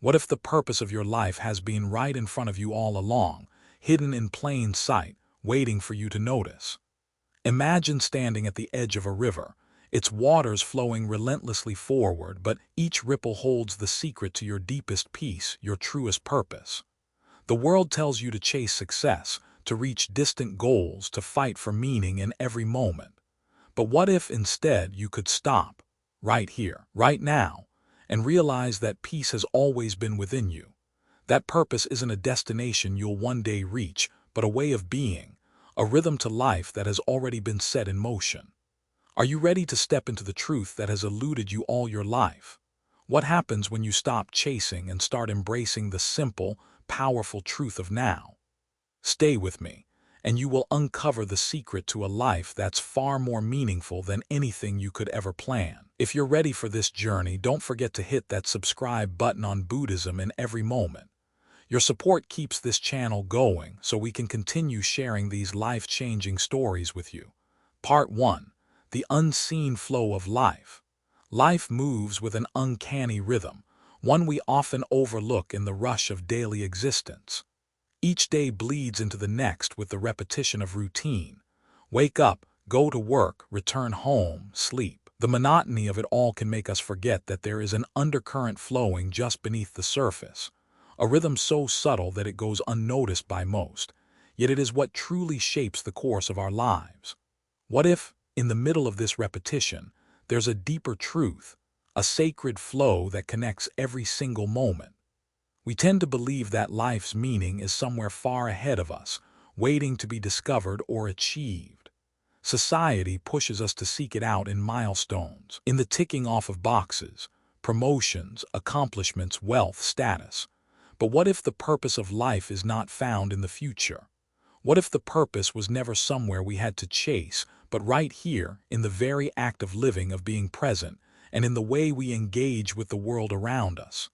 What if the purpose of your life has been right in front of you all along, hidden in plain sight, waiting for you to notice? Imagine standing at the edge of a river, its waters flowing relentlessly forward, but each ripple holds the secret to your deepest peace, your truest purpose. The world tells you to chase success, to reach distant goals, to fight for meaning in every moment. But what if instead you could stop, right here, right now, and realize that peace has always been within you? That purpose isn't a destination you'll one day reach, but a way of being, a rhythm to life that has already been set in motion. Are you ready to step into the truth that has eluded you all your life? What happens when you stop chasing and start embracing the simple, powerful truth of now? Stay with me, and you will uncover the secret to a life that's far more meaningful than anything you could ever plan. If you're ready for this journey, don't forget to hit that subscribe button on Buddhism in every moment. Your support keeps this channel going so we can continue sharing these life-changing stories with you. Part 1. The Unseen Flow of Life. Life moves with an uncanny rhythm, one we often overlook in the rush of daily existence. Each day bleeds into the next with the repetition of routine. Wake up, go to work, return home, sleep. The monotony of it all can make us forget that there is an undercurrent flowing just beneath the surface, a rhythm so subtle that it goes unnoticed by most, yet it is what truly shapes the course of our lives. What if, in the middle of this repetition, there's a deeper truth, a sacred flow that connects every single moment? We tend to believe that life's meaning is somewhere far ahead of us, waiting to be discovered or achieved. Society pushes us to seek it out in milestones, in the ticking off of boxes, promotions, accomplishments, wealth, status. But what if the purpose of life is not found in the future? What if the purpose was never somewhere we had to chase, but right here, in the very act of living, of being present, and in the way we engage with the world around us?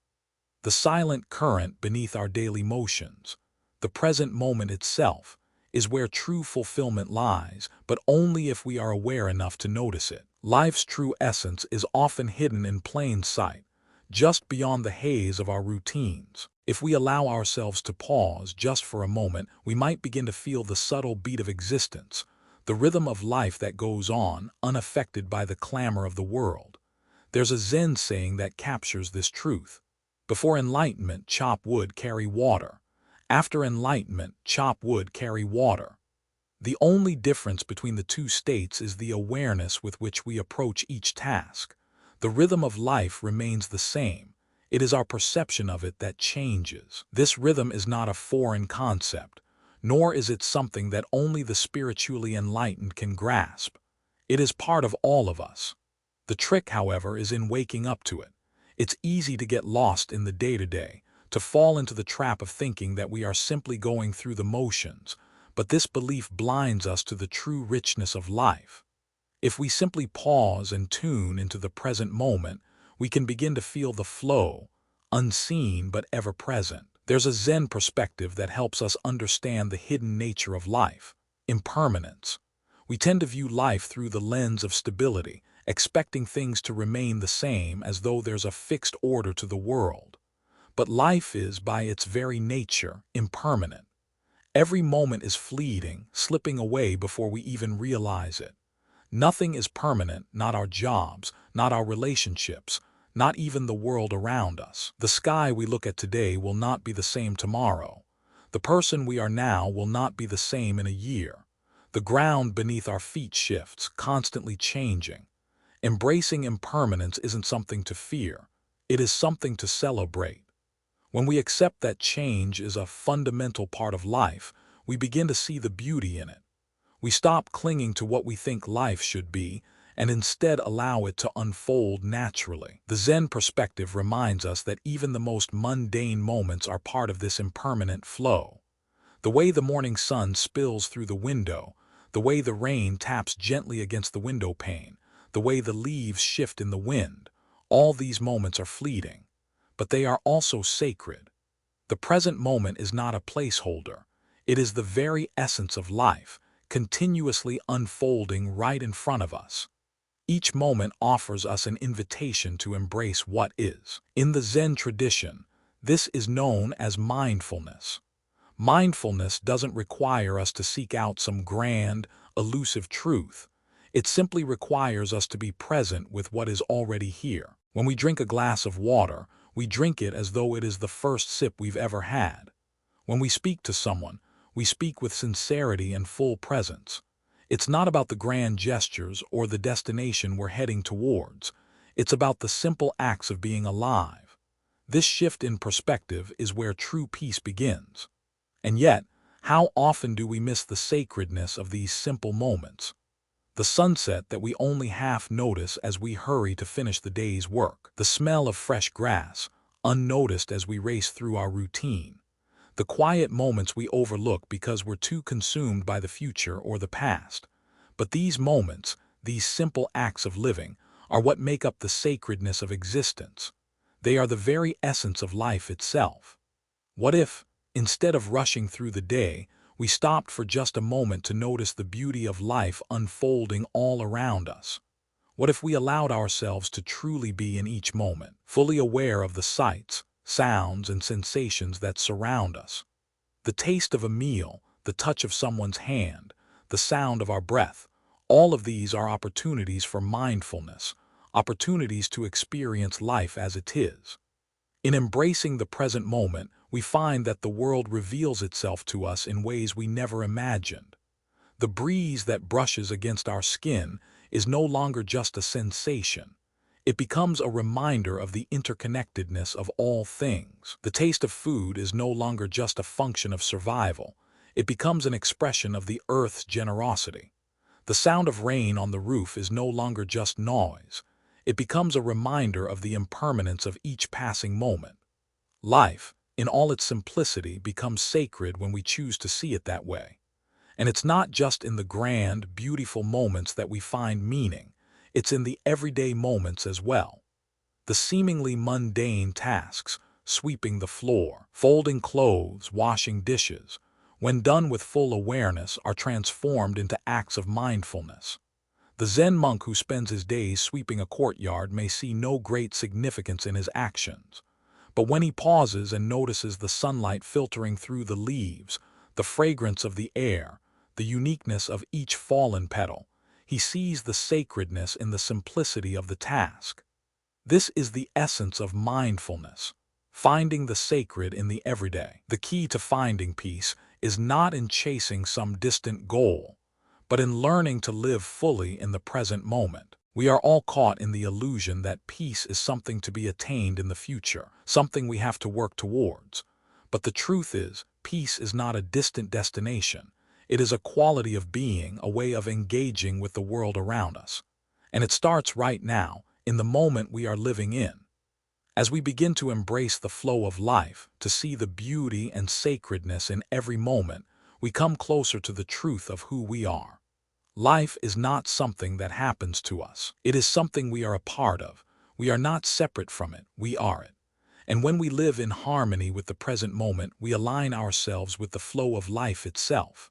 The silent current beneath our daily motions, the present moment itself, is where true fulfillment lies, but only if we are aware enough to notice it. Life's true essence is often hidden in plain sight, just beyond the haze of our routines. If we allow ourselves to pause just for a moment, we might begin to feel the subtle beat of existence, the rhythm of life that goes on, unaffected by the clamor of the world. There's a Zen saying that captures this truth. Before enlightenment, chop wood, carry water. After enlightenment, chop wood, carry water. The only difference between the two states is the awareness with which we approach each task. The rhythm of life remains the same. It is our perception of it that changes. This rhythm is not a foreign concept, nor is it something that only the spiritually enlightened can grasp. It is part of all of us. The trick, however, is in waking up to it. It's easy to get lost in the day-to-day, to fall into the trap of thinking that we are simply going through the motions, but this belief blinds us to the true richness of life. If we simply pause and tune into the present moment, we can begin to feel the flow, unseen but ever present. There's a Zen perspective that helps us understand the hidden nature of life, impermanence. We tend to view life through the lens of stability, expecting things to remain the same as though there's a fixed order to the world. But life is, by its very nature, impermanent. Every moment is fleeting, slipping away before we even realize it. Nothing is permanent, not our jobs, not our relationships, not even the world around us. The sky we look at today will not be the same tomorrow. The person we are now will not be the same in a year. The ground beneath our feet shifts, constantly changing. Embracing impermanence isn't something to fear. It is something to celebrate. When we accept that change is a fundamental part of life, we begin to see the beauty in it. We stop clinging to what we think life should be, and instead allow it to unfold naturally. The Zen perspective reminds us that even the most mundane moments are part of this impermanent flow. The way the morning sun spills through the window, the way the rain taps gently against the window pane, the way the leaves shift in the wind, all these moments are fleeting, but they are also sacred. The present moment is not a placeholder. It is the very essence of life, continuously unfolding right in front of us. Each moment offers us an invitation to embrace what is. In the Zen tradition, This is known as mindfulness. Mindfulness doesn't require us to seek out some grand, elusive truth. It simply requires us to be present with what is already here. When we drink a glass of water, we drink it as though it is the first sip we've ever had. When we speak to someone, we speak with sincerity and full presence. It's not about the grand gestures or the destination we're heading towards. It's about the simple acts of being alive. This shift in perspective is where true peace begins. And yet, how often do we miss the sacredness of these simple moments? The sunset that we only half notice as we hurry to finish the day's work. The smell of fresh grass, unnoticed as we race through our routine. The quiet moments we overlook because we're too consumed by the future or the past. But these moments, these simple acts of living, are what make up the sacredness of existence. They are the very essence of life itself. What if, instead of rushing through the day, we stopped for just a moment to notice the beauty of life unfolding all around us? What if we allowed ourselves to truly be in each moment, fully aware of the sights, sounds, and sensations that surround us? The taste of a meal, the touch of someone's hand, the sound of our breath, all of these are opportunities for mindfulness, opportunities to experience life as it is. In embracing the present moment, we find that the world reveals itself to us in ways we never imagined. The breeze that brushes against our skin is no longer just a sensation. It becomes a reminder of the interconnectedness of all things. The taste of food is no longer just a function of survival. It becomes an expression of the earth's generosity. The sound of rain on the roof is no longer just noise. It becomes a reminder of the impermanence of each passing moment. Life, in all its simplicity, becomes sacred when we choose to see it that way. And it's not just in the grand, beautiful moments that we find meaning. It's in the everyday moments as well. The seemingly mundane tasks, sweeping the floor, folding clothes, washing dishes, when done with full awareness, are transformed into acts of mindfulness. The Zen monk who spends his days sweeping a courtyard may see no great significance in his actions. But when he pauses and notices the sunlight filtering through the leaves, the fragrance of the air, the uniqueness of each fallen petal, he sees the sacredness in the simplicity of the task. This is the essence of mindfulness, finding the sacred in the everyday. The key to finding peace is not in chasing some distant goal, but in learning to live fully in the present moment. We are all caught in the illusion that peace is something to be attained in the future, something we have to work towards. But the truth is, peace is not a distant destination. It is a quality of being, a way of engaging with the world around us. And it starts right now, in the moment we are living in. As we begin to embrace the flow of life, to see the beauty and sacredness in every moment, we come closer to the truth of who we are. Life is not something that happens to us. It is something we are a part of. We are not separate from it, we are it. And when we live in harmony with the present moment, we align ourselves with the flow of life itself.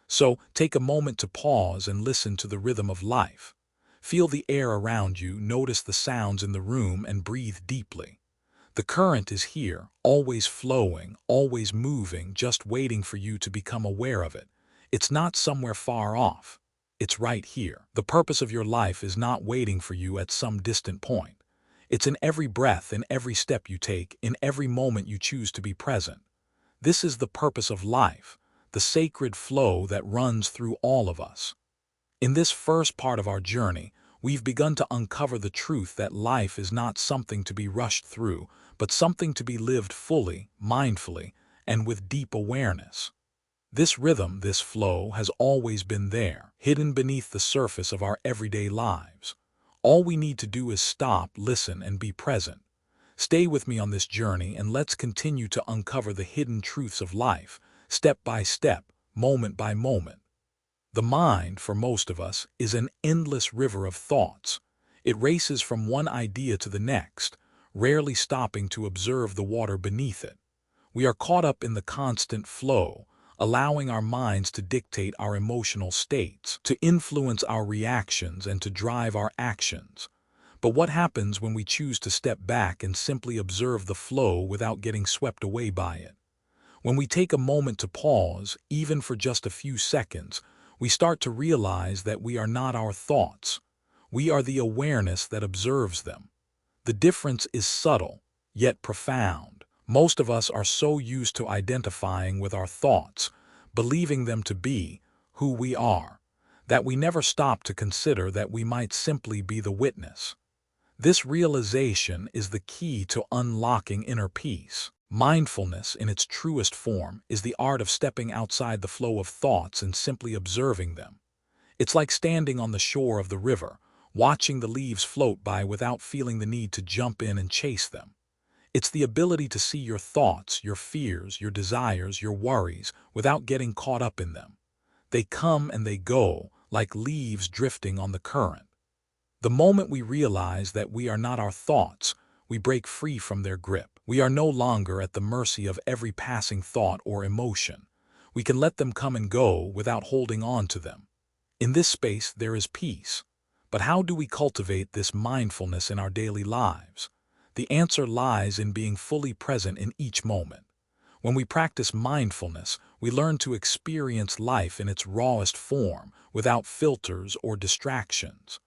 So, take a moment to pause and listen to the rhythm of life. Feel the air around you, notice the sounds in the room, and breathe deeply. The current is here, always flowing, always moving, just waiting for you to become aware of it. It's not somewhere far off. It's right here. The purpose of your life is not waiting for you at some distant point. It's in every breath, in every step you take, in every moment you choose to be present. This is the purpose of life, the sacred flow that runs through all of us. In this first part of our journey, we've begun to uncover the truth that life is not something to be rushed through, but something to be lived fully, mindfully, and with deep awareness. This rhythm, this flow, has always been there, hidden beneath the surface of our everyday lives. All we need to do is stop, listen, and be present. Stay with me on this journey, and let's continue to uncover the hidden truths of life, step by step, moment by moment. The mind, for most of us, is an endless river of thoughts. It races from one idea to the next, rarely stopping to observe the water beneath it. We are caught up in the constant flow, allowing our minds to dictate our emotional states, to influence our reactions, and to drive our actions. But what happens when we choose to step back and simply observe the flow without getting swept away by it? When we take a moment to pause, even for just a few seconds, we start to realize that we are not our thoughts. We are the awareness that observes them. The difference is subtle, yet profound. Most of us are so used to identifying with our thoughts, believing them to be who we are, that we never stop to consider that we might simply be the witness. This realization is the key to unlocking inner peace. Mindfulness, in its truest form, is the art of stepping outside the flow of thoughts and simply observing them. It's like standing on the shore of the river, watching the leaves float by without feeling the need to jump in and chase them. It's the ability to see your thoughts, your fears, your desires, your worries, without getting caught up in them. They come and they go, like leaves drifting on the current. The moment we realize that we are not our thoughts, we break free from their grip. We are no longer at the mercy of every passing thought or emotion. We can let them come and go without holding on to them. In this space, there is peace. But how do we cultivate this mindfulness in our daily lives? The answer lies in being fully present in each moment. When we practice mindfulness, we learn to experience life in its rawest form, without filters or distractions.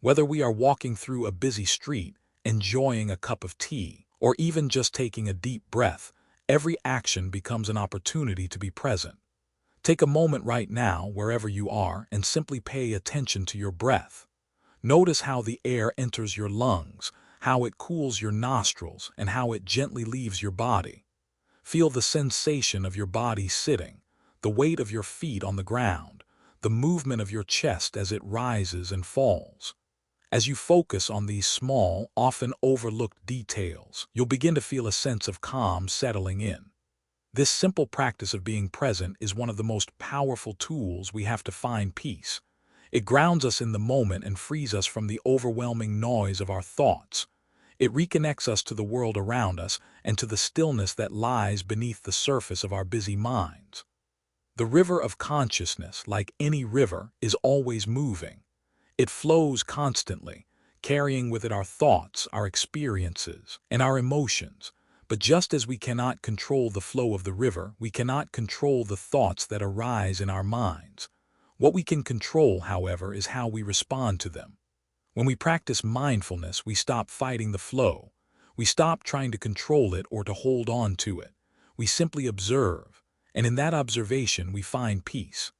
Whether we are walking through a busy street, enjoying a cup of tea, or even just taking a deep breath, every action becomes an opportunity to be present. Take a moment right now, wherever you are, and simply pay attention to your breath. Notice how the air enters your lungs, how it cools your nostrils, and how it gently leaves your body. Feel the sensation of your body sitting, the weight of your feet on the ground, the movement of your chest as it rises and falls. As you focus on these small, often overlooked details, you'll begin to feel a sense of calm settling in. This simple practice of being present is one of the most powerful tools we have to find peace. It grounds us in the moment and frees us from the overwhelming noise of our thoughts. It reconnects us to the world around us and to the stillness that lies beneath the surface of our busy minds. The river of consciousness, like any river, is always moving. It flows constantly, carrying with it our thoughts, our experiences, and our emotions. But just as we cannot control the flow of the river, we cannot control the thoughts that arise in our minds. What we can control, however, is how we respond to them. When we practice mindfulness, we stop fighting the flow. We stop trying to control it or to hold on to it. We simply observe, and in that observation we find peace.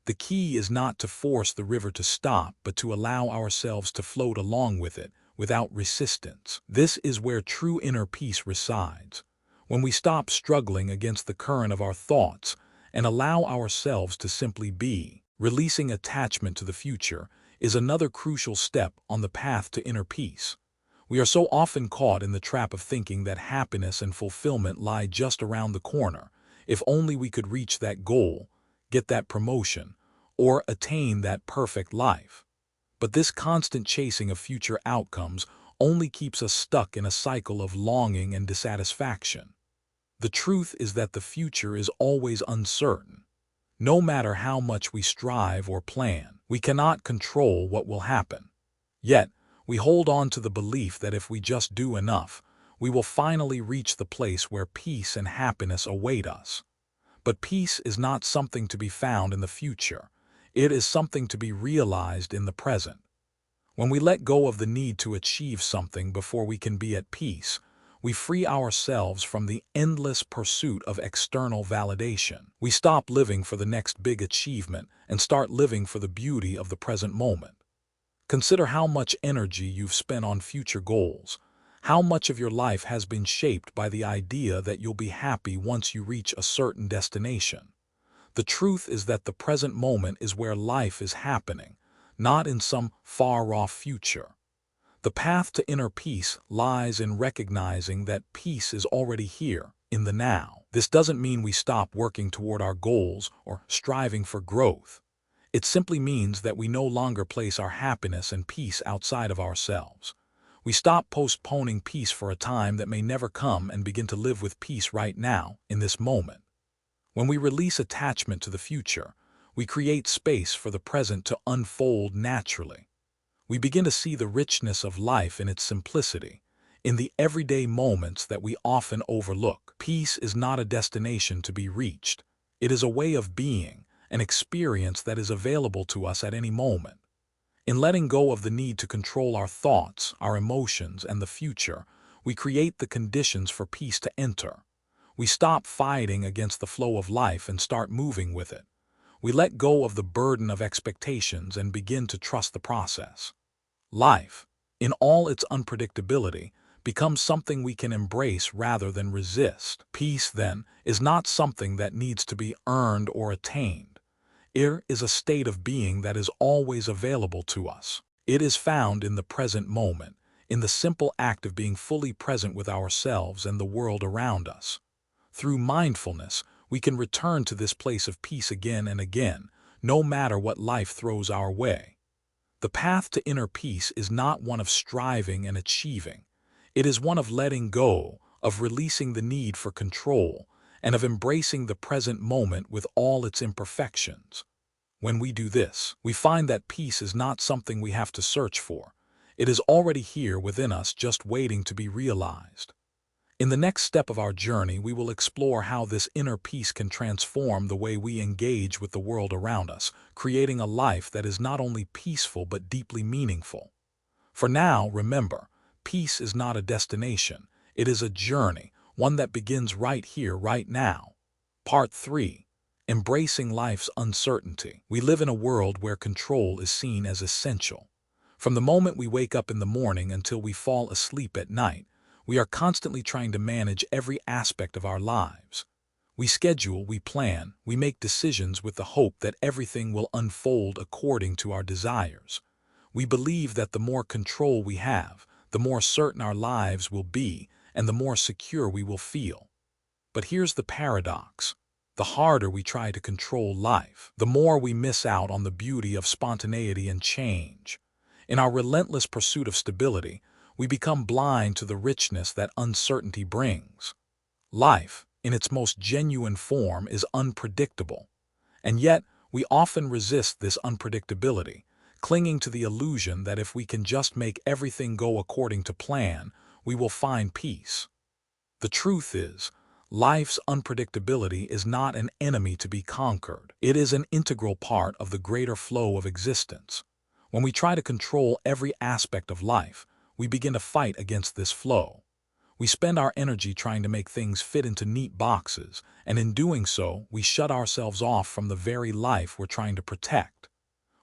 The key is not to force the river to stop, but to allow ourselves to float along with it, without resistance. This is where true inner peace resides. When we stop struggling against the current of our thoughts and allow ourselves to simply be. Releasing attachment to the future is another crucial step on the path to inner peace. We are so often caught in the trap of thinking that happiness and fulfillment lie just around the corner. If only we could reach that goal, get that promotion, or attain that perfect life. But this constant chasing of future outcomes only keeps us stuck in a cycle of longing and dissatisfaction. The truth is that the future is always uncertain. No matter how much we strive or plan, we cannot control what will happen. Yet, we hold on to the belief that if we just do enough, we will finally reach the place where peace and happiness await us. But peace is not something to be found in the future. It is something to be realized in the present. When we let go of the need to achieve something before we can be at peace, we free ourselves from the endless pursuit of external validation. We stop living for the next big achievement and start living for the beauty of the present moment. Consider how much energy you've spent on future goals. How much of your life has been shaped by the idea that you'll be happy once you reach a certain destination. The truth is that the present moment is where life is happening, not in some far-off future. The path to inner peace lies in recognizing that peace is already here, in the now. This doesn't mean we stop working toward our goals or striving for growth. It simply means that we no longer place our happiness and peace outside of ourselves. We stop postponing peace for a time that may never come and begin to live with peace right now, in this moment. When we release attachment to the future, we create space for the present to unfold naturally. We begin to see the richness of life in its simplicity, in the everyday moments that we often overlook. Peace is not a destination to be reached. It is a way of being, an experience that is available to us at any moment. In letting go of the need to control our thoughts, our emotions, and the future, we create the conditions for peace to enter. We stop fighting against the flow of life and start moving with it. We let go of the burden of expectations and begin to trust the process. Life, in all its unpredictability, becomes something we can embrace rather than resist. Peace, then, is not something that needs to be earned or attained. It is a state of being that is always available to us. It is found in the present moment, in the simple act of being fully present with ourselves and the world around us. Through mindfulness, we can return to this place of peace again and again, no matter what life throws our way. The path to inner peace is not one of striving and achieving. It is one of letting go, of releasing the need for control, and of embracing the present moment with all its imperfections. When we do this, we find that peace is not something we have to search for. It is already here within us, just waiting to be realized. In the next step of our journey, we will explore how this inner peace can transform the way we engage with the world around us, creating a life that is not only peaceful but deeply meaningful. For now, remember, peace is not a destination. It is a journey, one that begins right here, right now. Part 3. Embracing life's uncertainty. We live in a world where control is seen as essential. From the moment we wake up in the morning until we fall asleep at night, we are constantly trying to manage every aspect of our lives. We schedule, we plan, we make decisions with the hope that everything will unfold according to our desires. We believe that the more control we have, the more certain our lives will be, and the more secure we will feel. But here's the paradox. The harder we try to control life, the more we miss out on the beauty of spontaneity and change. In our relentless pursuit of stability, we become blind to the richness that uncertainty brings. Life, in its most genuine form, is unpredictable. And yet, we often resist this unpredictability, clinging to the illusion that if we can just make everything go according to plan, we will find peace. The truth is, life's unpredictability is not an enemy to be conquered. It is an integral part of the greater flow of existence. When we try to control every aspect of life, we begin to fight against this flow. We spend our energy trying to make things fit into neat boxes, and in doing so, we shut ourselves off from the very life we're trying to protect.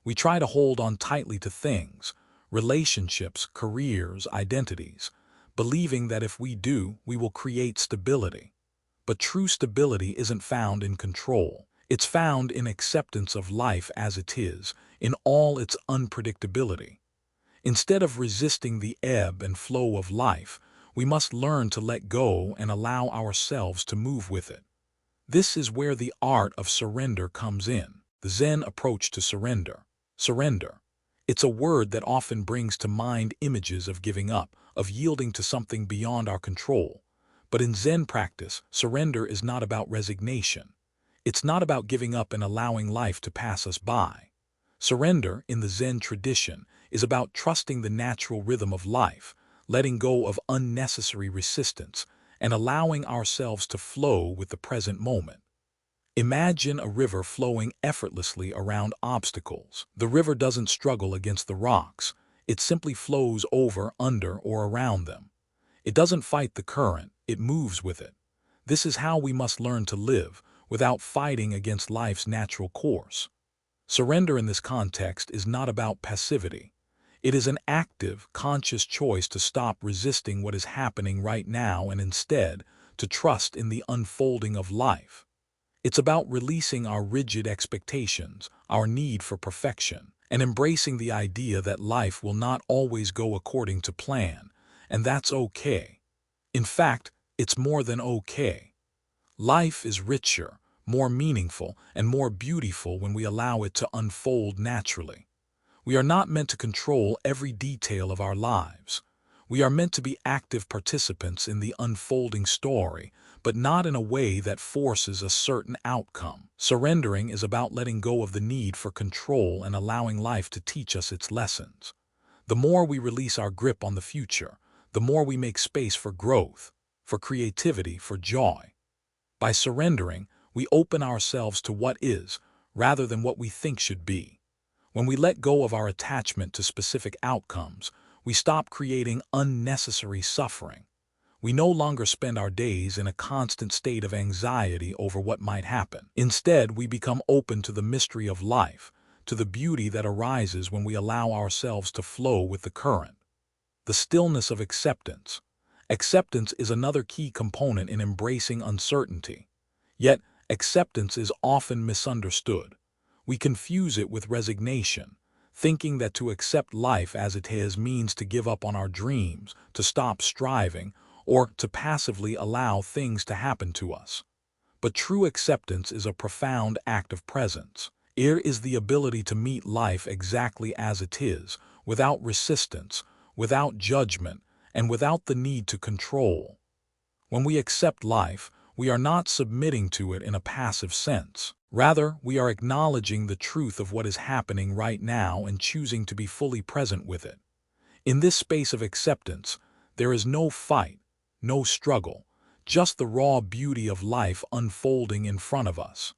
We try to hold on tightly to things, relationships, careers, identities, believing that if we do, we will create stability. But true stability isn't found in control. It's found in acceptance of life as it is, in all its unpredictability. Instead of resisting the ebb and flow of life, we must learn to let go and allow ourselves to move with it. This is where the art of surrender comes in, the Zen approach to surrender. Surrender. It's a word that often brings to mind images of giving up, of yielding to something beyond our control. But in Zen practice, surrender is not about resignation. It's not about giving up and allowing life to pass us by. Surrender, in the Zen tradition, is about trusting the natural rhythm of life, letting go of unnecessary resistance, and allowing ourselves to flow with the present moment. Imagine a river flowing effortlessly around obstacles. The river doesn't struggle against the rocks. It simply flows over, under, or around them. It doesn't fight the current, it moves with it. This is how we must learn to live, without fighting against life's natural course. Surrender in this context is not about passivity. It is an active, conscious choice to stop resisting what is happening right now and instead to trust in the unfolding of life. It's about releasing our rigid expectations, our need for perfection, and embracing the idea that life will not always go according to plan, and that's okay. In fact, it's more than okay. Life is richer, more meaningful, and more beautiful when we allow it to unfold naturally. We are not meant to control every detail of our lives. We are meant to be active participants in the unfolding story, but not in a way that forces a certain outcome. Surrendering is about letting go of the need for control and allowing life to teach us its lessons. The more we release our grip on the future, the more we make space for growth, for creativity, for joy. By surrendering, we open ourselves to what is, rather than what we think should be. When we let go of our attachment to specific outcomes, we stop creating unnecessary suffering. We no longer spend our days in a constant state of anxiety over what might happen. Instead, we become open to the mystery of life, to the beauty that arises when we allow ourselves to flow with the current. The stillness of acceptance. Acceptance is another key component in embracing uncertainty. Yet, acceptance is often misunderstood. We confuse it with resignation, thinking that to accept life as it is means to give up on our dreams, to stop striving, or to passively allow things to happen to us. But true acceptance is a profound act of presence. It is the ability to meet life exactly as it is, without resistance, without judgment, and without the need to control. When we accept life, we are not submitting to it in a passive sense. Rather, we are acknowledging the truth of what is happening right now and choosing to be fully present with it. In this space of acceptance, there is no fight, no struggle, just the raw beauty of life unfolding in front of us.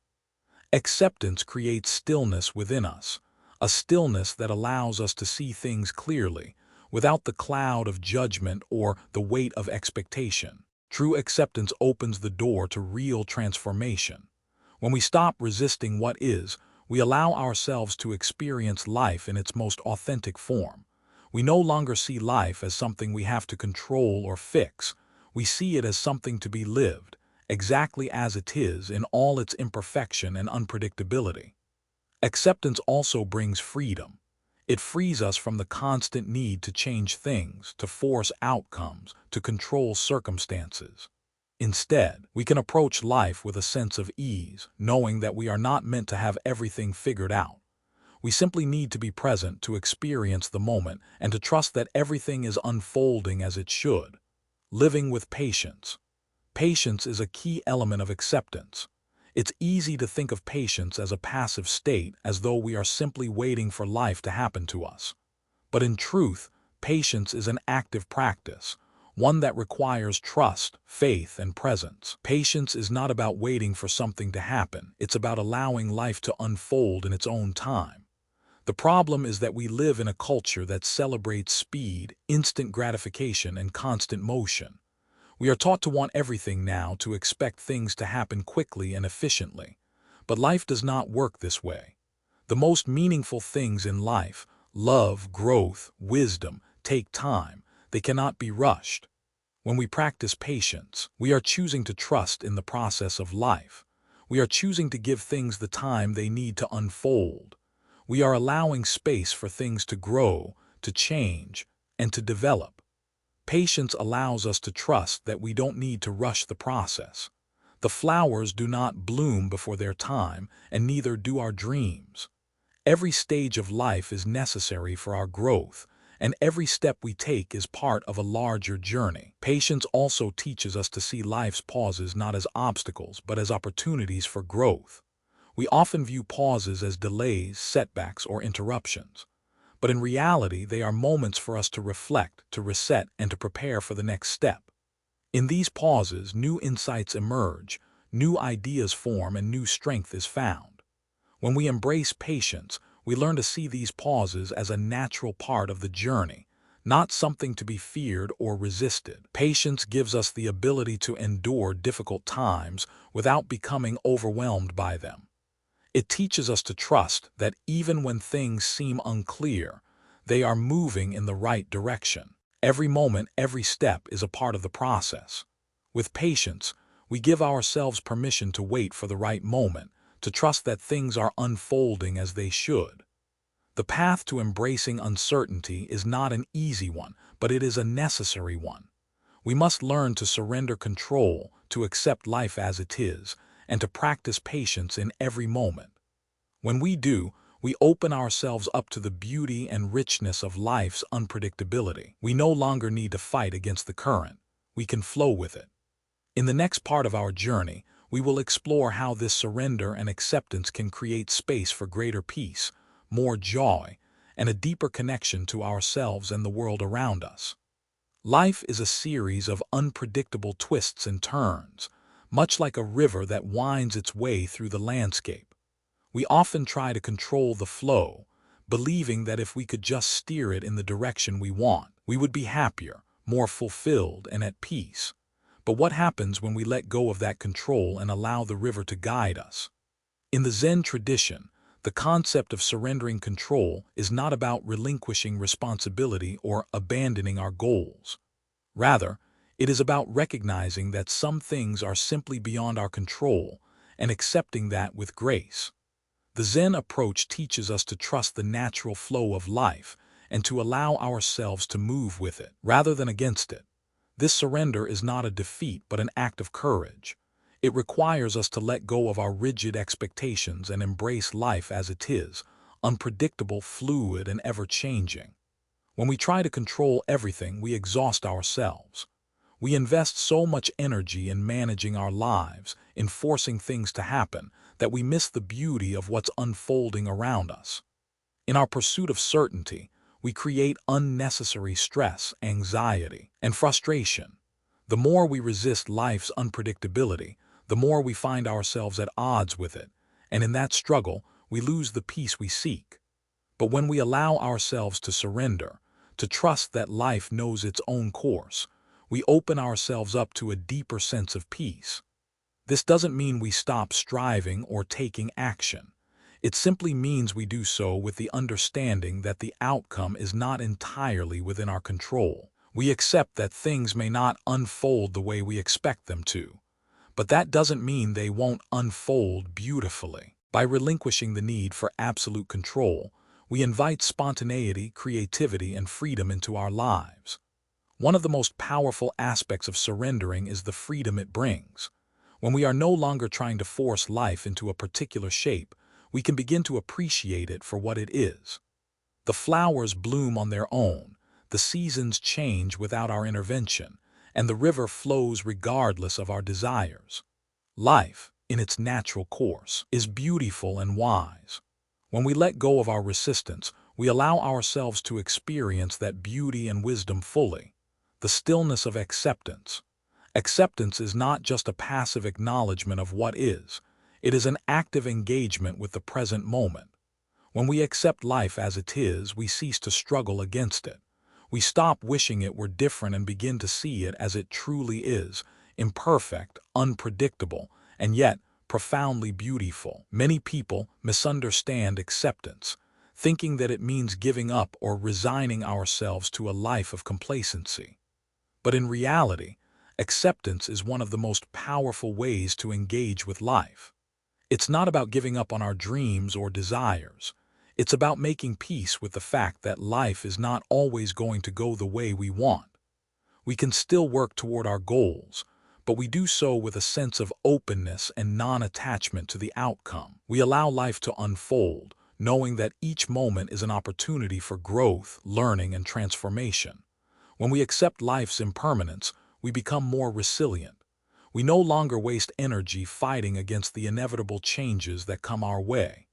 Acceptance creates stillness within us, a stillness that allows us to see things clearly, without the cloud of judgment or the weight of expectation. True acceptance opens the door to real transformation. When we stop resisting what is, we allow ourselves to experience life in its most authentic form. We no longer see life as something we have to control or fix. We see it as something to be lived, exactly as it is in all its imperfection and unpredictability. Acceptance also brings freedom. It frees us from the constant need to change things, to force outcomes, to control circumstances. Instead, we can approach life with a sense of ease, knowing that we are not meant to have everything figured out. We simply need to be present to experience the moment and to trust that everything is unfolding as it should. Living with patience. Patience is a key element of acceptance. It's easy to think of patience as a passive state, as though we are simply waiting for life to happen to us. But in truth, patience is an active practice, one that requires trust, faith, and presence. Patience is not about waiting for something to happen. It's about allowing life to unfold in its own time. The problem is that we live in a culture that celebrates speed, instant gratification, and constant motion. We are taught to want everything now, to expect things to happen quickly and efficiently. But life does not work this way. The most meaningful things in life, love, growth, wisdom, take time. They cannot be rushed. When we practice patience, we are choosing to trust in the process of life. We are choosing to give things the time they need to unfold. We are allowing space for things to grow, to change, and to develop. Patience allows us to trust that we don't need to rush the process. The flowers do not bloom before their time, and neither do our dreams. Every stage of life is necessary for our growth, and every step we take is part of a larger journey. Patience also teaches us to see life's pauses not as obstacles, but as opportunities for growth. We often view pauses as delays, setbacks, or interruptions. But in reality, they are moments for us to reflect, to reset, and to prepare for the next step. In these pauses, new insights emerge, new ideas form, and new strength is found. When we embrace patience, we learn to see these pauses as a natural part of the journey, not something to be feared or resisted. Patience gives us the ability to endure difficult times without becoming overwhelmed by them. It teaches us to trust that even when things seem unclear, they are moving in the right direction. Every moment, every step is a part of the process. With patience, we give ourselves permission to wait for the right moment, to trust that things are unfolding as they should. The path to embracing uncertainty is not an easy one, but it is a necessary one. We must learn to surrender control, to accept life as it is, and to practice patience in every moment. When we do, we open ourselves up to the beauty and richness of life's unpredictability. We no longer need to fight against the current. We can flow with it. In the next part of our journey, we will explore how this surrender and acceptance can create space for greater peace, more joy, and a deeper connection to ourselves and the world around us. Life is a series of unpredictable twists and turns, much like a river that winds its way through the landscape. We often try to control the flow, believing that if we could just steer it in the direction we want, we would be happier, more fulfilled, and at peace. But what happens when we let go of that control and allow the river to guide us? In the Zen tradition, the concept of surrendering control is not about relinquishing responsibility or abandoning our goals. Rather, it is about recognizing that some things are simply beyond our control and accepting that with grace. The Zen approach teaches us to trust the natural flow of life and to allow ourselves to move with it, rather than against it. This surrender is not a defeat but an act of courage. It requires us to let go of our rigid expectations and embrace life as it is, unpredictable, fluid, and ever-changing. When we try to control everything, we exhaust ourselves. We invest so much energy in managing our lives, in forcing things to happen, that we miss the beauty of what's unfolding around us. In our pursuit of certainty, we create unnecessary stress, anxiety, and frustration. The more we resist life's unpredictability, the more we find ourselves at odds with it, and in that struggle, we lose the peace we seek. But when we allow ourselves to surrender, to trust that life knows its own course, we open ourselves up to a deeper sense of peace. This doesn't mean we stop striving or taking action. It simply means we do so with the understanding that the outcome is not entirely within our control. We accept that things may not unfold the way we expect them to, but that doesn't mean they won't unfold beautifully. By relinquishing the need for absolute control, we invite spontaneity, creativity, and freedom into our lives. One of the most powerful aspects of surrendering is the freedom it brings. When we are no longer trying to force life into a particular shape, we can begin to appreciate it for what it is. The flowers bloom on their own, the seasons change without our intervention, and the river flows regardless of our desires. Life, in its natural course, is beautiful and wise. When we let go of our resistance, we allow ourselves to experience that beauty and wisdom fully. The stillness of acceptance. Acceptance is not just a passive acknowledgement of what is. It is an active engagement with the present moment. When we accept life as it is, we cease to struggle against it. We stop wishing it were different and begin to see it as it truly is, imperfect, unpredictable, and yet profoundly beautiful. Many people misunderstand acceptance, thinking that it means giving up or resigning ourselves to a life of complacency. But in reality, acceptance is one of the most powerful ways to engage with life. It's not about giving up on our dreams or desires. It's about making peace with the fact that life is not always going to go the way we want. We can still work toward our goals, but we do so with a sense of openness and non-attachment to the outcome. We allow life to unfold, knowing that each moment is an opportunity for growth, learning, and transformation. When we accept life's impermanence, we become more resilient. We no longer waste energy fighting against the inevitable changes that come our way.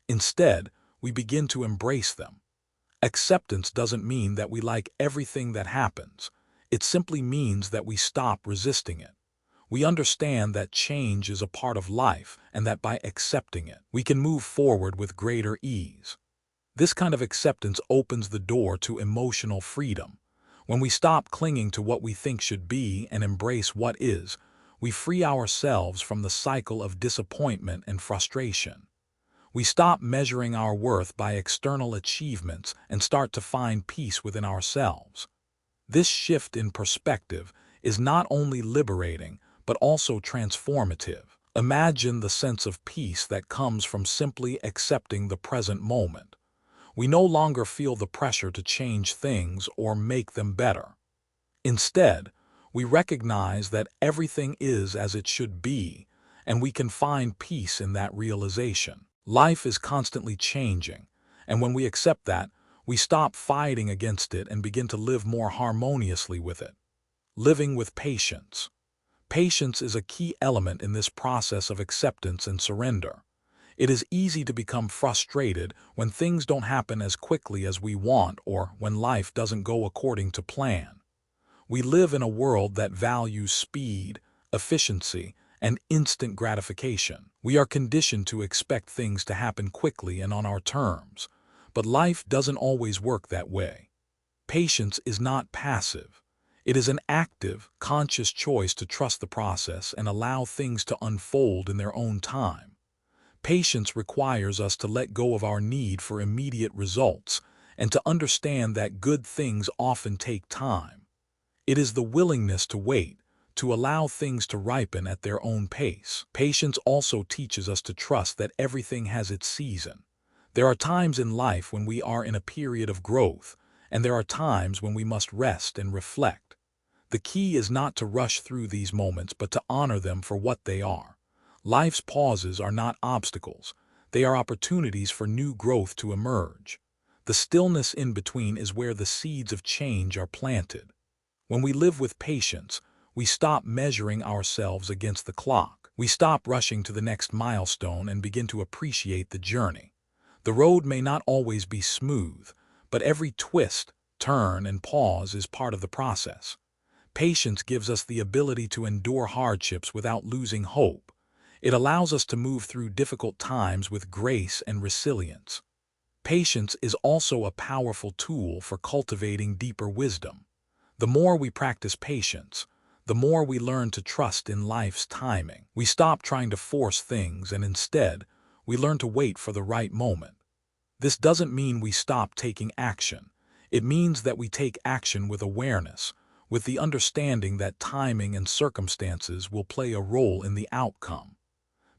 Instead, we begin to embrace them. Acceptance doesn't mean that we like everything that happens. It simply means that we stop resisting it. We understand that change is a part of life and that by accepting it, we can move forward with greater ease. This kind of acceptance opens the door to emotional freedom. When we stop clinging to what we think should be and embrace what is, we free ourselves from the cycle of disappointment and frustration. We stop measuring our worth by external achievements and start to find peace within ourselves. This shift in perspective is not only liberating, but also transformative. Imagine the sense of peace that comes from simply accepting the present moment. We no longer feel the pressure to change things or make them better. Instead, we recognize that everything is as it should be, and we can find peace in that realization. Life is constantly changing, and when we accept that, we stop fighting against it and begin to live more harmoniously with it. Living with patience. Patience is a key element in this process of acceptance and surrender. It is easy to become frustrated when things don't happen as quickly as we want or when life doesn't go according to plan. We live in a world that values speed, efficiency, and instant gratification. We are conditioned to expect things to happen quickly and on our terms, but life doesn't always work that way. Patience is not passive. It is an active, conscious choice to trust the process and allow things to unfold in their own time. Patience requires us to let go of our need for immediate results and to understand that good things often take time. It is the willingness to wait, to allow things to ripen at their own pace. Patience also teaches us to trust that everything has its season. There are times in life when we are in a period of growth, and there are times when we must rest and reflect. The key is not to rush through these moments, but to honor them for what they are. Life's pauses are not obstacles. They are opportunities for new growth to emerge. The stillness in between is where the seeds of change are planted. When we live with patience, we stop measuring ourselves against the clock. We stop rushing to the next milestone and begin to appreciate the journey. The road may not always be smooth, but every twist, turn, and pause is part of the process. Patience gives us the ability to endure hardships without losing hope. It allows us to move through difficult times with grace and resilience. Patience is also a powerful tool for cultivating deeper wisdom. The more we practice patience, the more we learn to trust in life's timing. We stop trying to force things and instead, we learn to wait for the right moment. This doesn't mean we stop taking action. It means that we take action with awareness, with the understanding that timing and circumstances will play a role in the outcome.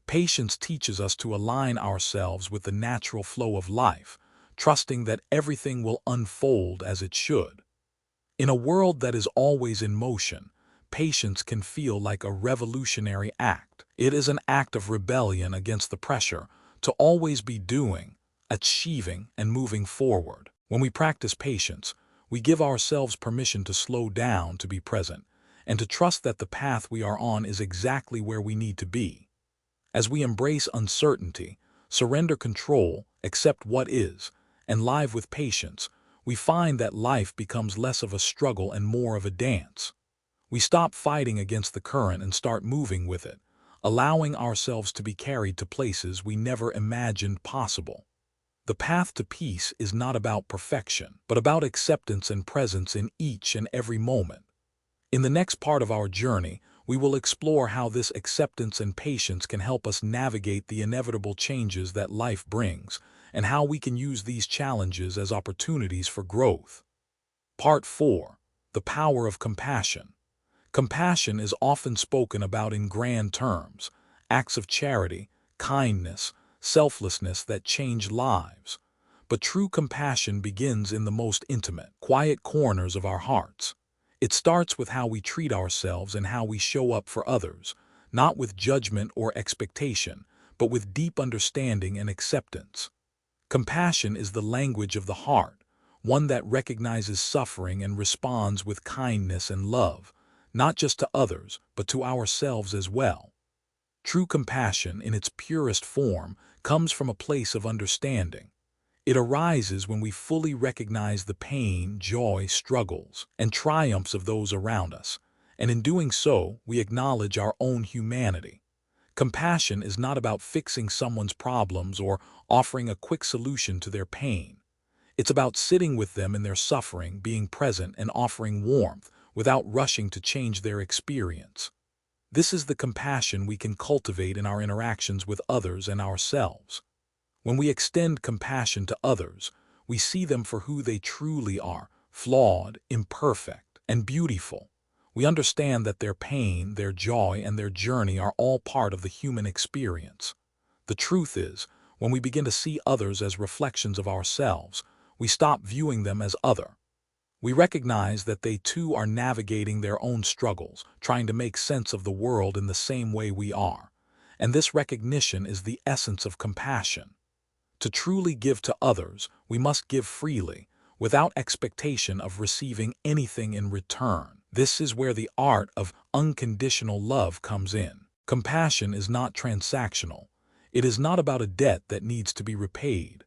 Patience teaches us to align ourselves with the natural flow of life, trusting that everything will unfold as it should. In a world that is always in motion, patience can feel like a revolutionary act. It is an act of rebellion against the pressure to always be doing, achieving, and moving forward. When we practice patience, we give ourselves permission to slow down, to be present, and to trust that the path we are on is exactly where we need to be. As we embrace uncertainty, surrender control, accept what is, and live with patience, we find that life becomes less of a struggle and more of a dance. We stop fighting against the current and start moving with it, allowing ourselves to be carried to places we never imagined possible. The path to peace is not about perfection, but about acceptance and presence in each and every moment. In the next part of our journey, we will explore how this acceptance and patience can help us navigate the inevitable changes that life brings, and how we can use these challenges as opportunities for growth. Part 4. The Power of Compassion. Compassion is often spoken about in grand terms, acts of charity, kindness, selflessness that change lives. But true compassion begins in the most intimate, quiet corners of our hearts. It starts with how we treat ourselves and how we show up for others, not with judgment or expectation, but with deep understanding and acceptance. Compassion is the language of the heart, one that recognizes suffering and responds with kindness and love, not just to others, but to ourselves as well. True compassion, in its purest form, comes from a place of understanding. It arises when we fully recognize the pain, joy, struggles, and triumphs of those around us, and in doing so, we acknowledge our own humanity. Compassion is not about fixing someone's problems or offering a quick solution to their pain. It's about sitting with them in their suffering, being present, and offering warmth without rushing to change their experience. This is the compassion we can cultivate in our interactions with others and ourselves. When we extend compassion to others, we see them for who they truly are, flawed, imperfect, and beautiful. We understand that their pain, their joy, and their journey are all part of the human experience. The truth is, when we begin to see others as reflections of ourselves, we stop viewing them as other. We recognize that they too are navigating their own struggles, trying to make sense of the world in the same way we are. And this recognition is the essence of compassion. To truly give to others, we must give freely, without expectation of receiving anything in return. This is where the art of unconditional love comes in. Compassion is not transactional. It is not about a debt that needs to be repaid.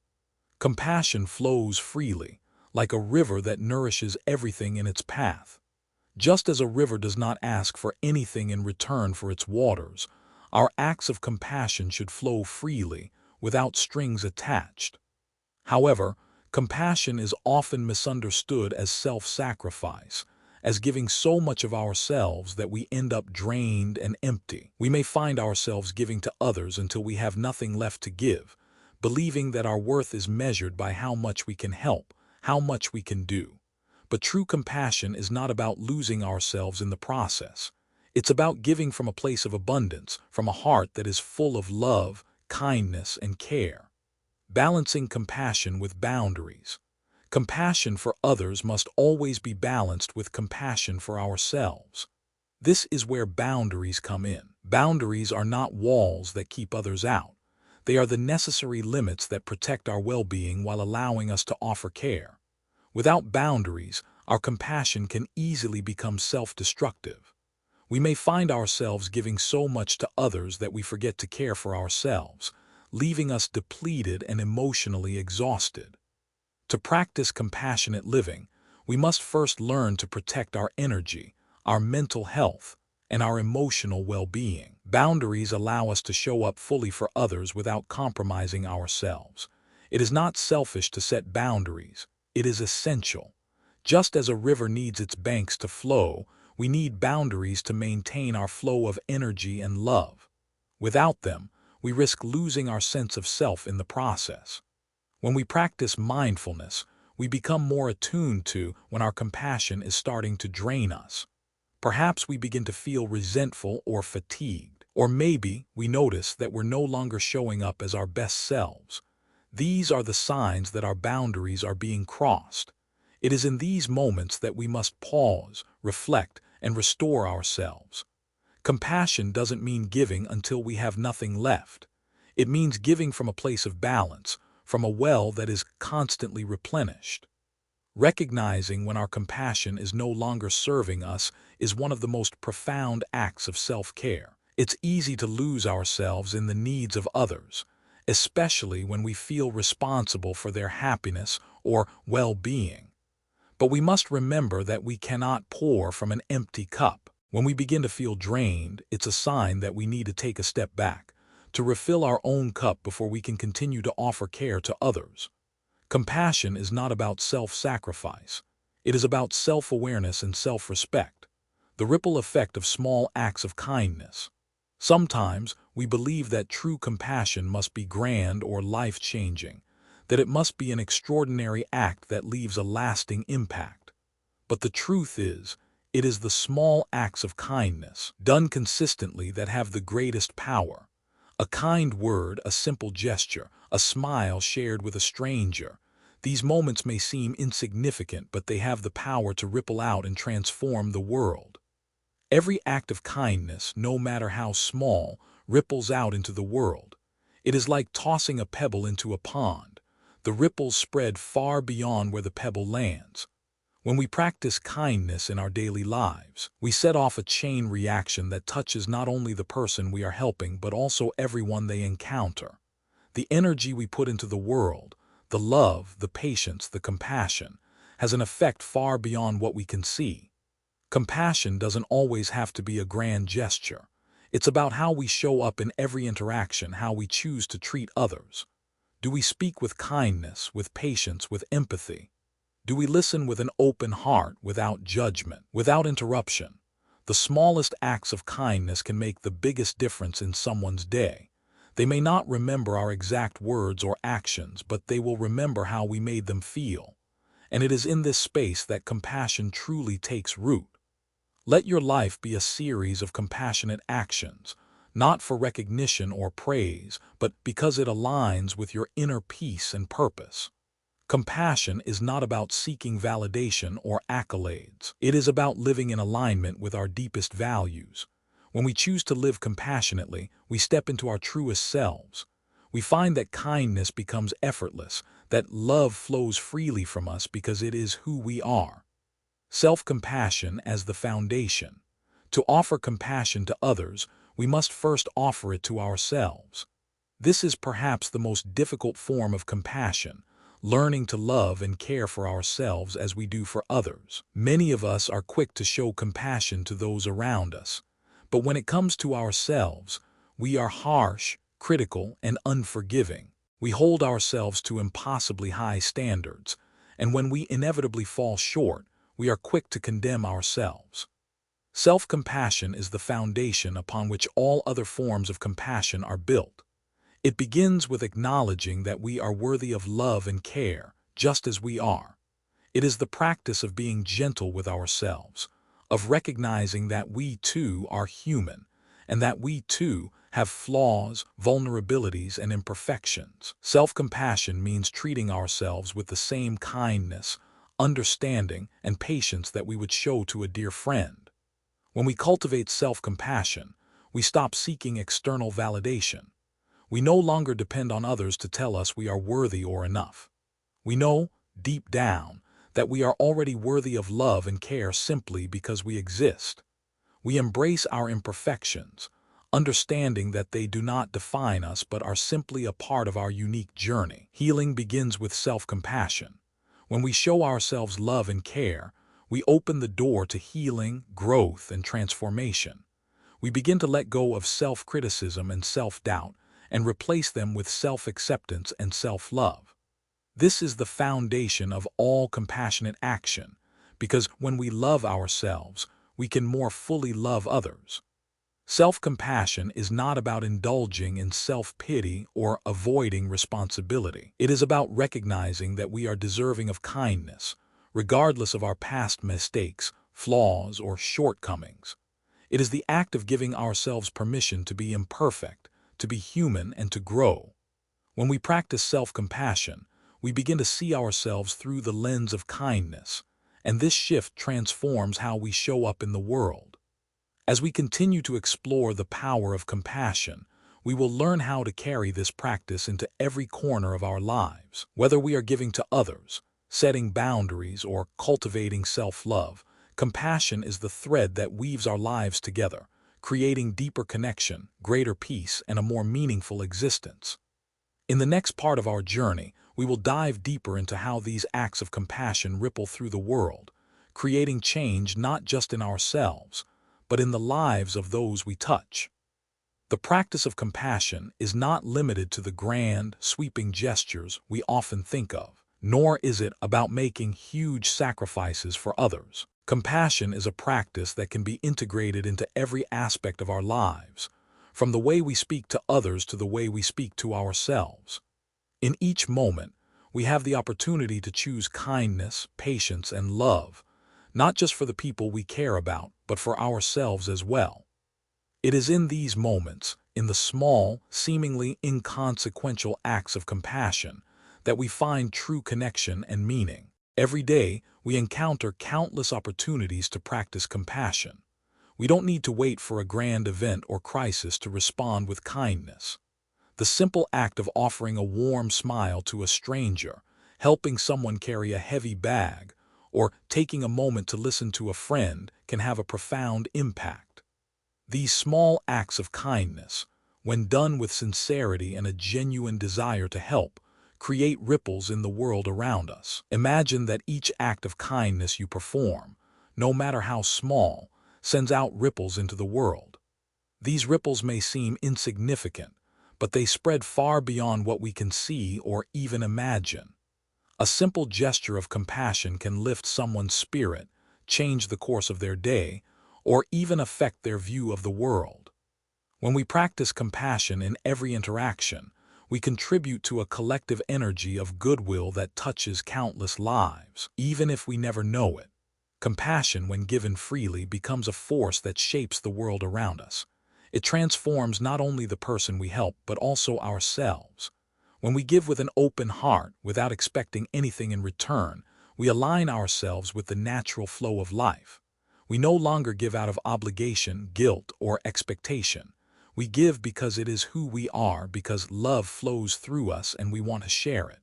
Compassion flows freely, like a river that nourishes everything in its path. Just as a river does not ask for anything in return for its waters, our acts of compassion should flow freely, without strings attached. However, compassion is often misunderstood as self-sacrifice, as giving so much of ourselves that we end up drained and empty. We may find ourselves giving to others until we have nothing left to give, believing that our worth is measured by how much we can help, how much we can do. But true compassion is not about losing ourselves in the process. It's about giving from a place of abundance, from a heart that is full of love, kindness, and care. Balancing compassion with boundaries. Compassion for others must always be balanced with compassion for ourselves. This is where boundaries come in. Boundaries are not walls that keep others out. They are the necessary limits that protect our well-being while allowing us to offer care. Without boundaries, our compassion can easily become self-destructive. We may find ourselves giving so much to others that we forget to care for ourselves, leaving us depleted and emotionally exhausted. To practice compassionate living, we must first learn to protect our energy, our mental health, and our emotional well-being. Boundaries allow us to show up fully for others without compromising ourselves. It is not selfish to set boundaries. It is essential. Just as a river needs its banks to flow, we need boundaries to maintain our flow of energy and love. Without them, we risk losing our sense of self in the process. When we practice mindfulness, we become more attuned to when our compassion is starting to drain us. Perhaps we begin to feel resentful or fatigued, or maybe we notice that we're no longer showing up as our best selves. These are the signs that our boundaries are being crossed. It is in these moments that we must pause, reflect, and restore ourselves. Compassion doesn't mean giving until we have nothing left. It means giving from a place of balance, from a well that is constantly replenished. Recognizing when our compassion is no longer serving us is one of the most profound acts of self-care. It's easy to lose ourselves in the needs of others, especially when we feel responsible for their happiness or well-being. But we must remember that we cannot pour from an empty cup. When we begin to feel drained, it's a sign that we need to take a step back, to refill our own cup before we can continue to offer care to others. Compassion is not about self-sacrifice. It is about self-awareness and self-respect, the ripple effect of small acts of kindness. Sometimes we believe that true compassion must be grand or life-changing, that it must be an extraordinary act that leaves a lasting impact. But the truth is, it is the small acts of kindness, done consistently, that have the greatest power. A kind word, a simple gesture, a smile shared with a stranger. These moments may seem insignificant, but they have the power to ripple out and transform the world. Every act of kindness, no matter how small, ripples out into the world. It is like tossing a pebble into a pond. The ripples spread far beyond where the pebble lands. When we practice kindness in our daily lives, we set off a chain reaction that touches not only the person we are helping but also everyone they encounter. The energy we put into the world, the love, the patience, the compassion, has an effect far beyond what we can see. Compassion doesn't always have to be a grand gesture. It's about how we show up in every interaction, how we choose to treat others. Do we speak with kindness, with patience, with empathy? Do we listen with an open heart, without judgment, without interruption? The smallest acts of kindness can make the biggest difference in someone's day. They may not remember our exact words or actions, but they will remember how we made them feel. And it is in this space that compassion truly takes root. Let your life be a series of compassionate actions, not for recognition or praise, but because it aligns with your inner peace and purpose. Compassion is not about seeking validation or accolades. It is about living in alignment with our deepest values. When we choose to live compassionately, we step into our truest selves. We find that kindness becomes effortless, that love flows freely from us because it is who we are. Self-compassion as the foundation. To offer compassion to others, we must first offer it to ourselves. This is perhaps the most difficult form of compassion, learning to love and care for ourselves as we do for others. Many of us are quick to show compassion to those around us, but when it comes to ourselves, we are harsh, critical, and unforgiving. We hold ourselves to impossibly high standards, and when we inevitably fall short, we are quick to condemn ourselves. Self-compassion is the foundation upon which all other forms of compassion are built. It begins with acknowledging that we are worthy of love and care, just as we are. It is the practice of being gentle with ourselves, of recognizing that we too are human, and that we too have flaws, vulnerabilities, and imperfections. Self-compassion means treating ourselves with the same kindness, understanding, and patience that we would show to a dear friend. When we cultivate self-compassion, we stop seeking external validation. We no longer depend on others to tell us we are worthy or enough. We know, deep down, that we are already worthy of love and care simply because we exist. We embrace our imperfections, understanding that they do not define us but are simply a part of our unique journey. Healing begins with self-compassion. When we show ourselves love and care, we open the door to healing, growth, and transformation. We begin to let go of self-criticism and self-doubt and replace them with self-acceptance and self-love. This is the foundation of all compassionate action, because when we love ourselves, we can more fully love others. Self-compassion is not about indulging in self-pity or avoiding responsibility. It is about recognizing that we are deserving of kindness, regardless of our past mistakes, flaws, or shortcomings. It is the act of giving ourselves permission to be imperfect, to be human, and to grow. When we practice self-compassion, we begin to see ourselves through the lens of kindness, and this shift transforms how we show up in the world. As we continue to explore the power of compassion, we will learn how to carry this practice into every corner of our lives. Whether we are giving to others, setting boundaries, or cultivating self-love, compassion is the thread that weaves our lives together, creating deeper connection, greater peace, and a more meaningful existence. In the next part of our journey, we will dive deeper into how these acts of compassion ripple through the world, creating change not just in ourselves, but in the lives of those we touch. The practice of compassion is not limited to the grand, sweeping gestures we often think of, nor is it about making huge sacrifices for others. Compassion is a practice that can be integrated into every aspect of our lives, from the way we speak to others to the way we speak to ourselves. In each moment, we have the opportunity to choose kindness, patience, and love, not just for the people we care about, but for ourselves as well. It is in these moments, in the small, seemingly inconsequential acts of compassion, that we find true connection and meaning. Every day, we encounter countless opportunities to practice compassion. We don't need to wait for a grand event or crisis to respond with kindness. The simple act of offering a warm smile to a stranger, helping someone carry a heavy bag, or taking a moment to listen to a friend can have a profound impact. These small acts of kindness, when done with sincerity and a genuine desire to help, create ripples in the world around us. Imagine that each act of kindness you perform, no matter how small, sends out ripples into the world. These ripples may seem insignificant, but they spread far beyond what we can see or even imagine. A simple gesture of compassion can lift someone's spirit, change the course of their day, or even affect their view of the world. When we practice compassion in every interaction, we contribute to a collective energy of goodwill that touches countless lives, even if we never know it. Compassion, when given freely, becomes a force that shapes the world around us. It transforms not only the person we help, but also ourselves. When we give with an open heart, without expecting anything in return, we align ourselves with the natural flow of life. We no longer give out of obligation, guilt, or expectation. We give because it is who we are, because love flows through us and we want to share it.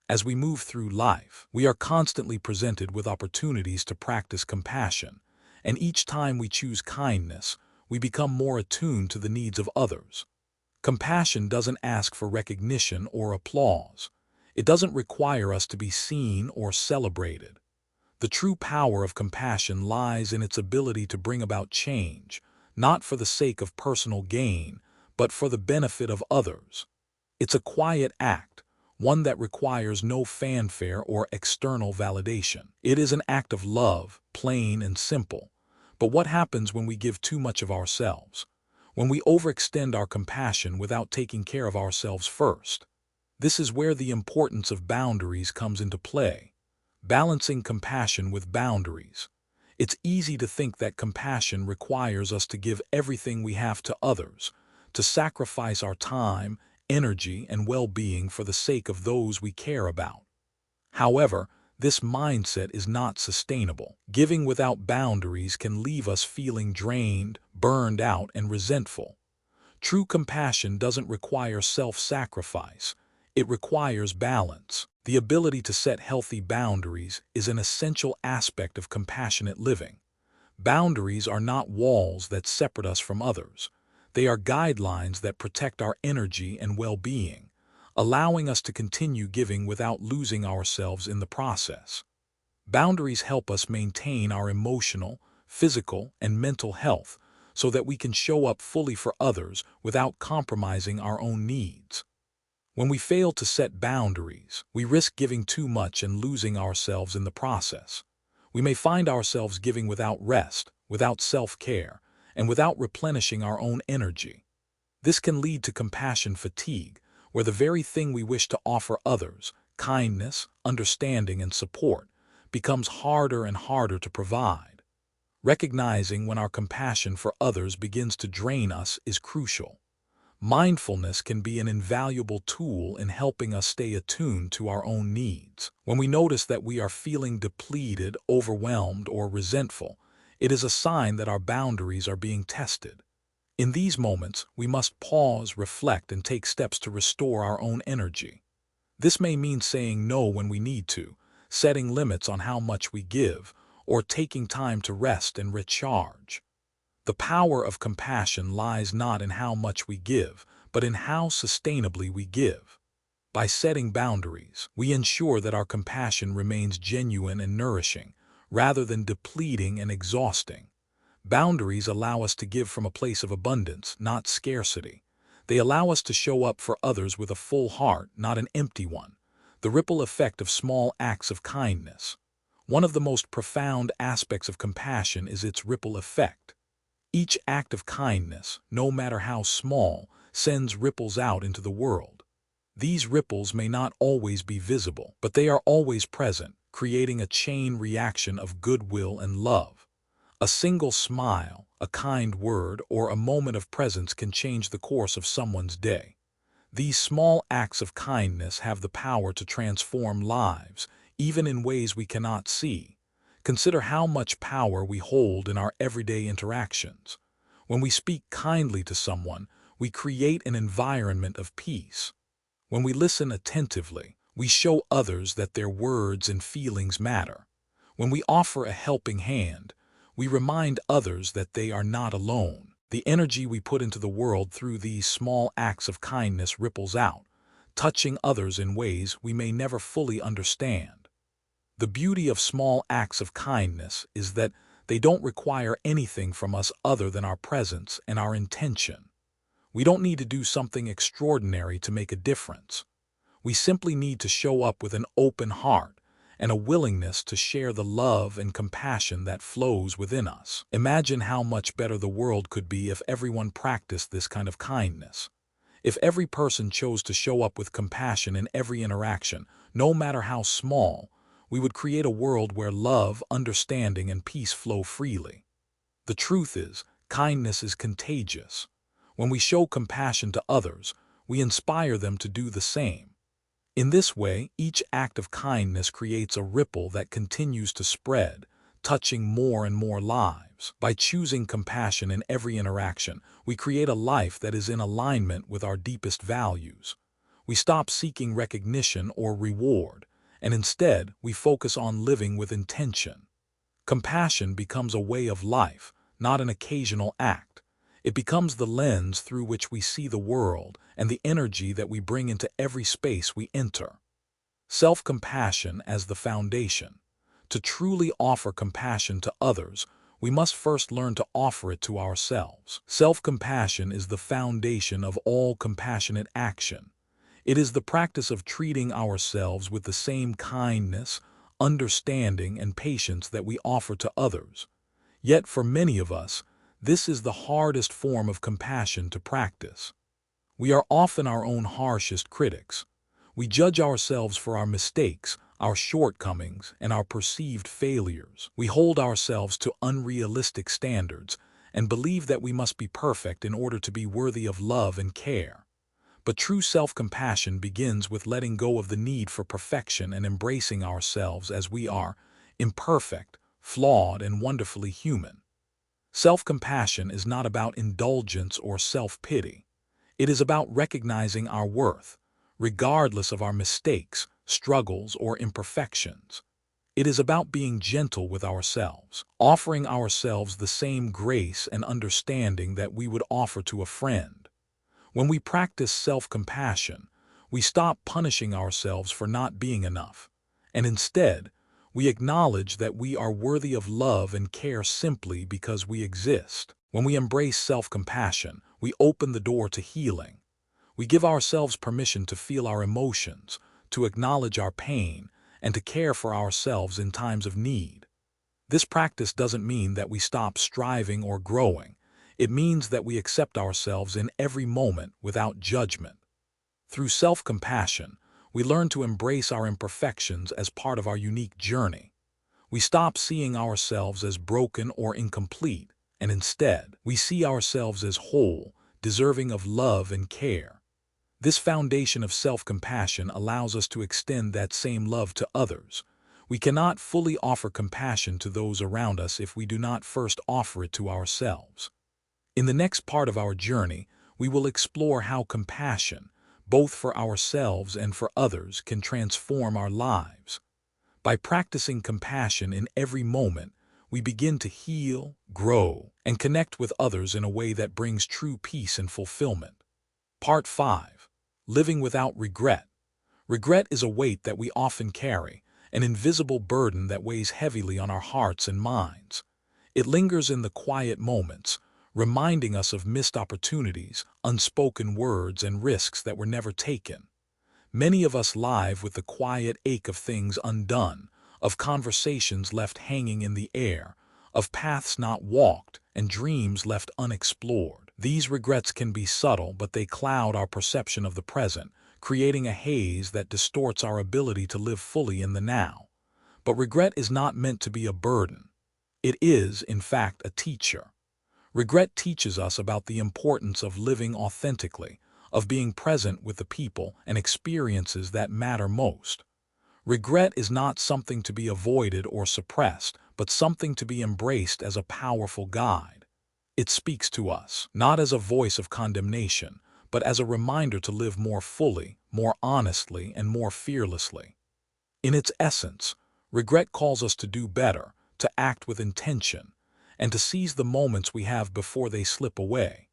As we move through life, we are constantly presented with opportunities to practice compassion, and each time we choose kindness, we become more attuned to the needs of others. Compassion doesn't ask for recognition or applause. It doesn't require us to be seen or celebrated. The true power of compassion lies in its ability to bring about change, not for the sake of personal gain, but for the benefit of others. It's a quiet act, one that requires no fanfare or external validation. It is an act of love, plain and simple. But what happens when we give too much of ourselves? When we overextend our compassion without taking care of ourselves first? This is where the importance of boundaries comes into play. Balancing compassion with boundaries. It's easy to think that compassion requires us to give everything we have to others, to sacrifice our time, energy, and well-being for the sake of those we care about. However, this mindset is not sustainable. Giving without boundaries can leave us feeling drained, burned out, and resentful. True compassion doesn't require self-sacrifice. It requires balance. The ability to set healthy boundaries is an essential aspect of compassionate living. Boundaries are not walls that separate us from others. They are guidelines that protect our energy and well-being, allowing us to continue giving without losing ourselves in the process. Boundaries help us maintain our emotional, physical, and mental health so that we can show up fully for others without compromising our own needs. When we fail to set boundaries, we risk giving too much and losing ourselves in the process. We may find ourselves giving without rest, without self-care, and without replenishing our own energy. This can lead to compassion fatigue, where the very thing we wish to offer others, kindness, understanding, and support, becomes harder and harder to provide. Recognizing when our compassion for others begins to drain us is crucial. Mindfulness can be an invaluable tool in helping us stay attuned to our own needs. When we notice that we are feeling depleted, overwhelmed, or resentful, it is a sign that our boundaries are being tested. In these moments, we must pause, reflect, and take steps to restore our own energy. This may mean saying no when we need to, setting limits on how much we give, or taking time to rest and recharge. The power of compassion lies not in how much we give, but in how sustainably we give. By setting boundaries, we ensure that our compassion remains genuine and nourishing, rather than depleting and exhausting. Boundaries allow us to give from a place of abundance, not scarcity. They allow us to show up for others with a full heart, not an empty one. The ripple effect of small acts of kindness. One of the most profound aspects of compassion is its ripple effect. Each act of kindness, no matter how small, sends ripples out into the world. These ripples may not always be visible, but they are always present, creating a chain reaction of goodwill and love. A single smile, a kind word, or a moment of presence can change the course of someone's day. These small acts of kindness have the power to transform lives, even in ways we cannot see. Consider how much power we hold in our everyday interactions. When we speak kindly to someone, we create an environment of peace. When we listen attentively, we show others that their words and feelings matter. When we offer a helping hand, we remind others that they are not alone. The energy we put into the world through these small acts of kindness ripples out, touching others in ways we may never fully understand. The beauty of small acts of kindness is that they don't require anything from us other than our presence and our intention. We don't need to do something extraordinary to make a difference. We simply need to show up with an open heart and a willingness to share the love and compassion that flows within us. Imagine how much better the world could be if everyone practiced this kind of kindness. If every person chose to show up with compassion in every interaction, no matter how small, we would create a world where love, understanding, and peace flow freely. The truth is, kindness is contagious. When we show compassion to others, we inspire them to do the same. In this way, each act of kindness creates a ripple that continues to spread, touching more and more lives. By choosing compassion in every interaction, we create a life that is in alignment with our deepest values. We stop seeking recognition or reward, and instead we focus on living with intention. Compassion becomes a way of life, not an occasional act. It becomes the lens through which we see the world and the energy that we bring into every space we enter. Self-compassion as the foundation. To truly offer compassion to others, we must first learn to offer it to ourselves. Self-compassion is the foundation of all compassionate action. It is the practice of treating ourselves with the same kindness, understanding, and patience that we offer to others. Yet for many of us, this is the hardest form of compassion to practice. We are often our own harshest critics. We judge ourselves for our mistakes, our shortcomings, and our perceived failures. We hold ourselves to unrealistic standards and believe that we must be perfect in order to be worthy of love and care. But true self-compassion begins with letting go of the need for perfection and embracing ourselves as we are, imperfect, flawed, and wonderfully human. Self-compassion is not about indulgence or self-pity. It is about recognizing our worth, regardless of our mistakes, struggles, or imperfections. It is about being gentle with ourselves, offering ourselves the same grace and understanding that we would offer to a friend. When we practice self-compassion, we stop punishing ourselves for not being enough, and instead, we acknowledge that we are worthy of love and care simply because we exist. When we embrace self-compassion, we open the door to healing. We give ourselves permission to feel our emotions, to acknowledge our pain, and to care for ourselves in times of need. This practice doesn't mean that we stop striving or growing. It means that we accept ourselves in every moment without judgment. Through self-compassion, we learn to embrace our imperfections as part of our unique journey. We stop seeing ourselves as broken or incomplete, and instead, we see ourselves as whole, deserving of love and care. This foundation of self-compassion allows us to extend that same love to others. We cannot fully offer compassion to those around us if we do not first offer it to ourselves. In the next part of our journey, we will explore how compassion, both for ourselves and for others, can transform our lives. By practicing compassion in every moment, we begin to heal, grow, and connect with others in a way that brings true peace and fulfillment. Part 5. Living without regret. Regret is a weight that we often carry, an invisible burden that weighs heavily on our hearts and minds. It lingers in the quiet moments, reminding us of missed opportunities, unspoken words, and risks that were never taken. Many of us live with the quiet ache of things undone, of conversations left hanging in the air, of paths not walked, and dreams left unexplored. These regrets can be subtle, but they cloud our perception of the present, creating a haze that distorts our ability to live fully in the now. But regret is not meant to be a burden. It is, in fact, a teacher. Regret teaches us about the importance of living authentically, of being present with the people and experiences that matter most. Regret is not something to be avoided or suppressed, but something to be embraced as a powerful guide. It speaks to us, not as a voice of condemnation, but as a reminder to live more fully, more honestly, and more fearlessly. In its essence, regret calls us to do better, to act with intention, and to seize the moments we have before they slip away.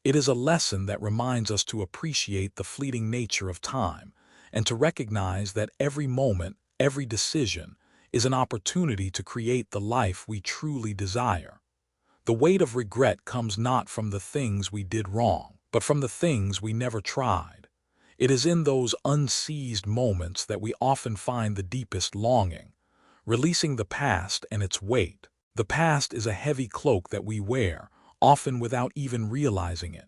It is a lesson that reminds us to appreciate the fleeting nature of time and to recognize that every moment, every decision, is an opportunity to create the life we truly desire. The weight of regret comes not from the things we did wrong, but from the things we never tried. It is in those unseized moments that we often find the deepest longing, releasing the past and its weight. The past is a heavy cloak that we wear, often without even realizing it.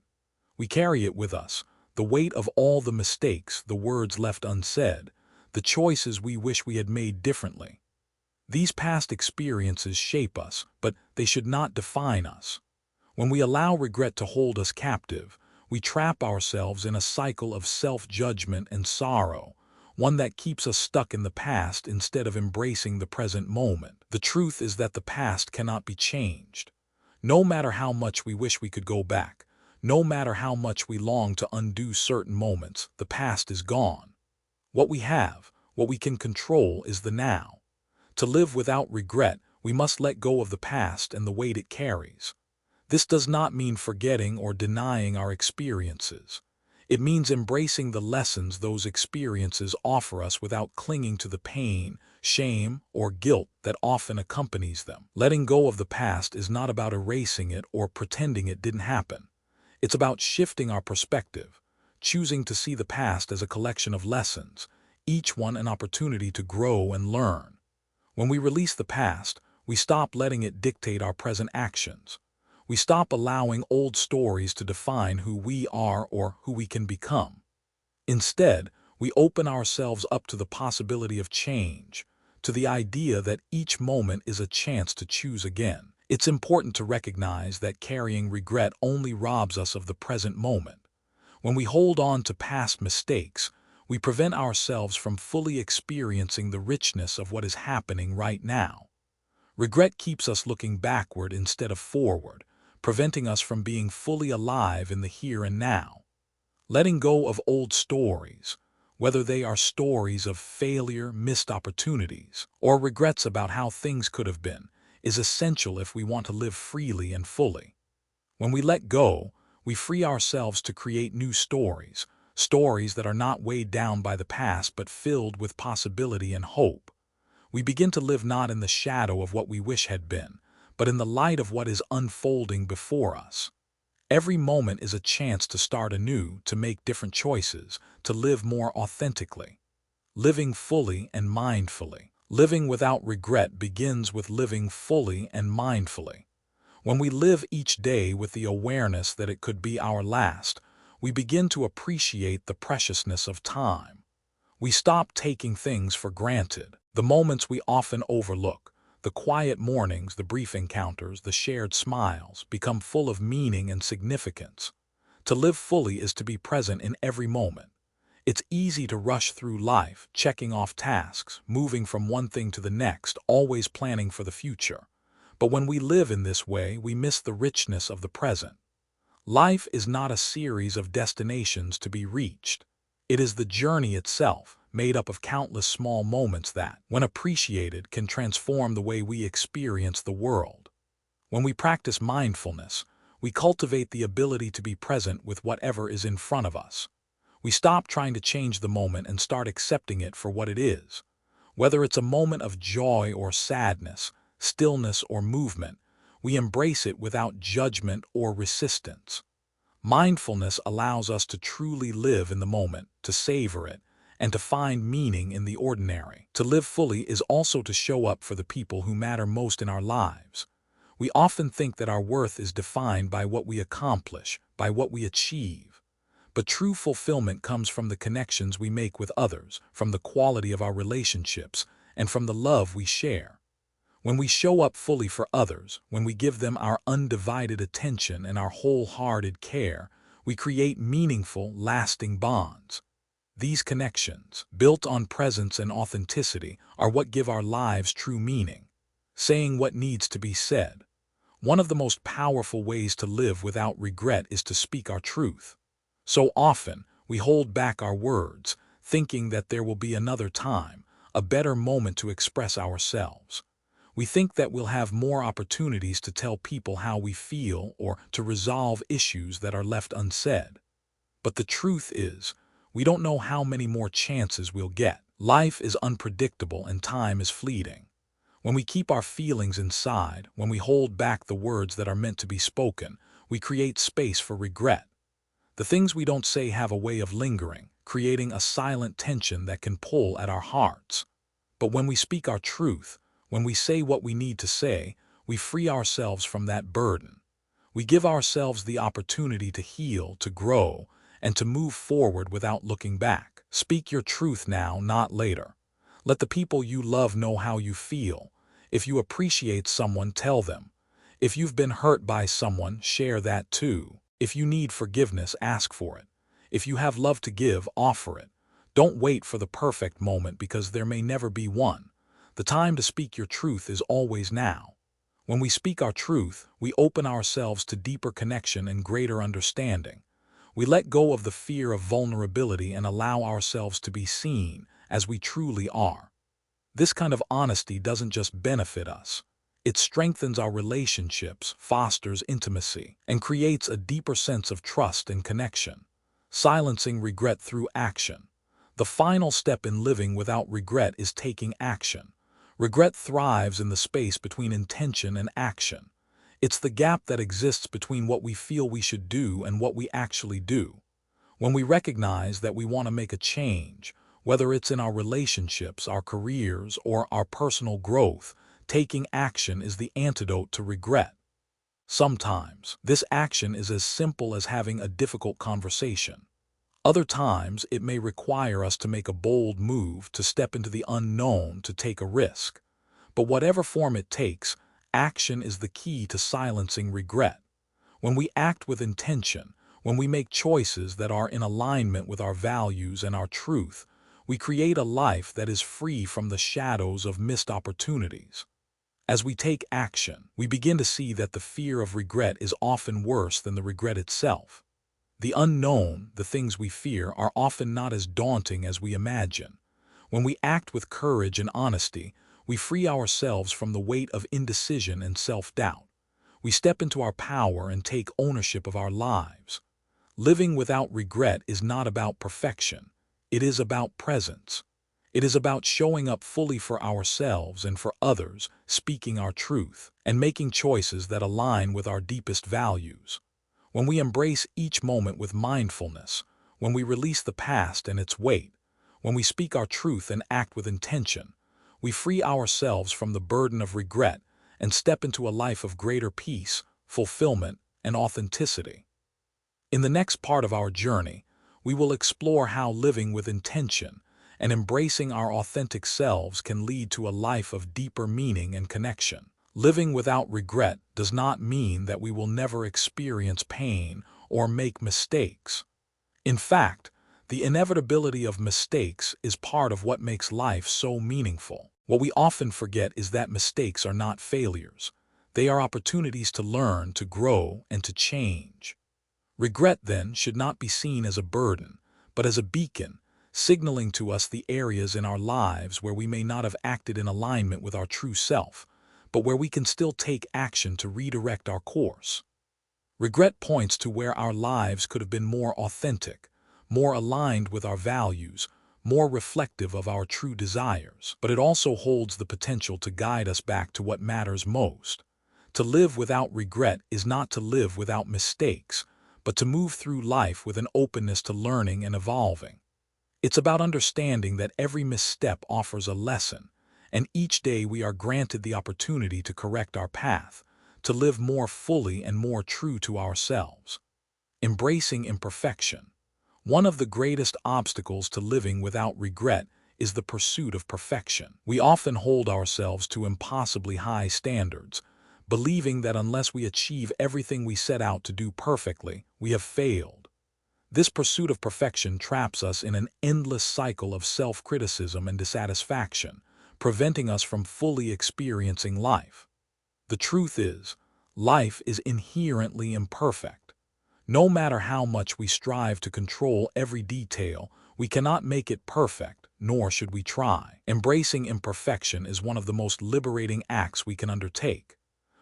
We carry it with us, the weight of all the mistakes, the words left unsaid, the choices we wish we had made differently. These past experiences shape us, but they should not define us. When we allow regret to hold us captive, we trap ourselves in a cycle of self-judgment and sorrow, one that keeps us stuck in the past instead of embracing the present moment. The truth is that the past cannot be changed. No matter how much we wish we could go back, no matter how much we long to undo certain moments, the past is gone. What we have, what we can control, is the now. To live without regret, we must let go of the past and the weight it carries. This does not mean forgetting or denying our experiences. It means embracing the lessons those experiences offer us without clinging to the pain, shame, or guilt that often accompanies them. Letting go of the past is not about erasing it or pretending it didn't happen. It's about shifting our perspective, choosing to see the past as a collection of lessons, each one an opportunity to grow and learn. When we release the past, we stop letting it dictate our present actions. We stop allowing old stories to define who we are or who we can become. Instead, we open ourselves up to the possibility of change, to the idea that each moment is a chance to choose again. It's important to recognize that carrying regret only robs us of the present moment. When we hold on to past mistakes, we prevent ourselves from fully experiencing the richness of what is happening right now. Regret keeps us looking backward instead of forward, preventing us from being fully alive in the here and now. Letting go of old stories, whether they are stories of failure, missed opportunities, or regrets about how things could have been, is essential if we want to live freely and fully. When we let go, we free ourselves to create new stories, stories that are not weighed down by the past but filled with possibility and hope. We begin to live not in the shadow of what we wish had been, but in the light of what is unfolding before us. Every moment is a chance to start anew, to make different choices, to live more authentically. Living fully and mindfully. Living without regret begins with living fully and mindfully. When we live each day with the awareness that it could be our last, we begin to appreciate the preciousness of time. We stop taking things for granted, the moments we often overlook. The quiet mornings, the brief encounters, the shared smiles become full of meaning and significance. To live fully is to be present in every moment. It's easy to rush through life, checking off tasks, moving from one thing to the next, always planning for the future. But when we live in this way, we miss the richness of the present. Life is not a series of destinations to be reached. It is the journey itself, made up of countless small moments that, when appreciated, can transform the way we experience the world. When we practice mindfulness, we cultivate the ability to be present with whatever is in front of us. We stop trying to change the moment and start accepting it for what it is. Whether it's a moment of joy or sadness, stillness or movement, we embrace it without judgment or resistance. Mindfulness allows us to truly live in the moment, to savor it, and to find meaning in the ordinary. To live fully is also to show up for the people who matter most in our lives. We often think that our worth is defined by what we accomplish, by what we achieve. But true fulfillment comes from the connections we make with others, from the quality of our relationships, and from the love we share. When we show up fully for others, when we give them our undivided attention and our wholehearted care, we create meaningful, lasting bonds. These connections, built on presence and authenticity, are what give our lives true meaning. Saying what needs to be said. One of the most powerful ways to live without regret is to speak our truth. So often, we hold back our words, thinking that there will be another time, a better moment to express ourselves. We think that we'll have more opportunities to tell people how we feel or to resolve issues that are left unsaid. But the truth is, we don't know how many more chances we'll get. Life is unpredictable and time is fleeting. When we keep our feelings inside, when we hold back the words that are meant to be spoken, we create space for regret. The things we don't say have a way of lingering, creating a silent tension that can pull at our hearts. But when we speak our truth, when we say what we need to say, we free ourselves from that burden. We give ourselves the opportunity to heal, to grow, and to move forward without looking back. Speak your truth now, not later. Let the people you love know how you feel. If you appreciate someone, tell them. If you've been hurt by someone, share that too. If you need forgiveness, ask for it. If you have love to give, offer it. Don't wait for the perfect moment because there may never be one. The time to speak your truth is always now. When we speak our truth, we open ourselves to deeper connection and greater understanding. We let go of the fear of vulnerability and allow ourselves to be seen as we truly are. This kind of honesty doesn't just benefit us. It strengthens our relationships, fosters intimacy, and creates a deeper sense of trust and connection. Silencing regret through action. The final step in living without regret is taking action. Regret thrives in the space between intention and action. It's the gap that exists between what we feel we should do and what we actually do. When we recognize that we want to make a change, whether it's in our relationships, our careers, or our personal growth, taking action is the antidote to regret. Sometimes, this action is as simple as having a difficult conversation. Other times, it may require us to make a bold move, to step into the unknown, to take a risk. But whatever form it takes, action is the key to silencing regret. When we act with intention, when we make choices that are in alignment with our values and our truth, we create a life that is free from the shadows of missed opportunities. As we take action, we begin to see that the fear of regret is often worse than the regret itself. The unknown, the things we fear, are often not as daunting as we imagine. When we act with courage and honesty, we free ourselves from the weight of indecision and self-doubt. We step into our power and take ownership of our lives. Living without regret is not about perfection. It is about presence. It is about showing up fully for ourselves and for others, speaking our truth, and making choices that align with our deepest values. When we embrace each moment with mindfulness, when we release the past and its weight, when we speak our truth and act with intention, we free ourselves from the burden of regret and step into a life of greater peace, fulfillment, and authenticity. In the next part of our journey, we will explore how living with intention and embracing our authentic selves can lead to a life of deeper meaning and connection. Living without regret does not mean that we will never experience pain or make mistakes. In fact, the inevitability of mistakes is part of what makes life so meaningful. What we often forget is that mistakes are not failures. They are opportunities to learn, to grow, and to change. Regret, then, should not be seen as a burden, but as a beacon, signaling to us the areas in our lives where we may not have acted in alignment with our true self, but where we can still take action to redirect our course. Regret points to where our lives could have been more authentic, more aligned with our values, more reflective of our true desires, but it also holds the potential to guide us back to what matters most. To live without regret is not to live without mistakes, but to move through life with an openness to learning and evolving. It's about understanding that every misstep offers a lesson, and each day we are granted the opportunity to correct our path, to live more fully and more true to ourselves. Embracing imperfection. One of the greatest obstacles to living without regret is the pursuit of perfection. We often hold ourselves to impossibly high standards, believing that unless we achieve everything we set out to do perfectly, we have failed. This pursuit of perfection traps us in an endless cycle of self-criticism and dissatisfaction, preventing us from fully experiencing life. The truth is, life is inherently imperfect. No matter how much we strive to control every detail, we cannot make it perfect, nor should we try. Embracing imperfection is one of the most liberating acts we can undertake.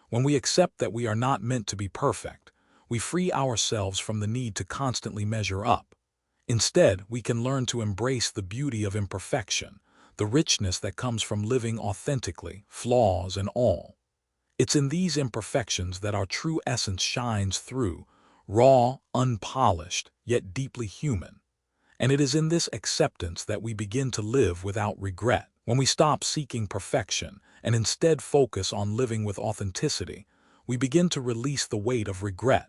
When we accept that we are not meant to be perfect, we free ourselves from the need to constantly measure up. Instead, we can learn to embrace the beauty of imperfection, the richness that comes from living authentically, flaws and all. It's in these imperfections that our true essence shines through, raw, unpolished, yet deeply human. And it is in this acceptance that we begin to live without regret. When we stop seeking perfection and instead focus on living with authenticity, we begin to release the weight of regret.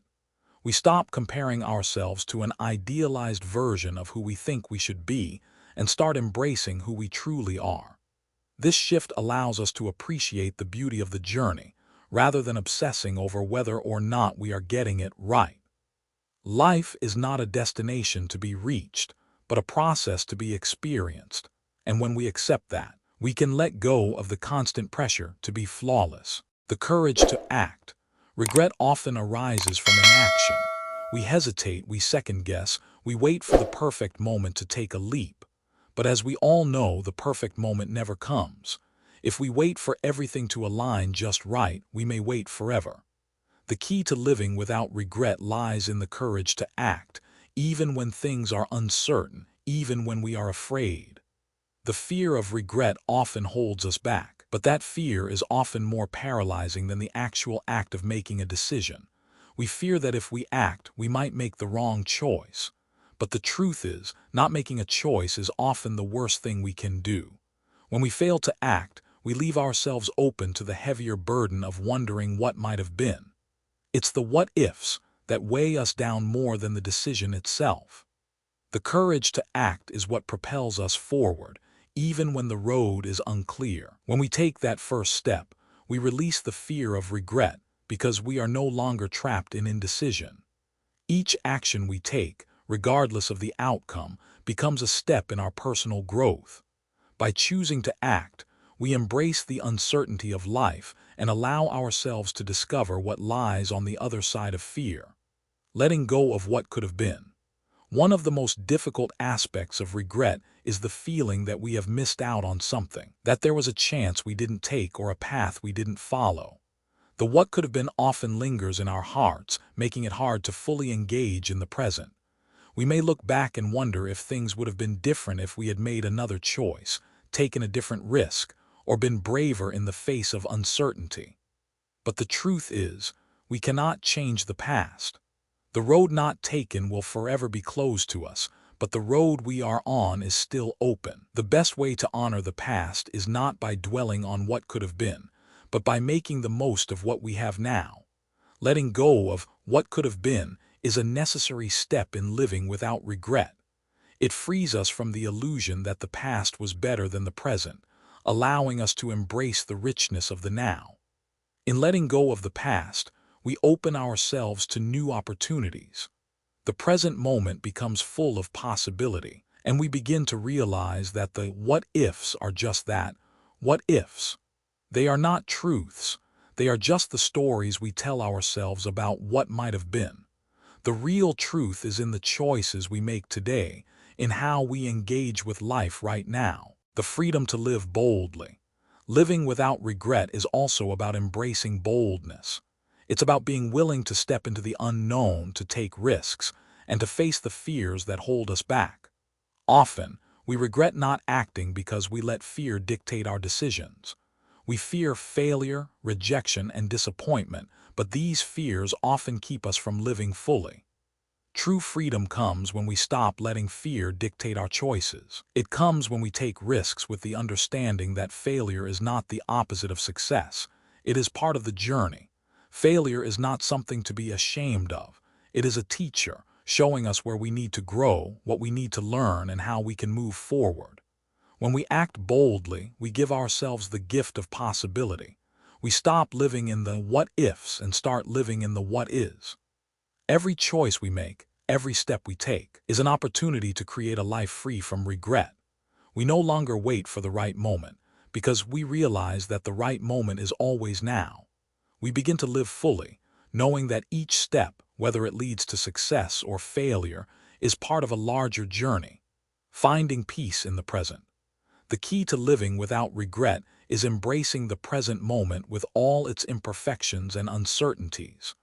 We stop comparing ourselves to an idealized version of who we think we should be and start embracing who we truly are. This shift allows us to appreciate the beauty of the journey, rather than obsessing over whether or not we are getting it right. Life is not a destination to be reached, but a process to be experienced. And when we accept that, we can let go of the constant pressure to be flawless. The courage to act. Regret often arises from inaction. We hesitate, we second-guess, we wait for the perfect moment to take a leap. But as we all know, the perfect moment never comes. If we wait for everything to align just right, we may wait forever. The key to living without regret lies in the courage to act, even when things are uncertain, even when we are afraid. The fear of regret often holds us back, but that fear is often more paralyzing than the actual act of making a decision. We fear that if we act, we might make the wrong choice. But the truth is, not making a choice is often the worst thing we can do. When we fail to act, we leave ourselves open to the heavier burden of wondering what might have been. It's the what-ifs that weigh us down more than the decision itself. The courage to act is what propels us forward, even when the road is unclear. When we take that first step, we release the fear of regret because we are no longer trapped in indecision. Each action we take, regardless of the outcome, becomes a step in our personal growth. By choosing to act, we embrace the uncertainty of life and allow ourselves to discover what lies on the other side of fear. Letting go of what could have been. One of the most difficult aspects of regret is the feeling that we have missed out on something, that there was a chance we didn't take or a path we didn't follow. The what could have been often lingers in our hearts, making it hard to fully engage in the present. We may look back and wonder if things would have been different if we had made another choice, taken a different risk, or been braver in the face of uncertainty. But the truth is, we cannot change the past. The road not taken will forever be closed to us, but the road we are on is still open. The best way to honor the past is not by dwelling on what could have been, but by making the most of what we have now. Letting go of what could have been is a necessary step in living without regret. It frees us from the illusion that the past was better than the present, allowing us to embrace the richness of the now. In letting go of the past, we open ourselves to new opportunities. The present moment becomes full of possibility, and we begin to realize that the what-ifs are just that, what-ifs. They are not truths. They are just the stories we tell ourselves about what might have been. The real truth is in the choices we make today, in how we engage with life right now. The freedom to live boldly. Living without regret is also about embracing boldness. It's about being willing to step into the unknown, to take risks, and to face the fears that hold us back. Often, we regret not acting because we let fear dictate our decisions. We fear failure, rejection, and disappointment, but these fears often keep us from living fully. True freedom comes when we stop letting fear dictate our choices. It comes when we take risks with the understanding that failure is not the opposite of success. It is part of the journey. Failure is not something to be ashamed of. It is a teacher, showing us where we need to grow, what we need to learn, and how we can move forward. When we act boldly, we give ourselves the gift of possibility. We stop living in the what-ifs and start living in the what-is. Every choice we make, every step we take, is an opportunity to create a life free from regret. We no longer wait for the right moment, because we realize that the right moment is always now. We begin to live fully, knowing that each step, whether it leads to success or failure, is part of a larger journey. Finding peace in the present. The key to living without regret is embracing the present moment with all its imperfections and uncertainties.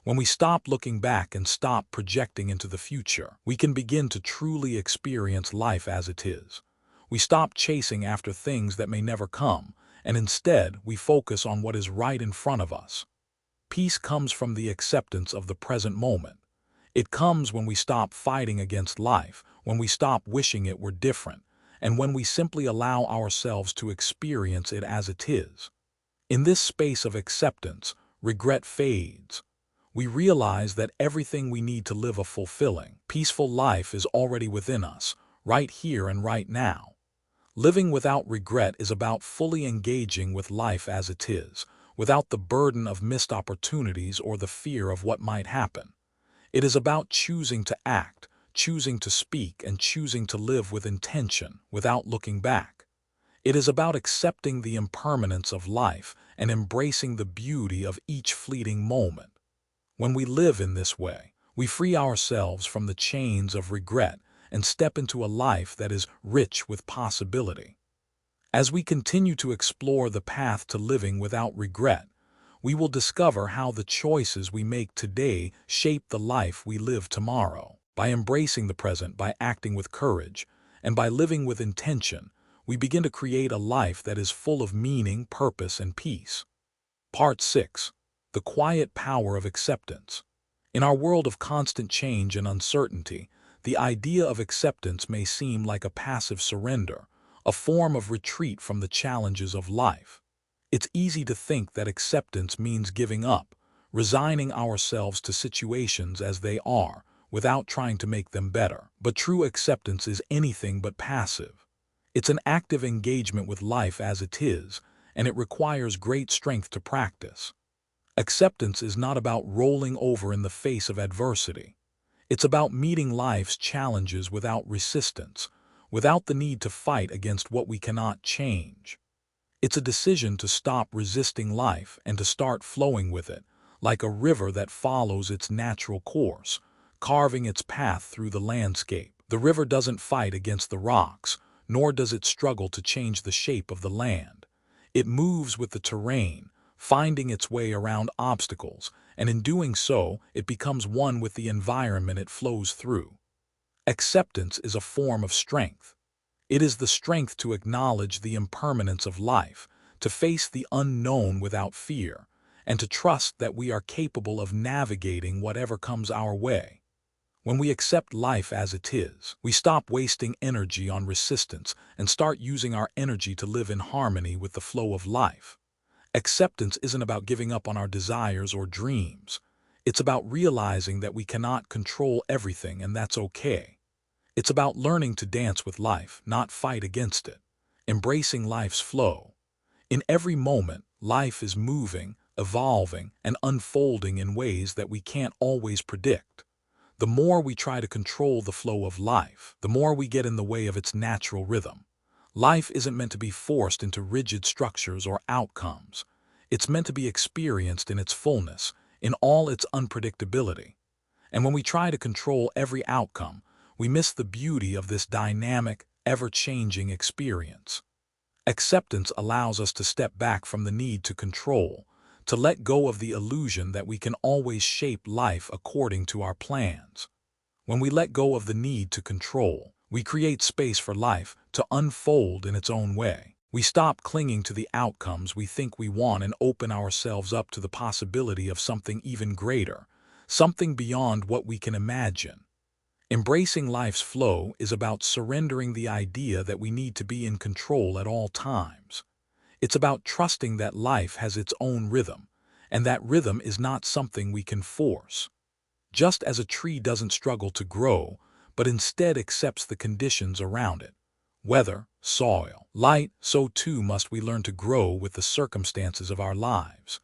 When we stop looking back and stop projecting into the future, we can begin to truly experience life as it is. We stop chasing after things that may never come, and instead we focus on what is right in front of us. Peace comes from the acceptance of the present moment. It comes when we stop fighting against life, when we stop wishing it were different, and when we simply allow ourselves to experience it as it is. In this space of acceptance, regret fades. We realize that everything we need to live a fulfilling, peaceful life is already within us, right here and right now. Living without regret is about fully engaging with life as it is, without the burden of missed opportunities or the fear of what might happen. It is about choosing to act, choosing to speak, and choosing to live with intention, without looking back. It is about accepting the impermanence of life and embracing the beauty of each fleeting moment. When we live in this way, we free ourselves from the chains of regret and step into a life that is rich with possibility. As we continue to explore the path to living without regret, we will discover how the choices we make today shape the life we live tomorrow. By embracing the present, by acting with courage, and by living with intention, we begin to create a life that is full of meaning, purpose, and peace. Part 6. The Quiet Power of Acceptance. In our world of constant change and uncertainty, the idea of acceptance may seem like a passive surrender, a form of retreat from the challenges of life. It's easy to think that acceptance means giving up, resigning ourselves to situations as they are, without trying to make them better. But true acceptance is anything but passive. It's an active engagement with life as it is, and it requires great strength to practice. Acceptance is not about rolling over in the face of adversity. It's about meeting life's challenges without resistance, without the need to fight against what we cannot change. It's a decision to stop resisting life and to start flowing with it, like a river that follows its natural course, carving its path through the landscape. The river doesn't fight against the rocks, nor does it struggle to change the shape of the land. It moves with the terrain, finding its way around obstacles, and in doing so, it becomes one with the environment it flows through. Acceptance is a form of strength. It is the strength to acknowledge the impermanence of life, to face the unknown without fear, and to trust that we are capable of navigating whatever comes our way. When we accept life as it is, we stop wasting energy on resistance and start using our energy to live in harmony with the flow of life. Acceptance isn't about giving up on our desires or dreams. It's about realizing that we cannot control everything, and that's okay. It's about learning to dance with life, not fight against it, embracing life's flow. In every moment, life is moving, evolving, and unfolding in ways that we can't always predict. The more we try to control the flow of life, the more we get in the way of its natural rhythm. Life isn't meant to be forced into rigid structures or outcomes. It's meant to be experienced in its fullness, in all its unpredictability. And when we try to control every outcome, we miss the beauty of this dynamic, ever-changing experience. Acceptance allows us to step back from the need to control, to let go of the illusion that we can always shape life according to our plans. When we let go of the need to control, we create space for life to unfold in its own way. We stop clinging to the outcomes we think we want and open ourselves up to the possibility of something even greater, something beyond what we can imagine. Embracing life's flow is about surrendering the idea that we need to be in control at all times. It's about trusting that life has its own rhythm, and that rhythm is not something we can force. Just as a tree doesn't struggle to grow, but instead accepts the conditions around it, weather, soil, light, so too must we learn to grow with the circumstances of our lives.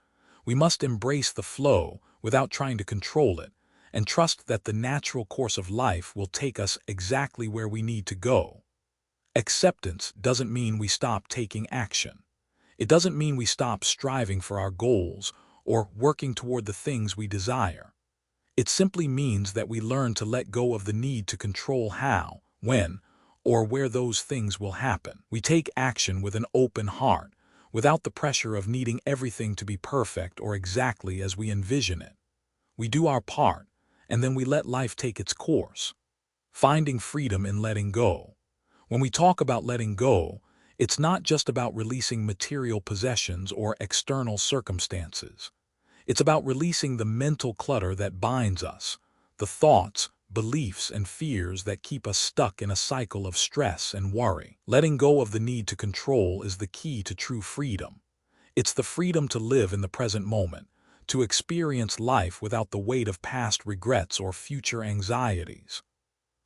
We must embrace the flow without trying to control it, and trust that the natural course of life will take us exactly where we need to go. Acceptance doesn't mean we stop taking action. It doesn't mean we stop striving for our goals or working toward the things we desire. It simply means that we learn to let go of the need to control how, when, or where those things will happen. We take action with an open heart, without the pressure of needing everything to be perfect or exactly as we envision it. We do our part, and then we let life take its course. Finding freedom in letting go. When we talk about letting go, it's not just about releasing material possessions or external circumstances. It's about releasing the mental clutter that binds us, the thoughts, beliefs, and fears that keep us stuck in a cycle of stress and worry. Letting go of the need to control is the key to true freedom. It's the freedom to live in the present moment, to experience life without the weight of past regrets or future anxieties.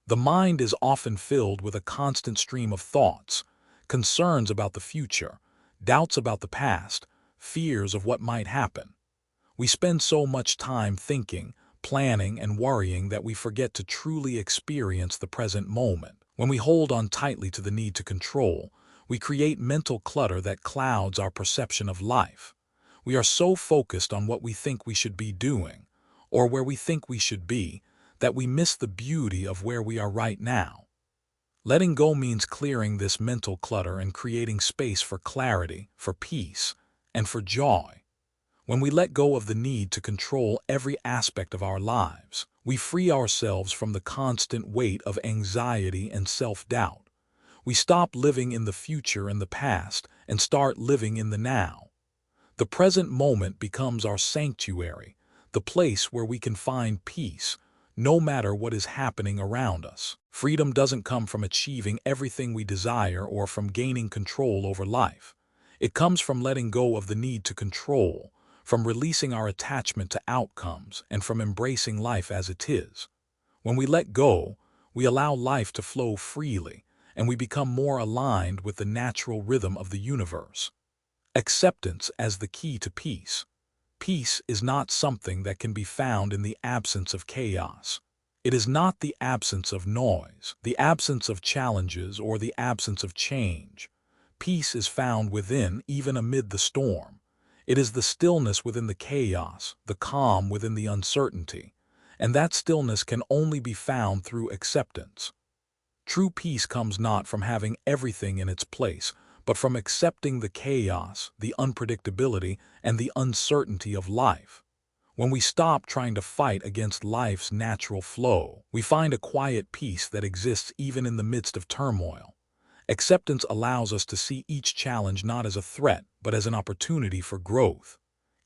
The mind is often filled with a constant stream of thoughts, concerns about the future, doubts about the past, fears of what might happen. We spend so much time thinking, planning, and worrying that we forget to truly experience the present moment. When we hold on tightly to the need to control, we create mental clutter that clouds our perception of life. We are so focused on what we think we should be doing, or where we think we should be, that we miss the beauty of where we are right now. Letting go means clearing this mental clutter and creating space for clarity, for peace, and for joy. When we let go of the need to control every aspect of our lives, we free ourselves from the constant weight of anxiety and self-doubt. We stop living in the future and the past and start living in the now. The present moment becomes our sanctuary, the place where we can find peace, no matter what is happening around us. Freedom doesn't come from achieving everything we desire or from gaining control over life. It comes from letting go of the need to control, from releasing our attachment to outcomes, and from embracing life as it is. When we let go, we allow life to flow freely, and we become more aligned with the natural rhythm of the universe. Acceptance as the key to peace. Peace is not something that can be found in the absence of chaos. It is not the absence of noise, the absence of challenges, or the absence of change. Peace is found within, even amid the storm. It is the stillness within the chaos, the calm within the uncertainty, and that stillness can only be found through acceptance. True peace comes not from having everything in its place, but from accepting the chaos, the unpredictability, and the uncertainty of life. When we stop trying to fight against life's natural flow, we find a quiet peace that exists even in the midst of turmoil. Acceptance allows us to see each challenge not as a threat, but as an opportunity for growth.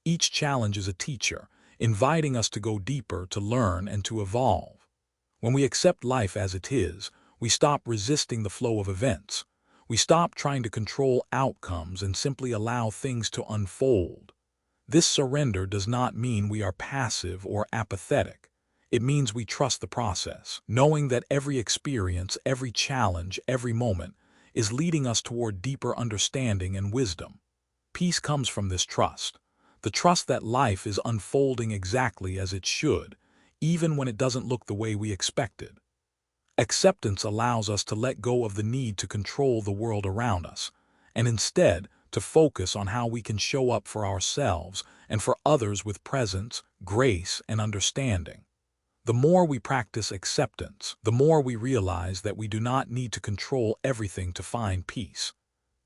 Each challenge is a teacher, inviting us to go deeper, to learn, and to evolve. When we accept life as it is, we stop resisting the flow of events. We stop trying to control outcomes and simply allow things to unfold. This surrender does not mean we are passive or apathetic. It means we trust the process, knowing that every experience, every challenge, every moment is leading us toward deeper understanding and wisdom. Peace comes from this trust, the trust that life is unfolding exactly as it should, even when it doesn't look the way we expected. Acceptance allows us to let go of the need to control the world around us, and instead to focus on how we can show up for ourselves and for others with presence, grace, and understanding. The more we practice acceptance, the more we realize that we do not need to control everything to find peace.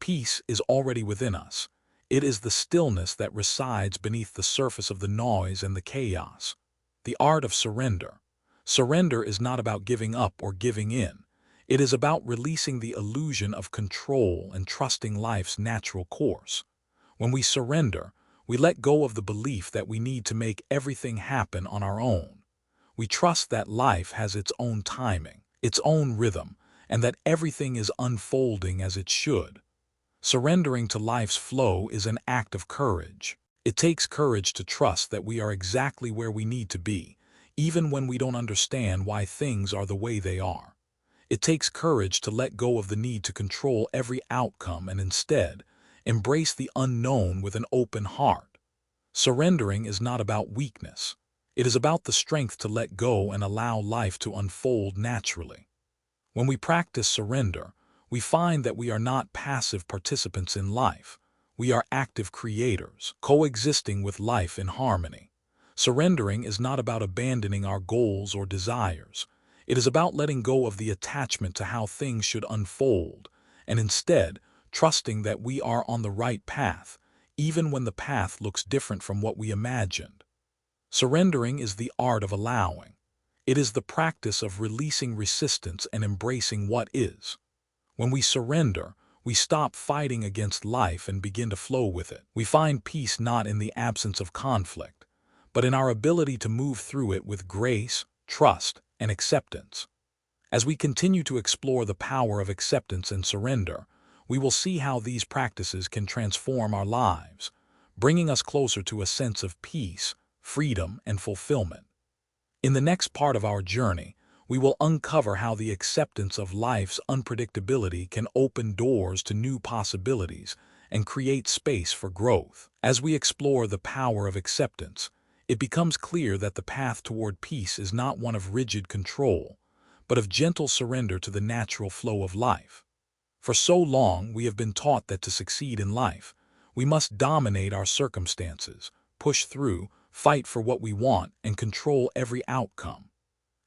Peace is already within us. It is the stillness that resides beneath the surface of the noise and the chaos. The art of surrender. Surrender is not about giving up or giving in. It is about releasing the illusion of control and trusting life's natural course. When we surrender, we let go of the belief that we need to make everything happen on our own. We trust that life has its own timing, its own rhythm, and that everything is unfolding as it should. Surrendering to life's flow is an act of courage. It takes courage to trust that we are exactly where we need to be, even when we don't understand why things are the way they are. It takes courage to let go of the need to control every outcome and instead embrace the unknown with an open heart. Surrendering is not about weakness. It is about the strength to let go and allow life to unfold naturally. When we practice surrender, we find that we are not passive participants in life. We are active creators, coexisting with life in harmony. Surrendering is not about abandoning our goals or desires. It is about letting go of the attachment to how things should unfold, and instead trusting that we are on the right path, even when the path looks different from what we imagined. Surrendering is the art of allowing. It is the practice of releasing resistance and embracing what is. When we surrender, we stop fighting against life and begin to flow with it. We find peace not in the absence of conflict, but in our ability to move through it with grace, trust, and acceptance. As we continue to explore the power of acceptance and surrender, we will see how these practices can transform our lives, bringing us closer to a sense of peace, freedom, and fulfillment. In the next part of our journey, we will uncover how the acceptance of life's unpredictability can open doors to new possibilities and create space for growth. As we explore the power of acceptance, it becomes clear that the path toward peace is not one of rigid control, but of gentle surrender to the natural flow of life. For so long, we have been taught that to succeed in life, we must dominate our circumstances, push through, fight for what we want, and control every outcome.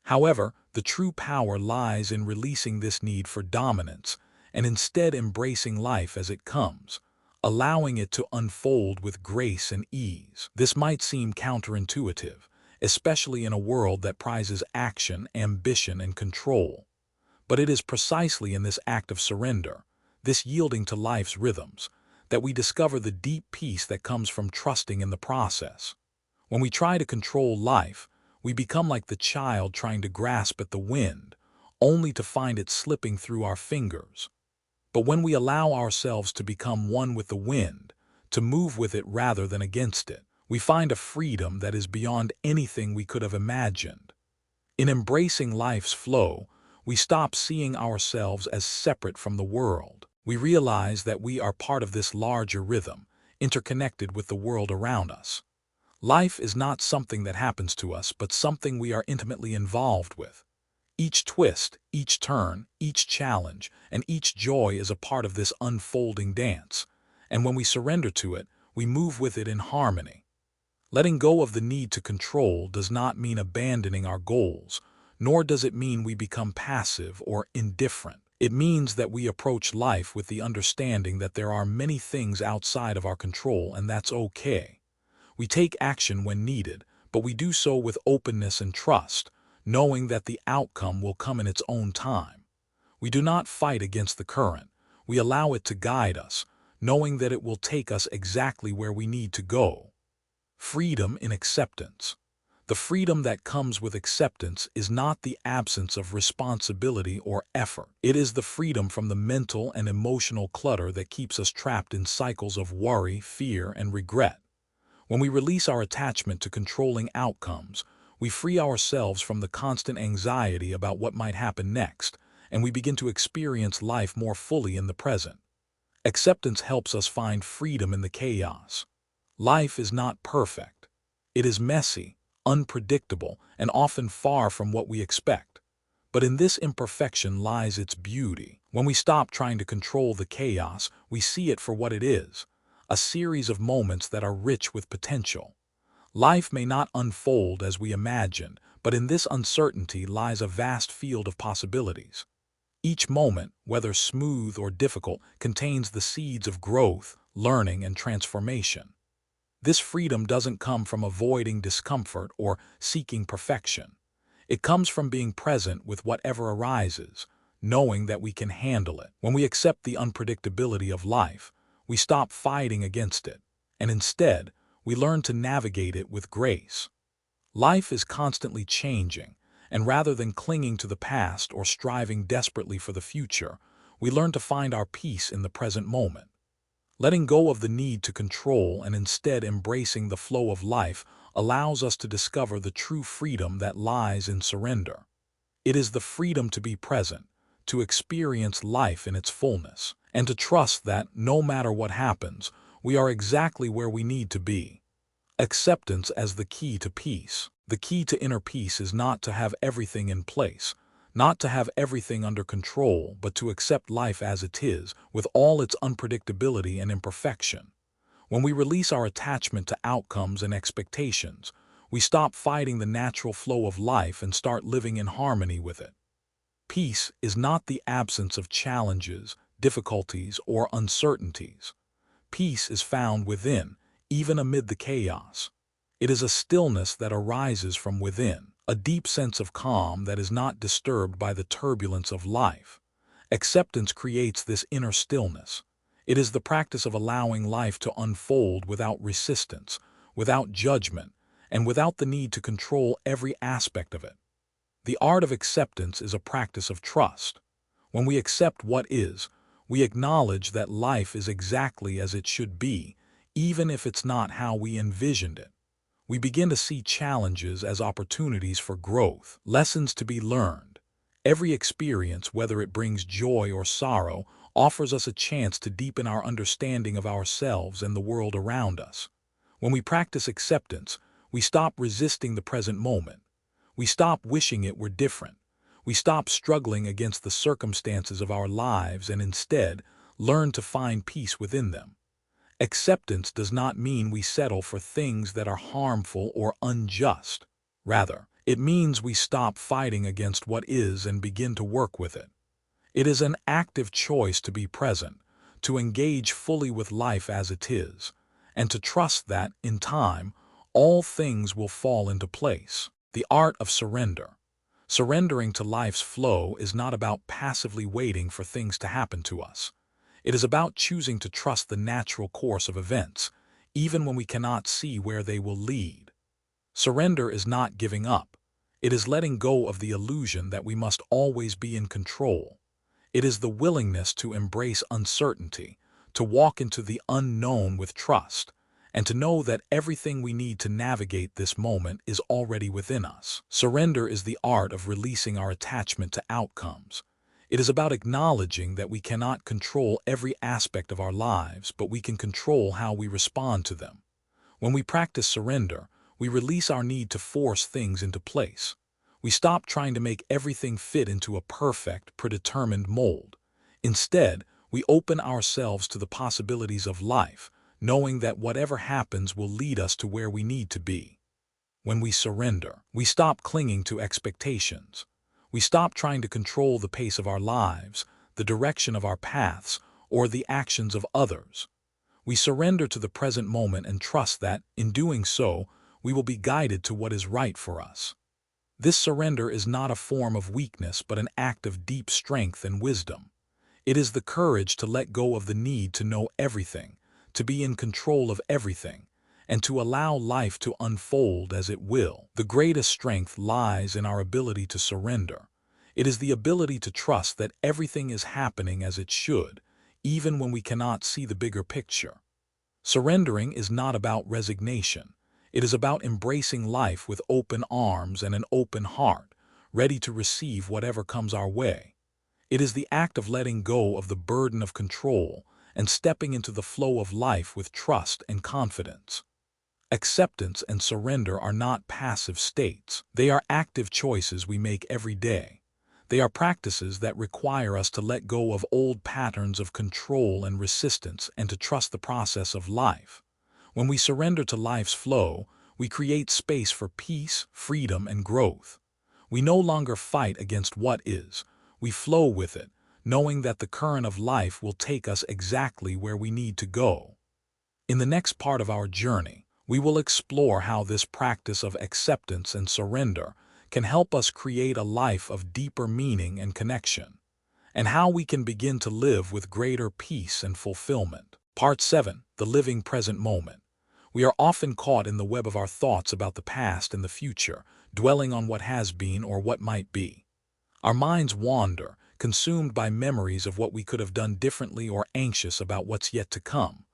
However, the true power lies in releasing this need for dominance and instead embracing life as it comes, allowing it to unfold with grace and ease. This might seem counterintuitive, especially in a world that prizes action, ambition, and control. But it is precisely in this act of surrender, this yielding to life's rhythms, that we discover the deep peace that comes from trusting in the process. When we try to control life, we become like the child trying to grasp at the wind, only to find it slipping through our fingers. But when we allow ourselves to become one with the wind, to move with it rather than against it, we find a freedom that is beyond anything we could have imagined. In embracing life's flow, we stop seeing ourselves as separate from the world. We realize that we are part of this larger rhythm, interconnected with the world around us. Life is not something that happens to us, but something we are intimately involved with. Each twist, each turn, each challenge, and each joy is a part of this unfolding dance. And when we surrender to it, we move with it in harmony. Letting go of the need to control does not mean abandoning our goals, nor does it mean we become passive or indifferent. It means that we approach life with the understanding that there are many things outside of our control, and that's okay. We take action when needed, but we do so with openness and trust, knowing that the outcome will come in its own time. We do not fight against the current. We allow it to guide us, knowing that it will take us exactly where we need to go. Freedom in acceptance. The freedom that comes with acceptance is not the absence of responsibility or effort. It is the freedom from the mental and emotional clutter that keeps us trapped in cycles of worry, fear, and regret. When we release our attachment to controlling outcomes, we free ourselves from the constant anxiety about what might happen next, and we begin to experience life more fully in the present. Acceptance helps us find freedom in the chaos. Life is not perfect. It is messy, unpredictable, and often far from what we expect. But in this imperfection lies its beauty. When we stop trying to control the chaos, we see it for what it is, a series of moments that are rich with potential. Life may not unfold as we imagined, but in this uncertainty lies a vast field of possibilities. Each moment, whether smooth or difficult, contains the seeds of growth, learning, and transformation. This freedom doesn't come from avoiding discomfort or seeking perfection. It comes from being present with whatever arises, knowing that we can handle it. When we accept the unpredictability of life, we stop fighting against it, and instead, we learn to navigate it with grace. Life is constantly changing, and rather than clinging to the past or striving desperately for the future, we learn to find our peace in the present moment. Letting go of the need to control and instead embracing the flow of life allows us to discover the true freedom that lies in surrender. It is the freedom to be present, to experience life in its fullness, and to trust that, no matter what happens, we are exactly where we need to be. Acceptance as the key to peace. The key to inner peace is not to have everything in place, not to have everything under control, but to accept life as it is, with all its unpredictability and imperfection. When we release our attachment to outcomes and expectations, we stop fighting the natural flow of life and start living in harmony with it. Peace is not the absence of challenges, difficulties, or uncertainties. Peace is found within, even amid the chaos. It is a stillness that arises from within, a deep sense of calm that is not disturbed by the turbulence of life. Acceptance creates this inner stillness. It is the practice of allowing life to unfold without resistance, without judgment, and without the need to control every aspect of it. The art of acceptance is a practice of trust. When we accept what is, we acknowledge that life is exactly as it should be, even if it's not how we envisioned it. We begin to see challenges as opportunities for growth, lessons to be learned. Every experience, whether it brings joy or sorrow, offers us a chance to deepen our understanding of ourselves and the world around us. When we practice acceptance, we stop resisting the present moment. We stop wishing it were different. We stop struggling against the circumstances of our lives and instead learn to find peace within them. Acceptance does not mean we settle for things that are harmful or unjust. Rather, It means we stop fighting against what is and begin to work with it. It is an active choice to be present, to engage fully with life as it is, and to trust that, in time, all things will fall into place. The art of surrender. Surrendering to life's flow is not about passively waiting for things to happen to us. It is about choosing to trust the natural course of events, even when we cannot see where they will lead. Surrender is not giving up. It is letting go of the illusion that we must always be in control. It is the willingness to embrace uncertainty, to walk into the unknown with trust, and to know that everything we need to navigate this moment is already within us. Surrender is the art of releasing our attachment to outcomes. It is about acknowledging that we cannot control every aspect of our lives, but we can control how we respond to them. When we practice surrender, we release our need to force things into place. We stop trying to make everything fit into a perfect, predetermined mold. Instead, we open ourselves to the possibilities of life, knowing that whatever happens will lead us to where we need to be. When we surrender, we stop clinging to expectations. We stop trying to control the pace of our lives, the direction of our paths, or the actions of others. We surrender to the present moment and trust that, in doing so, we will be guided to what is right for us. This surrender is not a form of weakness but an act of deep strength and wisdom. It is the courage to let go of the need to know everything, to be in control of everything, and to allow life to unfold as it will. The greatest strength lies in our ability to surrender. It is the ability to trust that everything is happening as it should, even when we cannot see the bigger picture. Surrendering is not about resignation. It is about embracing life with open arms and an open heart, ready to receive whatever comes our way. It is the act of letting go of the burden of control and stepping into the flow of life with trust and confidence. Acceptance and surrender are not passive states. They are active choices we make every day. They are practices that require us to let go of old patterns of control and resistance and to trust the process of life. When we surrender to life's flow, we create space for peace, freedom, and growth. We no longer fight against what is. We flow with it, knowing that the current of life will take us exactly where we need to go. In the next part of our journey, we will explore how this practice of acceptance and surrender can help us create a life of deeper meaning and connection, and how we can begin to live with greater peace and fulfillment. Part 7. The Living Present Moment. We are often caught in the web of our thoughts about the past and the future, dwelling on what has been or what might be. Our minds wander, consumed by memories of what we could have done differently or anxious about what's yet to come.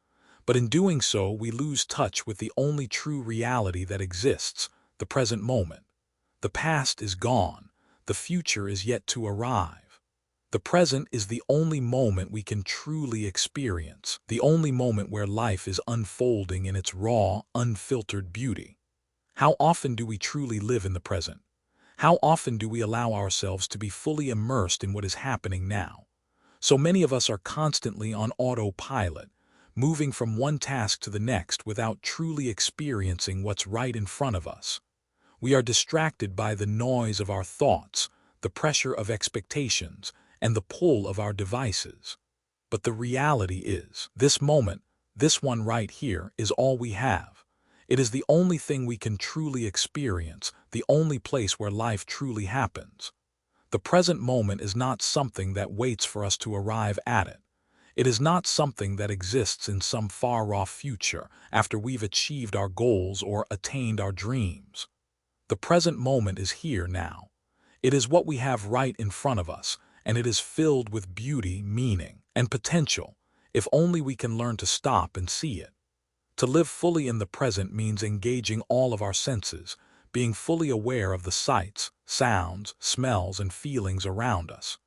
But in doing so, we lose touch with the only true reality that exists, the present moment. The past is gone. The future is yet to arrive. The present is the only moment we can truly experience, the only moment where life is unfolding in its raw, unfiltered beauty. How often do we truly live in the present? How often do we allow ourselves to be fully immersed in what is happening now? So many of us are constantly on autopilot, moving from one task to the next without truly experiencing what's right in front of us. We are distracted by the noise of our thoughts, the pressure of expectations, and the pull of our devices. But the reality is, this moment, this one right here, is all we have. It is the only thing we can truly experience, the only place where life truly happens. The present moment is not something that waits for us to arrive at it. It is not something that exists in some far-off future after we've achieved our goals or attained our dreams. The present moment is here now. It is what we have right in front of us, and it is filled with beauty, meaning, and potential, if only we can learn to stop and see it. To live fully in the present means engaging all of our senses, being fully aware of the sights, sounds, smells, and feelings around us.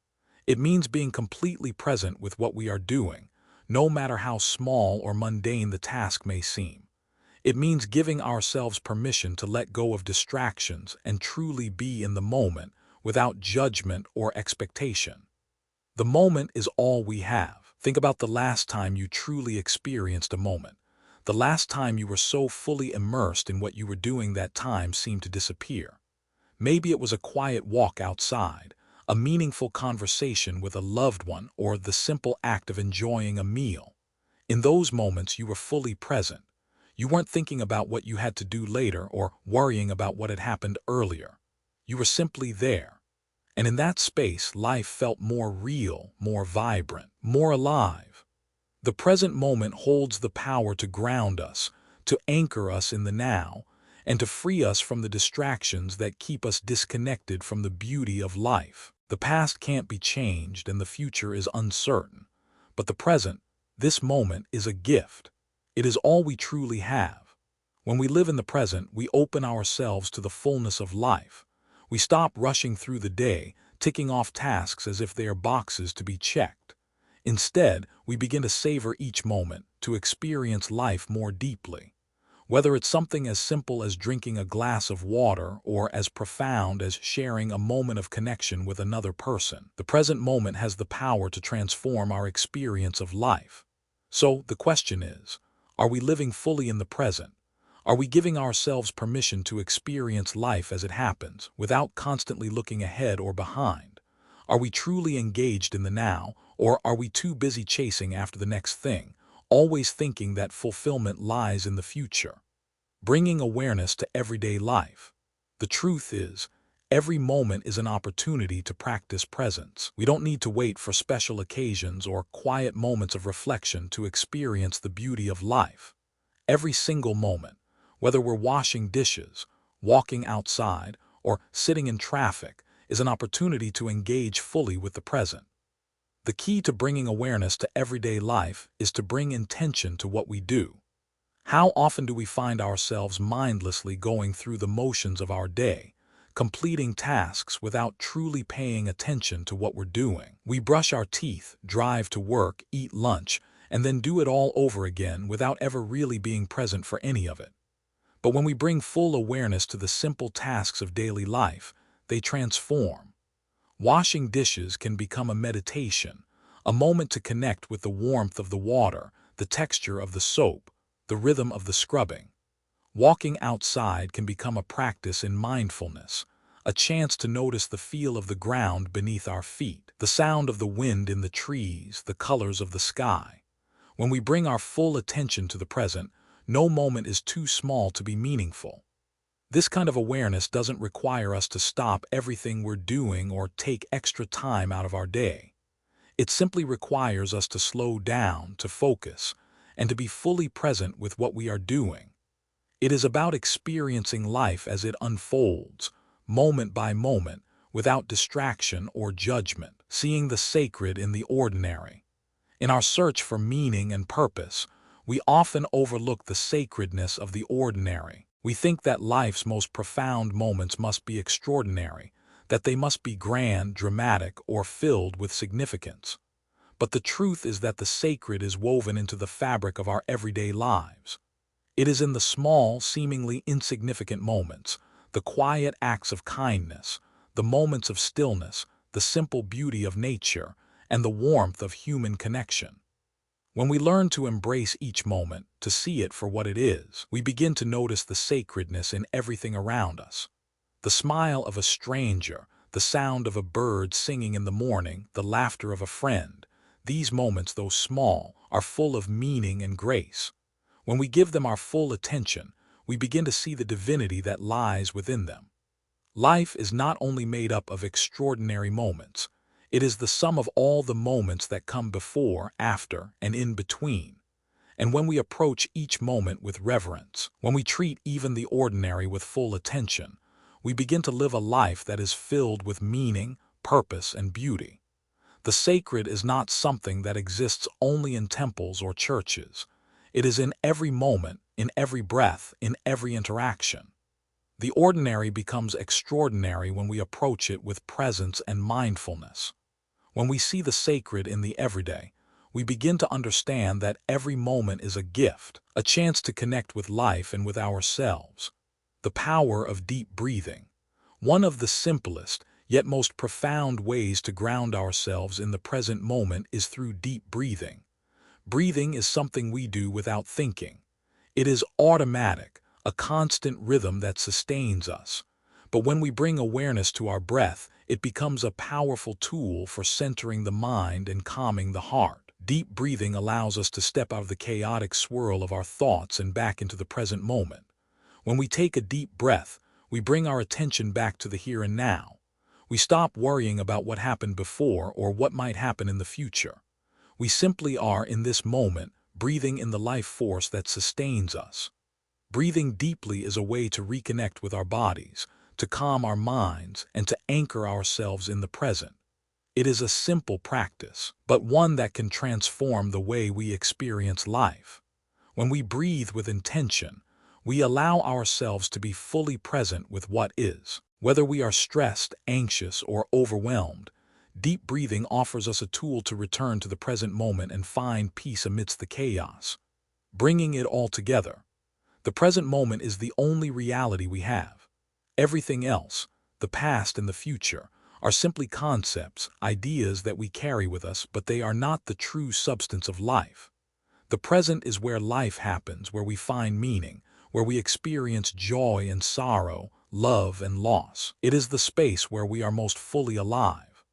It means being completely present with what we are doing, no matter how small or mundane the task may seem. It means giving ourselves permission to let go of distractions and truly be in the moment without judgment or expectation. The moment is all we have. Think about the last time you truly experienced a moment. The last time you were so fully immersed in what you were doing that time seemed to disappear. Maybe it was a quiet walk outside, a meaningful conversation with a loved one, or the simple act of enjoying a meal. In those moments, you were fully present. You weren't thinking about what you had to do later or worrying about what had happened earlier. You were simply there. And in that space, life felt more real, more vibrant, more alive. The present moment holds the power to ground us, to anchor us in the now, and to free us from the distractions that keep us disconnected from the beauty of life. The past can't be changed and the future is uncertain. But the present, this moment, is a gift. It is all we truly have. When we live in the present, we open ourselves to the fullness of life. We stop rushing through the day, ticking off tasks as if they are boxes to be checked. Instead, we begin to savor each moment, to experience life more deeply. Whether it's something as simple as drinking a glass of water or as profound as sharing a moment of connection with another person, the present moment has the power to transform our experience of life. So, the question is, are we living fully in the present? Are we giving ourselves permission to experience life as it happens, without constantly looking ahead or behind? Are we truly engaged in the now, or are we too busy chasing after the next thing, always thinking that fulfillment lies in the future? Bringing awareness to everyday life. The truth is, every moment is an opportunity to practice presence. We don't need to wait for special occasions or quiet moments of reflection to experience the beauty of life. Every single moment, whether we're washing dishes, walking outside, or sitting in traffic, is an opportunity to engage fully with the present. The key to bringing awareness to everyday life is to bring intention to what we do. How often do we find ourselves mindlessly going through the motions of our day, completing tasks without truly paying attention to what we're doing? We brush our teeth, drive to work, eat lunch, and then do it all over again without ever really being present for any of it. But when we bring full awareness to the simple tasks of daily life, they transform. Washing dishes can become a meditation, a moment to connect with the warmth of the water, the texture of the soap, the rhythm of the scrubbing. Walking outside can become a practice in mindfulness, a chance to notice the feel of the ground beneath our feet, the sound of the wind in the trees, the colors of the sky. When we bring our full attention to the present, no moment is too small to be meaningful. This kind of awareness doesn't require us to stop everything we're doing or take extra time out of our day. It simply requires us to slow down, to focus, and to be fully present with what we are doing. It is about experiencing life as it unfolds, moment by moment, without distraction or judgment, seeing the sacred in the ordinary. In our search for meaning and purpose, we often overlook the sacredness of the ordinary. We think that life's most profound moments must be extraordinary, that they must be grand, dramatic, or filled with significance. But the truth is that the sacred is woven into the fabric of our everyday lives. It is in the small, seemingly insignificant moments, the quiet acts of kindness, the moments of stillness, the simple beauty of nature, and the warmth of human connection. When we learn to embrace each moment, to see it for what it is, we begin to notice the sacredness in everything around us. The smile of a stranger, the sound of a bird singing in the morning, the laughter of a friend. These moments, though small, are full of meaning and grace. When we give them our full attention, we begin to see the divinity that lies within them. Life is not only made up of extraordinary moments, it is the sum of all the moments that come before, after, and in between. And when we approach each moment with reverence, when we treat even the ordinary with full attention, we begin to live a life that is filled with meaning, purpose, and beauty. The sacred is not something that exists only in temples or churches. It is in every moment, in every breath, in every interaction. The ordinary becomes extraordinary when we approach it with presence and mindfulness. When we see the sacred in the everyday, we begin to understand that every moment is a gift, a chance to connect with life and with ourselves. The power of deep breathing. One of the simplest, yet most profound ways to ground ourselves in the present moment is through deep breathing. Breathing is something we do without thinking. It is automatic, a constant rhythm that sustains us. But when we bring awareness to our breath, it becomes a powerful tool for centering the mind and calming the heart. Deep breathing allows us to step out of the chaotic swirl of our thoughts and back into the present moment. When we take a deep breath, we bring our attention back to the here and now. We stop worrying about what happened before or what might happen in the future. We simply are in this moment, breathing in the life force that sustains us. Breathing deeply is a way to reconnect with our bodies, to calm our minds, and to anchor ourselves in the present. It is a simple practice, but one that can transform the way we experience life. When we breathe with intention, we allow ourselves to be fully present with what is. Whether we are stressed, anxious, or overwhelmed, deep breathing offers us a tool to return to the present moment and find peace amidst the chaos. Bringing it all together, the present moment is the only reality we have. Everything else, the past and the future, are simply concepts, ideas that we carry with us, but they are not the true substance of life. The present is where life happens, where we find meaning, where we experience joy and sorrow, love and loss. It is the space where we are most fully alive.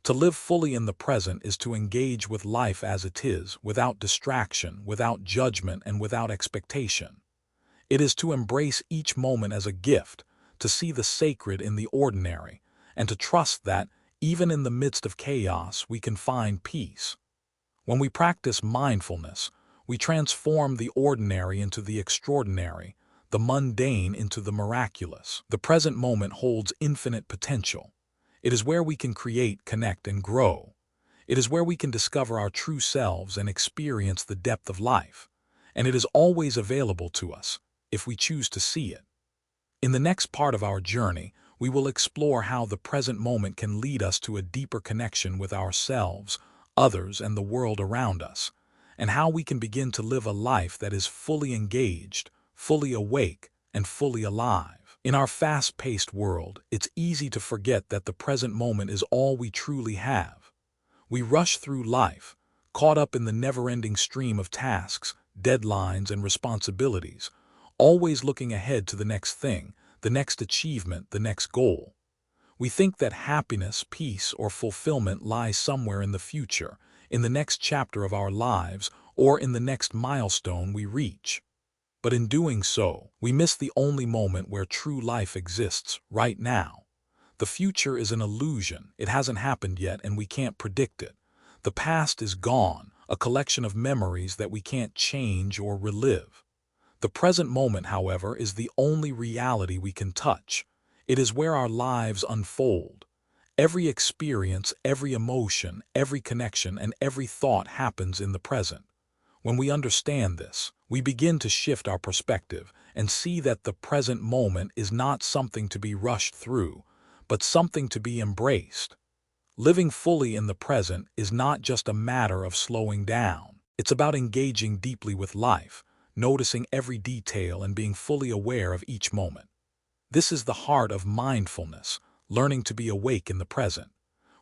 To live fully in the present is to engage with life as it is, without distraction, without judgment, and without expectation. It is to embrace each moment as a gift, to see the sacred in the ordinary, and to trust that, even in the midst of chaos, we can find peace. When we practice mindfulness, we transform the ordinary into the extraordinary, the mundane into the miraculous. The present moment holds infinite potential. It is where we can create, connect, and grow. It is where we can discover our true selves and experience the depth of life. And it is always available to us, if we choose to see it. In the next part of our journey, we will explore how the present moment can lead us to a deeper connection with ourselves, others, and the world around us, and how we can begin to live a life that is fully engaged, fully awake, and fully alive. In our fast-paced world, it's easy to forget that the present moment is all we truly have. We rush through life, caught up in the never-ending stream of tasks, deadlines, and responsibilities, always looking ahead to the next thing, the next achievement, the next goal. We think that happiness, peace, or fulfillment lies somewhere in the future, in the next chapter of our lives, or in the next milestone we reach. But in doing so, we miss the only moment where true life exists, right now. The future is an illusion. It hasn't happened yet, and we can't predict it. The past is gone, a collection of memories that we can't change or relive. The present moment, however, is the only reality we can touch. It is where our lives unfold. Every experience, every emotion, every connection, and every thought happens in the present. When we understand this, we begin to shift our perspective and see that the present moment is not something to be rushed through, but something to be embraced. Living fully in the present is not just a matter of slowing down. It's about engaging deeply with life, noticing every detail and being fully aware of each moment. This is the heart of mindfulness, learning to be awake in the present.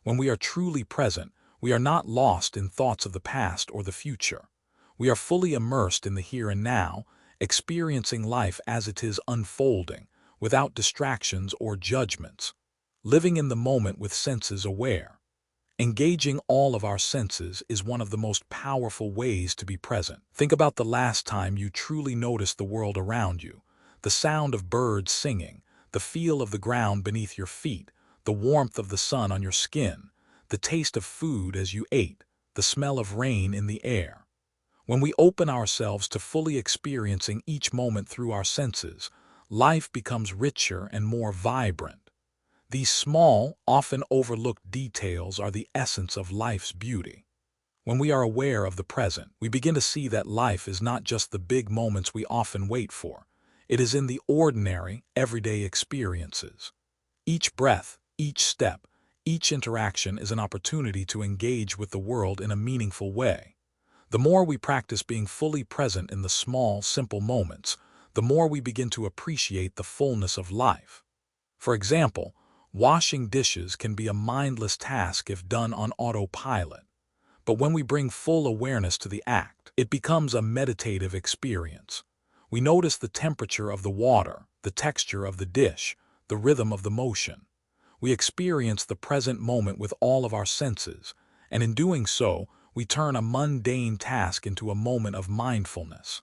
When we are truly present, we are not lost in thoughts of the past or the future. We are fully immersed in the here and now, experiencing life as it is unfolding, without distractions or judgments. Living in the moment with senses aware. Engaging all of our senses is one of the most powerful ways to be present. Think about the last time you truly noticed the world around you. The sound of birds singing, the feel of the ground beneath your feet, the warmth of the sun on your skin, the taste of food as you ate, the smell of rain in the air. When we open ourselves to fully experiencing each moment through our senses, life becomes richer and more vibrant. These small, often overlooked details are the essence of life's beauty. When we are aware of the present, we begin to see that life is not just the big moments we often wait for. It is in the ordinary, everyday experiences. Each breath, each step, each interaction is an opportunity to engage with the world in a meaningful way. The more we practice being fully present in the small, simple moments, the more we begin to appreciate the fullness of life. For example, washing dishes can be a mindless task if done on autopilot. But when we bring full awareness to the act, it becomes a meditative experience. We notice the temperature of the water, the texture of the dish, the rhythm of the motion. We experience the present moment with all of our senses, and in doing so, we turn a mundane task into a moment of mindfulness.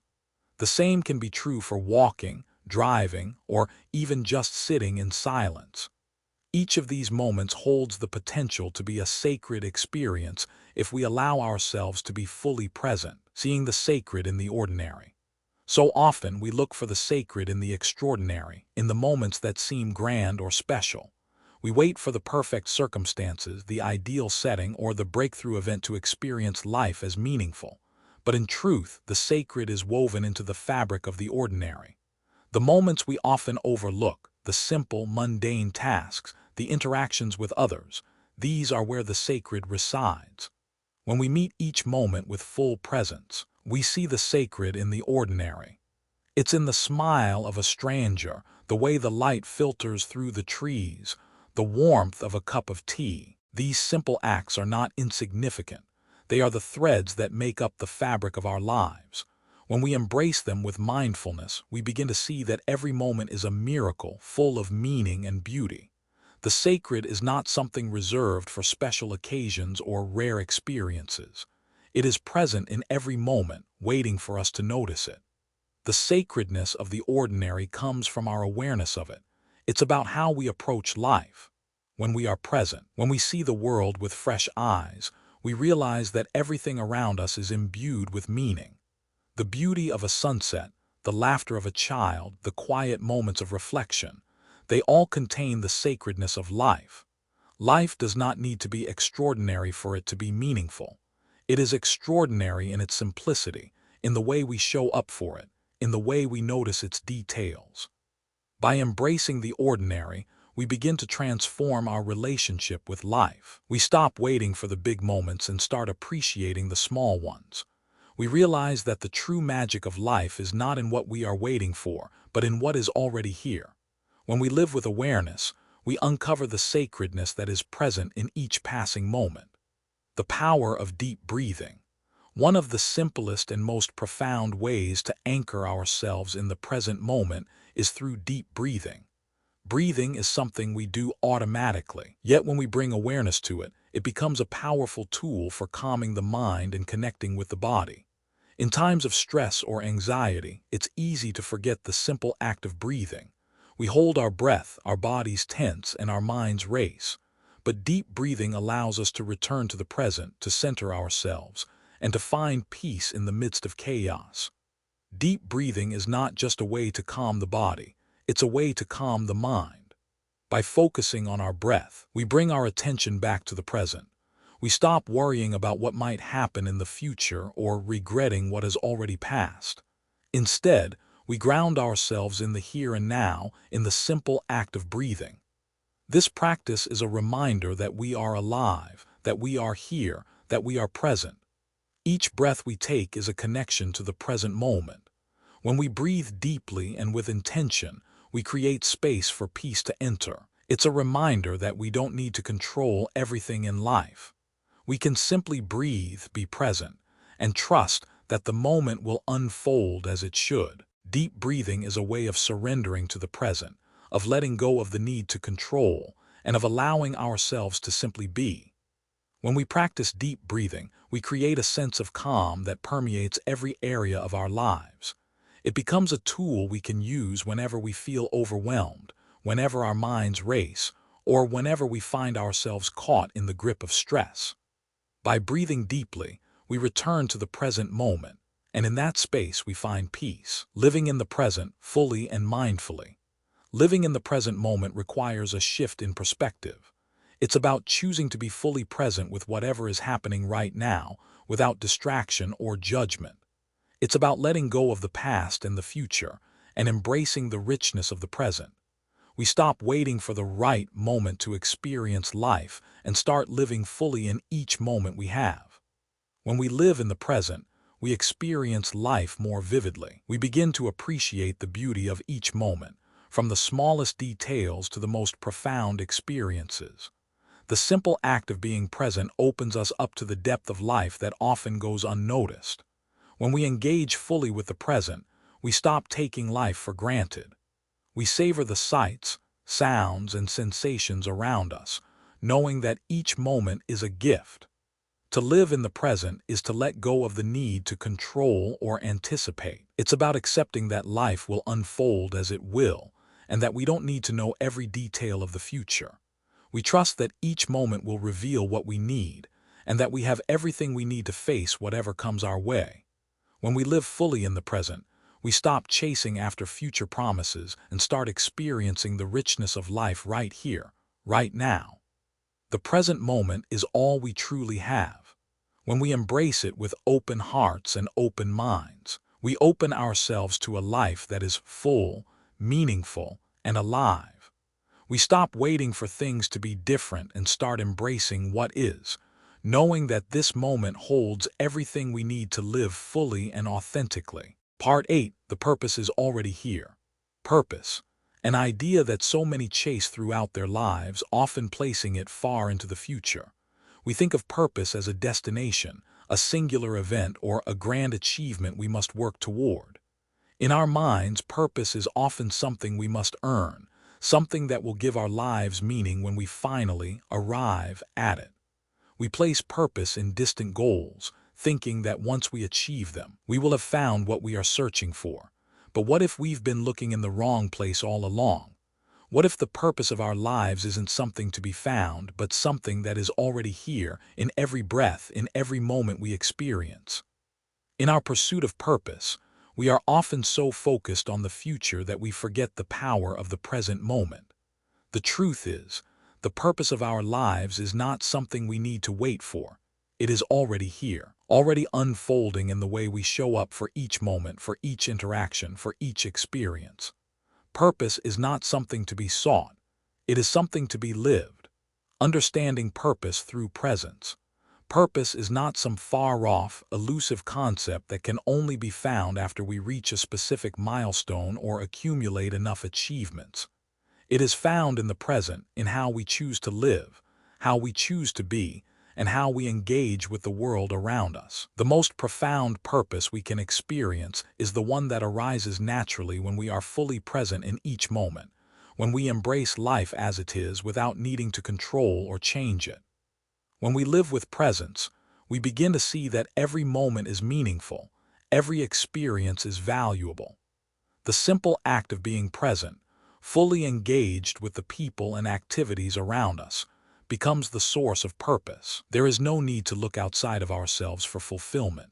The same can be true for walking, driving, or even just sitting in silence. Each of these moments holds the potential to be a sacred experience if we allow ourselves to be fully present, seeing the sacred in the ordinary. So often we look for the sacred in the extraordinary, in the moments that seem grand or special. We wait for the perfect circumstances, the ideal setting, or the breakthrough event to experience life as meaningful. But in truth, the sacred is woven into the fabric of the ordinary. The moments we often overlook, the simple, mundane tasks, the interactions with others, these are where the sacred resides. When we meet each moment with full presence, we see the sacred in the ordinary. It's in the smile of a stranger, the way the light filters through the trees, the warmth of a cup of tea. These simple acts are not insignificant. They are the threads that make up the fabric of our lives. When we embrace them with mindfulness, we begin to see that every moment is a miracle full of meaning and beauty. The sacred is not something reserved for special occasions or rare experiences. It is present in every moment, waiting for us to notice it. The sacredness of the ordinary comes from our awareness of it. It's about how we approach life. When we are present, when we see the world with fresh eyes, we realize that everything around us is imbued with meaning. The beauty of a sunset, the laughter of a child, the quiet moments of reflection, they all contain the sacredness of life. Life does not need to be extraordinary for it to be meaningful. It is extraordinary in its simplicity, in the way we show up for it, in the way we notice its details. By embracing the ordinary, we begin to transform our relationship with life. We stop waiting for the big moments and start appreciating the small ones. We realize that the true magic of life is not in what we are waiting for, but in what is already here. When we live with awareness, we uncover the sacredness that is present in each passing moment. The power of deep breathing. One of the simplest and most profound ways to anchor ourselves in the present moment is through deep breathing. Breathing is something we do automatically, yet when we bring awareness to it, it becomes a powerful tool for calming the mind and connecting with the body. In times of stress or anxiety, it's easy to forget the simple act of breathing. We hold our breath, our bodies tense, and our minds race. But deep breathing allows us to return to the present, to center ourselves, and to find peace in the midst of chaos. Deep breathing is not just a way to calm the body, it's a way to calm the mind. By focusing on our breath, we bring our attention back to the present. We stop worrying about what might happen in the future or regretting what has already passed. Instead, we ground ourselves in the here and now, in the simple act of breathing. This practice is a reminder that we are alive, that we are here, that we are present. Each breath we take is a connection to the present moment. When we breathe deeply and with intention, we create space for peace to enter. It's a reminder that we don't need to control everything in life. We can simply breathe, be present, and trust that the moment will unfold as it should. Deep breathing is a way of surrendering to the present, of letting go of the need to control, and of allowing ourselves to simply be. When we practice deep breathing, we create a sense of calm that permeates every area of our lives. It becomes a tool we can use whenever we feel overwhelmed, whenever our minds race, or whenever we find ourselves caught in the grip of stress. By breathing deeply, we return to the present moment, and in that space we find peace. Living in the present, fully and mindfully. Living in the present moment requires a shift in perspective. It's about choosing to be fully present with whatever is happening right now, without distraction or judgment. It's about letting go of the past and the future, and embracing the richness of the present. We stop waiting for the right moment to experience life and start living fully in each moment we have. When we live in the present, we experience life more vividly. We begin to appreciate the beauty of each moment, from the smallest details to the most profound experiences. The simple act of being present opens us up to the depth of life that often goes unnoticed. When we engage fully with the present, we stop taking life for granted. We savor the sights, sounds, and sensations around us, knowing that each moment is a gift. To live in the present is to let go of the need to control or anticipate. It's about accepting that life will unfold as it will, and that we don't need to know every detail of the future. We trust that each moment will reveal what we need, and that we have everything we need to face whatever comes our way. When we live fully in the present, we stop chasing after future promises and start experiencing the richness of life right here, right now. The present moment is all we truly have. When we embrace it with open hearts and open minds, we open ourselves to a life that is full, meaningful, and alive. We stop waiting for things to be different and start embracing what is, knowing that this moment holds everything we need to live fully and authentically. Part 8. The purpose is already here. Purpose. An idea that so many chase throughout their lives, often placing it far into the future. We think of purpose as a destination, a singular event, or a grand achievement we must work toward. In our minds, purpose is often something we must earn, something that will give our lives meaning when we finally arrive at it. We place purpose in distant goals, thinking that once we achieve them, we will have found what we are searching for. But what if we've been looking in the wrong place all along? What if the purpose of our lives isn't something to be found, but something that is already here, in every breath, in every moment we experience? In our pursuit of purpose, we are often so focused on the future that we forget the power of the present moment. The truth is, the purpose of our lives is not something we need to wait for. It is already here, already unfolding in the way we show up for each moment, for each interaction, for each experience. Purpose is not something to be sought. It is something to be lived. Understanding purpose through presence. Purpose is not some far-off, elusive concept that can only be found after we reach a specific milestone or accumulate enough achievements. It is found in the present, in how we choose to live, how we choose to be, and how we engage with the world around us. The most profound purpose we can experience is the one that arises naturally when we are fully present in each moment, when we embrace life as it is without needing to control or change it. When we live with presence, we begin to see that every moment is meaningful, every experience is valuable. The simple act of being present, fully engaged with the people and activities around us, becomes the source of purpose. There is no need to look outside of ourselves for fulfillment.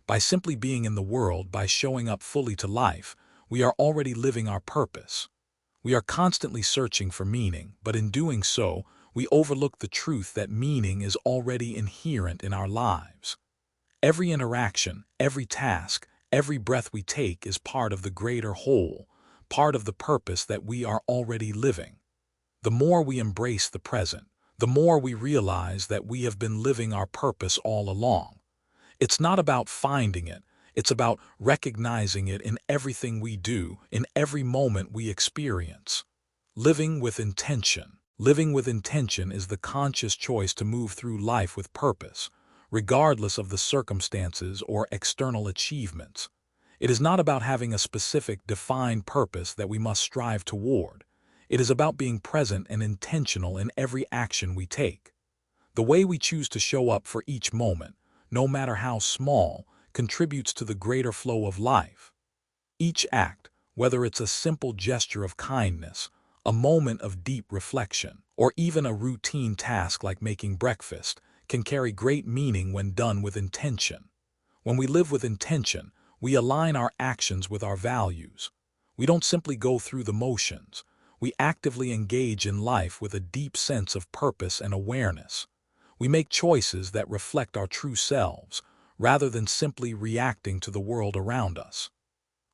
By simply being in the world, by showing up fully to life, we are already living our purpose. We are constantly searching for meaning, but in doing so, we overlook the truth that meaning is already inherent in our lives. Every interaction, every task, every breath we take is part of the greater whole, part of the purpose that we are already living. The more we embrace the present, the more we realize that we have been living our purpose all along. It's not about finding it, it's about recognizing it in everything we do, in every moment we experience. Living with intention. Living with intention is the conscious choice to move through life with purpose, regardless of the circumstances or external achievements. It is not about having a specific, defined purpose that we must strive toward. It is about being present and intentional in every action we take. The way we choose to show up for each moment, no matter how small, contributes to the greater flow of life. Each act, whether it's a simple gesture of kindness, a moment of deep reflection, or even a routine task like making breakfast, can carry great meaning when done with intention. When we live with intention, we align our actions with our values. We don't simply go through the motions. We actively engage in life with a deep sense of purpose and awareness. We make choices that reflect our true selves, rather than simply reacting to the world around us.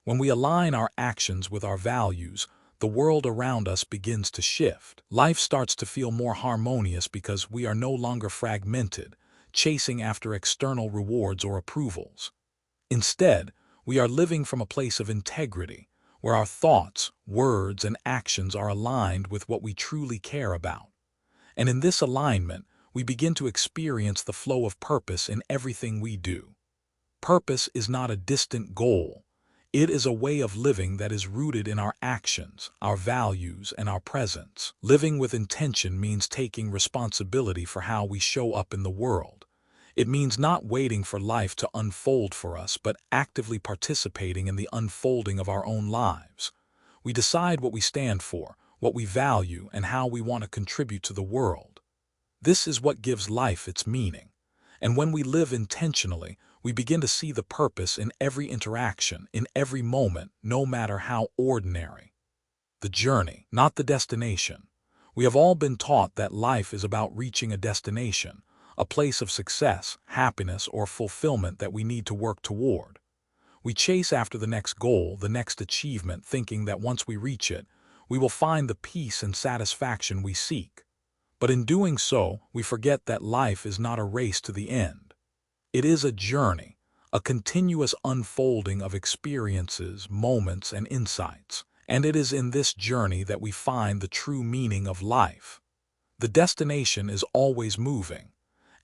When we align our actions with our values, the world around us begins to shift. Life starts to feel more harmonious because we are no longer fragmented, chasing after external rewards or approvals. Instead, we are living from a place of integrity, where our thoughts, words, and actions are aligned with what we truly care about. And in this alignment, we begin to experience the flow of purpose in everything we do. Purpose is not a distant goal. It is a way of living that is rooted in our actions, our values, and our presence. Living with intention means taking responsibility for how we show up in the world. It means not waiting for life to unfold for us, but actively participating in the unfolding of our own lives. We decide what we stand for, what we value, and how we want to contribute to the world. This is what gives life its meaning. And when we live intentionally, we begin to see the purpose in every interaction, in every moment, no matter how ordinary. The journey, not the destination. We have all been taught that life is about reaching a destination, a place of success, happiness, or fulfillment that we need to work toward. We chase after the next goal, the next achievement, thinking that once we reach it, we will find the peace and satisfaction we seek. But in doing so, we forget that life is not a race to the end. It is a journey, a continuous unfolding of experiences, moments, and insights. And it is in this journey that we find the true meaning of life. The destination is always moving.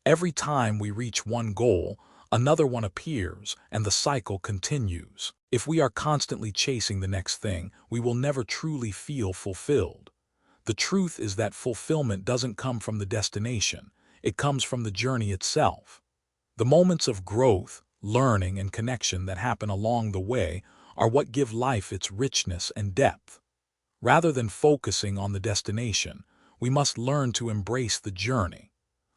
Every time we reach one goal, another one appears, and the cycle continues. If we are constantly chasing the next thing, we will never truly feel fulfilled. The truth is that fulfillment doesn't come from the destination, it comes from the journey itself. The moments of growth, learning, and connection that happen along the way are what give life its richness and depth. Rather than focusing on the destination, we must learn to embrace the journey.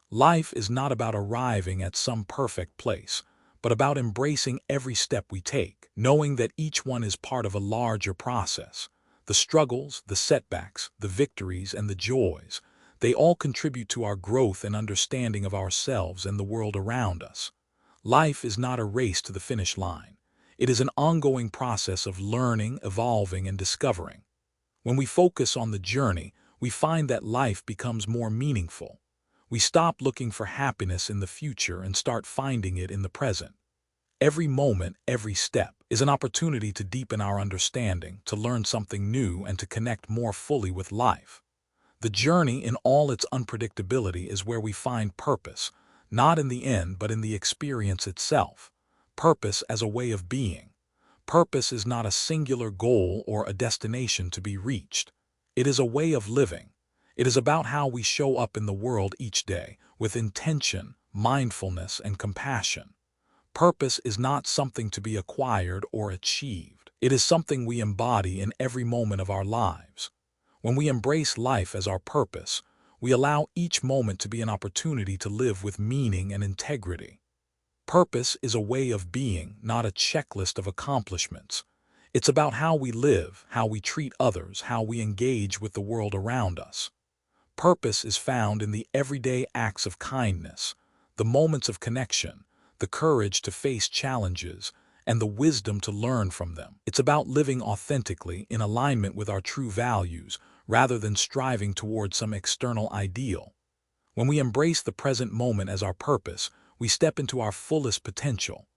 Life is not about arriving at some perfect place, but about embracing every step we take, knowing that each one is part of a larger process. The struggles, the setbacks, the victories, and the joys, they all contribute to our growth and understanding of ourselves and the world around us. Life is not a race to the finish line. It is an ongoing process of learning, evolving, and discovering. When we focus on the journey, we find that life becomes more meaningful. We stop looking for happiness in the future and start finding it in the present. Every moment, every step, is an opportunity to deepen our understanding, to learn something new, and to connect more fully with life. The journey, in all its unpredictability, is where we find purpose, not in the end, but in the experience itself. Purpose as a way of being. Purpose is not a singular goal or a destination to be reached. It is a way of living. It is about how we show up in the world each day, with intention, mindfulness, and compassion. Purpose is not something to be acquired or achieved. It is something we embody in every moment of our lives. When we embrace life as our purpose, we allow each moment to be an opportunity to live with meaning and integrity. Purpose is a way of being, not a checklist of accomplishments. It's about how we live, how we treat others, how we engage with the world around us. Purpose is found in the everyday acts of kindness, the moments of connection, the courage to face challenges, and the wisdom to learn from them. It's about living authentically in alignment with our true values, rather than striving toward some external ideal. When we embrace the present moment as our purpose, we step into our fullest potential.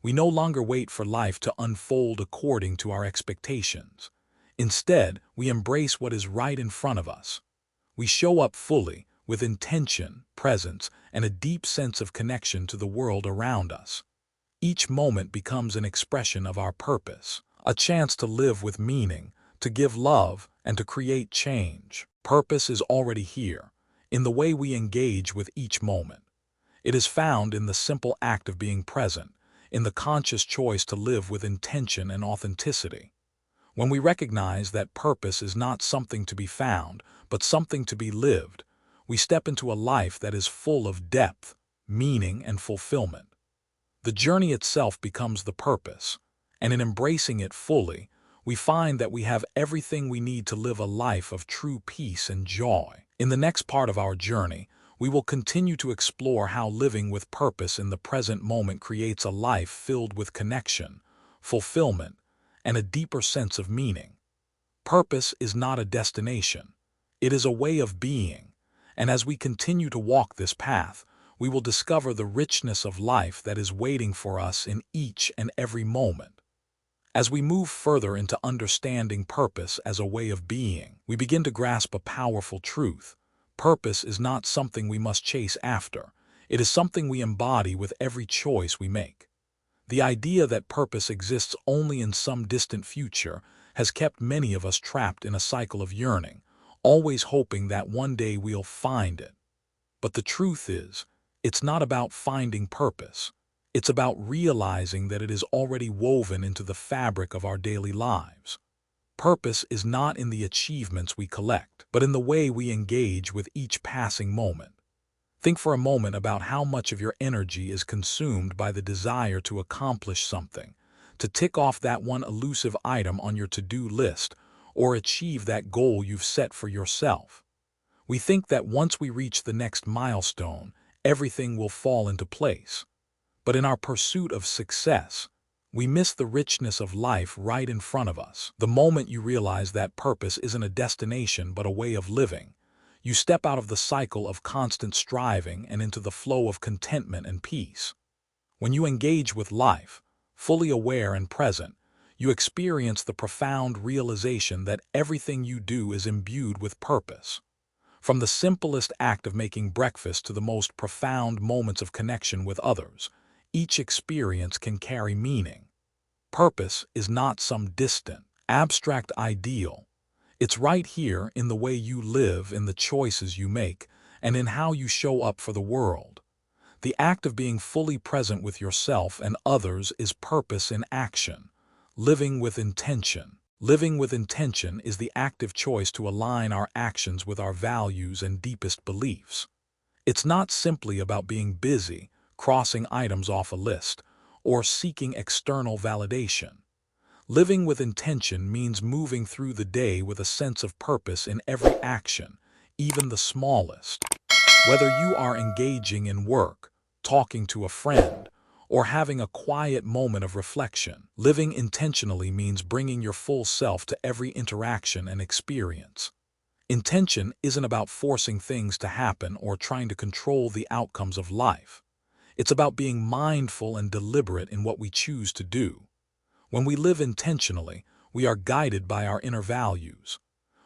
We no longer wait for life to unfold according to our expectations. Instead, we embrace what is right in front of us. We show up fully, with intention, presence, and a deep sense of connection to the world around us. Each moment becomes an expression of our purpose, a chance to live with meaning, to give love, and to create change. Purpose is already here, in the way we engage with each moment. It is found in the simple act of being present, in the conscious choice to live with intention and authenticity. When we recognize that purpose is not something to be found, but something to be lived, we step into a life that is full of depth, meaning, and fulfillment. The journey itself becomes the purpose, and in embracing it fully, we find that we have everything we need to live a life of true peace and joy. In the next part of our journey, we will continue to explore how living with purpose in the present moment creates a life filled with connection, fulfillment, and a deeper sense of meaning. Purpose is not a destination. It is a way of being, and as we continue to walk this path, we will discover the richness of life that is waiting for us in each and every moment. As we move further into understanding purpose as a way of being, we begin to grasp a powerful truth. Purpose is not something we must chase after. It is something we embody with every choice we make. The idea that purpose exists only in some distant future has kept many of us trapped in a cycle of yearning, always hoping that one day we'll find it. But the truth is, it's not about finding purpose. It's about realizing that it is already woven into the fabric of our daily lives. Purpose is not in the achievements we collect, but in the way we engage with each passing moment. Think for a moment about how much of your energy is consumed by the desire to accomplish something, to tick off that one elusive item on your to-do list, or achieve that goal you've set for yourself. We think that once we reach the next milestone, everything will fall into place. But in our pursuit of success, we miss the richness of life right in front of us. The moment you realize that purpose isn't a destination but a way of living, you step out of the cycle of constant striving and into the flow of contentment and peace. When you engage with life, fully aware and present, you experience the profound realization that everything you do is imbued with purpose. From the simplest act of making breakfast to the most profound moments of connection with others, each experience can carry meaning. Purpose is not some distant, abstract ideal. It's right here in the way you live, in the choices you make, and in how you show up for the world. The act of being fully present with yourself and others is purpose in action, living with intention. Living with intention is the active choice to align our actions with our values and deepest beliefs. It's not simply about being busy, crossing items off a list, or seeking external validation. Living with intention means moving through the day with a sense of purpose in every action, even the smallest. Whether you are engaging in work, talking to a friend, or having a quiet moment of reflection, living intentionally means bringing your full self to every interaction and experience. Intention isn't about forcing things to happen or trying to control the outcomes of life. It's about being mindful and deliberate in what we choose to do. When we live intentionally, we are guided by our inner values.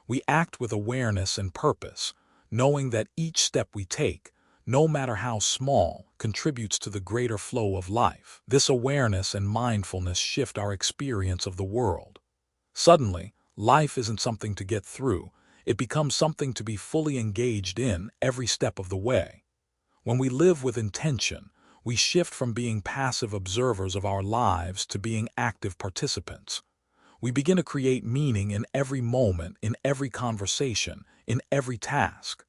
We act with awareness and purpose, knowing that each step we take, no matter how small, contributes to the greater flow of life. This awareness and mindfulness shift our experience of the world. Suddenly, life isn't something to get through, it becomes something to be fully engaged in every step of the way. When we live with intention, we shift from being passive observers of our lives to being active participants. We begin to create meaning in every moment, in every conversation, in every task.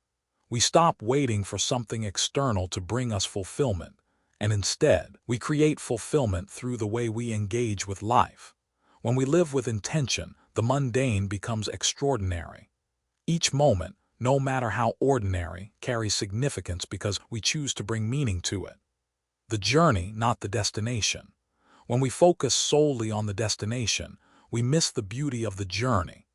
We stop waiting for something external to bring us fulfillment, and instead, we create fulfillment through the way we engage with life. When we live with intention, the mundane becomes extraordinary. Each moment, no matter how ordinary, carries significance because we choose to bring meaning to it. The journey, not the destination. When we focus solely on the destination, we miss the beauty of the journey.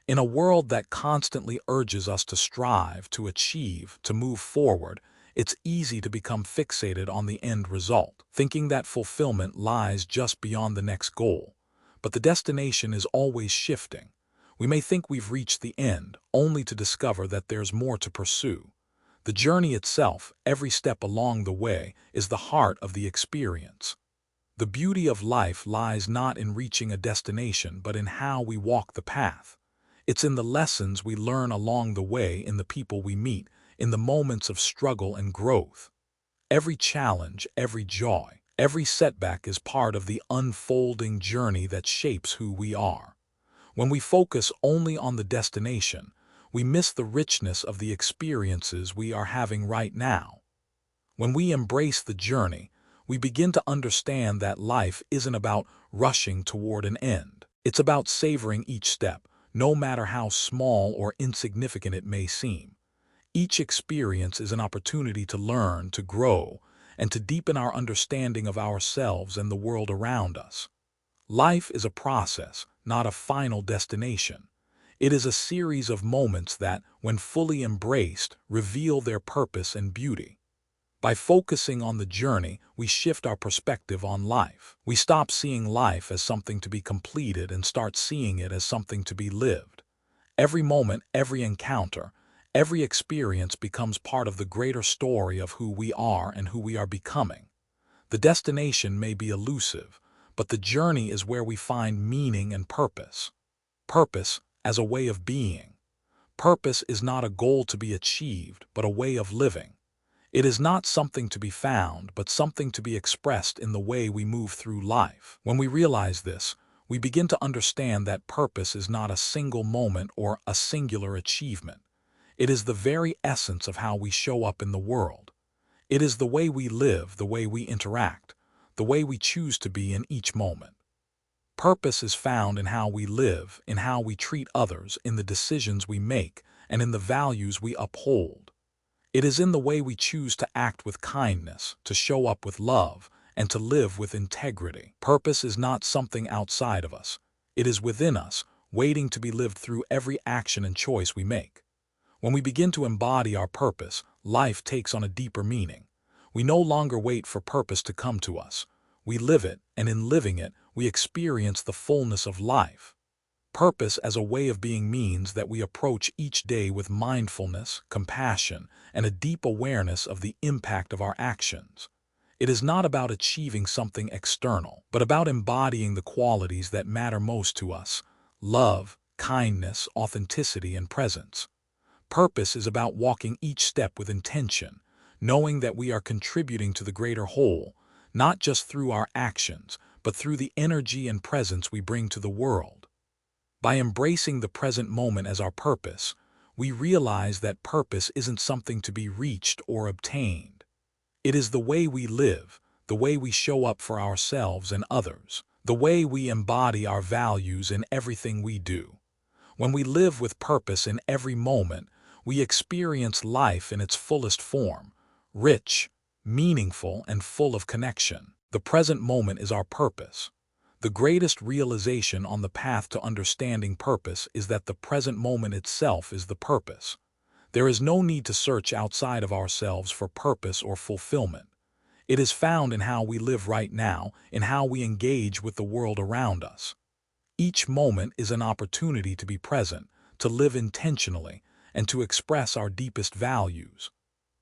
In a world that constantly urges us to strive, to achieve, to move forward, it's easy to become fixated on the end result, thinking that fulfillment lies just beyond the next goal. But the destination is always shifting. We may think we've reached the end, only to discover that there's more to pursue. The journey itself, every step along the way, is the heart of the experience. The beauty of life lies not in reaching a destination, but in how we walk the path. It's in the lessons we learn along the way, in the people we meet, in the moments of struggle and growth. Every challenge, every joy, every setback is part of the unfolding journey that shapes who we are. When we focus only on the destination, we miss the richness of the experiences we are having right now. When we embrace the journey, we begin to understand that life isn't about rushing toward an end. It's about savoring each step, no matter how small or insignificant it may seem. Each experience is an opportunity to learn, to grow, and to deepen our understanding of ourselves and the world around us. Life is a process, not a final destination. It is a series of moments that, when fully embraced, reveal their purpose and beauty. By focusing on the journey, we shift our perspective on life. We stop seeing life as something to be completed and start seeing it as something to be lived. Every moment, every encounter, every experience becomes part of the greater story of who we are and who we are becoming. The destination may be elusive, but the journey is where we find meaning and purpose. Purpose as a way of being. Purpose is not a goal to be achieved, but a way of living. It is not something to be found, but something to be expressed in the way we move through life. When we realize this, we begin to understand that purpose is not a single moment or a singular achievement. It is the very essence of how we show up in the world. It is the way we live, the way we interact, the way we choose to be in each moment. Purpose is found in how we live, in how we treat others, in the decisions we make, and in the values we uphold. It is in the way we choose to act with kindness, to show up with love, and to live with integrity. Purpose is not something outside of us. It is within us, waiting to be lived through every action and choice we make. When we begin to embody our purpose, life takes on a deeper meaning. We no longer wait for purpose to come to us. We live it, and in living it, we experience the fullness of life. Purpose as a way of being means that we approach each day with mindfulness, compassion, and a deep awareness of the impact of our actions. It is not about achieving something external, but about embodying the qualities that matter most to us: love, kindness, authenticity, and presence. Purpose is about walking each step with intention, knowing that we are contributing to the greater whole, not just through our actions, but through the energy and presence we bring to the world. By embracing the present moment as our purpose, we realize that purpose isn't something to be reached or obtained. It is the way we live, the way we show up for ourselves and others, the way we embody our values in everything we do. When we live with purpose in every moment, we experience life in its fullest form, rich, meaningful, and full of connection. The present moment is our purpose. The greatest realization on the path to understanding purpose is that the present moment itself is the purpose. There is no need to search outside of ourselves for purpose or fulfillment. It is found in how we live right now, in how we engage with the world around us. Each moment is an opportunity to be present, to live intentionally, and to express our deepest values.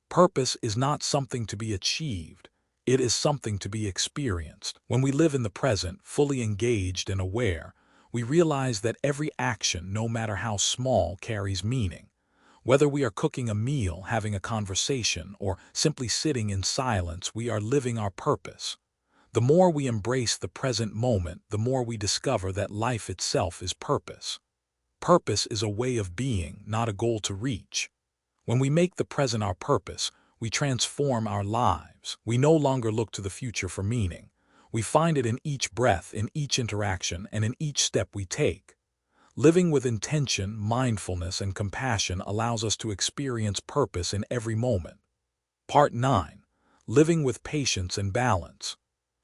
Purpose is not something to be achieved. It is something to be experienced. When we live in the present, fully engaged and aware, we realize that every action, no matter how small, carries meaning. Whether we are cooking a meal, having a conversation, or simply sitting in silence, we are living our purpose. The more we embrace the present moment, the more we discover that life itself is purpose. Purpose is a way of being, not a goal to reach. When we make the present our purpose, we transform our lives. We no longer look to the future for meaning. We find it in each breath, in each interaction, and in each step we take. Living with intention, mindfulness, and compassion allows us to experience purpose in every moment. Part 9. Living with patience and balance.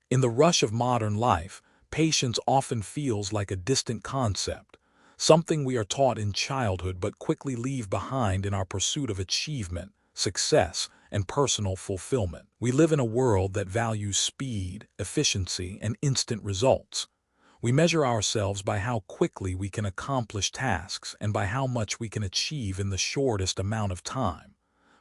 In the rush of modern life, patience often feels like a distant concept, something we are taught in childhood but quickly leave behind in our pursuit of achievement, success, and personal fulfillment. We live in a world that values speed, efficiency, and instant results. We measure ourselves by how quickly we can accomplish tasks and by how much we can achieve in the shortest amount of time.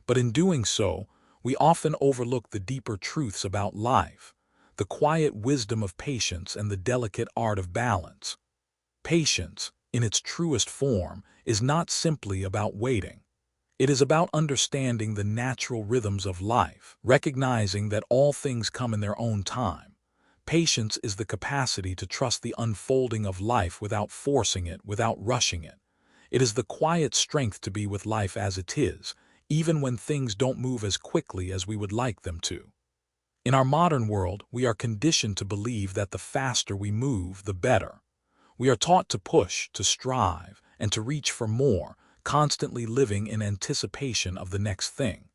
But in doing so, we often overlook the deeper truths about life, the quiet wisdom of patience and the delicate art of balance. Patience, in its truest form, is not simply about waiting. It is about understanding the natural rhythms of life, recognizing that all things come in their own time. Patience is the capacity to trust the unfolding of life without forcing it, without rushing it. It is the quiet strength to be with life as it is, even when things don't move as quickly as we would like them to. In our modern world, we are conditioned to believe that the faster we move, the better. We are taught to push, to strive, and to reach for more, constantly living in anticipation of the next thing.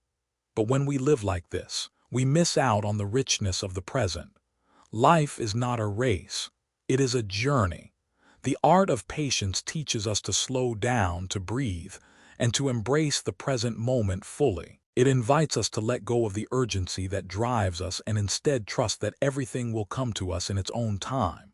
But when we live like this, we miss out on the richness of the present. Life is not a race. It is a journey. The art of patience teaches us to slow down, to breathe, and to embrace the present moment fully. It invites us to let go of the urgency that drives us and instead trust that everything will come to us in its own time.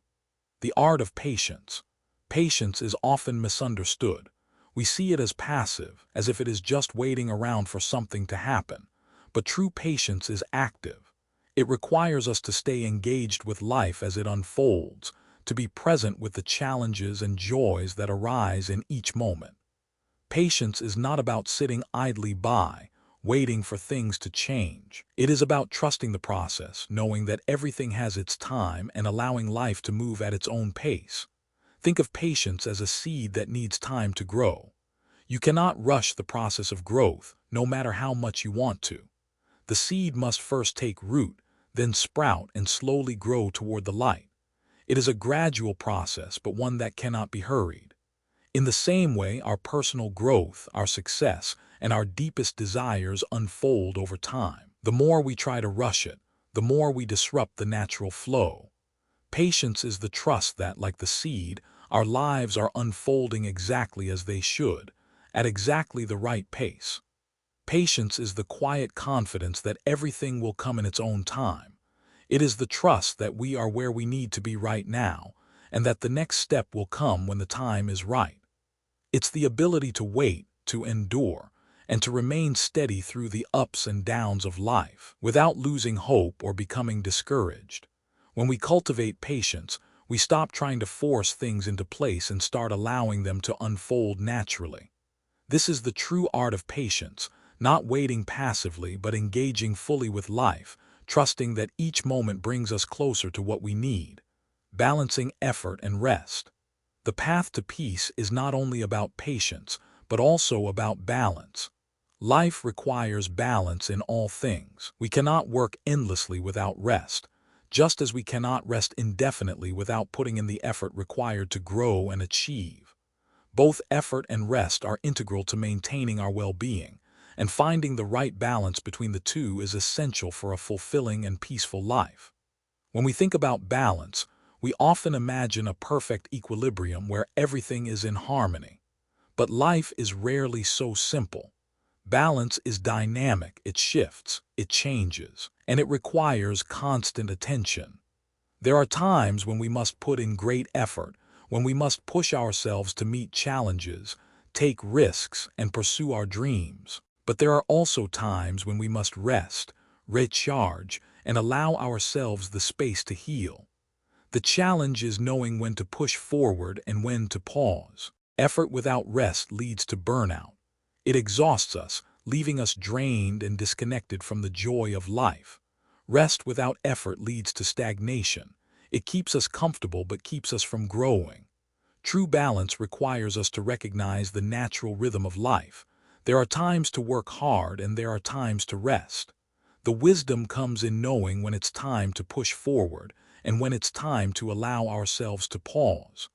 The art of patience. Patience is often misunderstood. We see it as passive, as if it is just waiting around for something to happen. But true patience is active. It requires us to stay engaged with life as it unfolds, to be present with the challenges and joys that arise in each moment. Patience is not about sitting idly by, waiting for things to change. It is about trusting the process, knowing that everything has its time and allowing life to move at its own pace. Think of patience as a seed that needs time to grow. You cannot rush the process of growth, no matter how much you want to. The seed must first take root, then sprout and slowly grow toward the light. It is a gradual process, but one that cannot be hurried. In the same way, our personal growth, our success, and our deepest desires unfold over time. The more we try to rush it, the more we disrupt the natural flow. Patience is the trust that, like the seed, our lives are unfolding exactly as they should, at exactly the right pace. Patience is the quiet confidence that everything will come in its own time. It is the trust that we are where we need to be right now, and that the next step will come when the time is right. It's the ability to wait, to endure, and to remain steady through the ups and downs of life, without losing hope or becoming discouraged. When we cultivate patience, we stop trying to force things into place and start allowing them to unfold naturally. This is the true art of patience, not waiting passively but engaging fully with life, trusting that each moment brings us closer to what we need, balancing effort and rest. The path to peace is not only about patience, but also about balance. Life requires balance in all things. We cannot work endlessly without rest, just as we cannot rest indefinitely without putting in the effort required to grow and achieve. Both effort and rest are integral to maintaining our well-being, and finding the right balance between the two is essential for a fulfilling and peaceful life. When we think about balance, we often imagine a perfect equilibrium where everything is in harmony. But life is rarely so simple. Balance is dynamic, it shifts, it changes, and it requires constant attention. There are times when we must put in great effort, when we must push ourselves to meet challenges, take risks, and pursue our dreams. But there are also times when we must rest, recharge, and allow ourselves the space to heal. The challenge is knowing when to push forward and when to pause. Effort without rest leads to burnout. It exhausts us, leaving us drained and disconnected from the joy of life. Rest without effort leads to stagnation. It keeps us comfortable but keeps us from growing. True balance requires us to recognize the natural rhythm of life. There are times to work hard and there are times to rest. The wisdom comes in knowing when it's time to push forward and when it's time to allow ourselves to pause.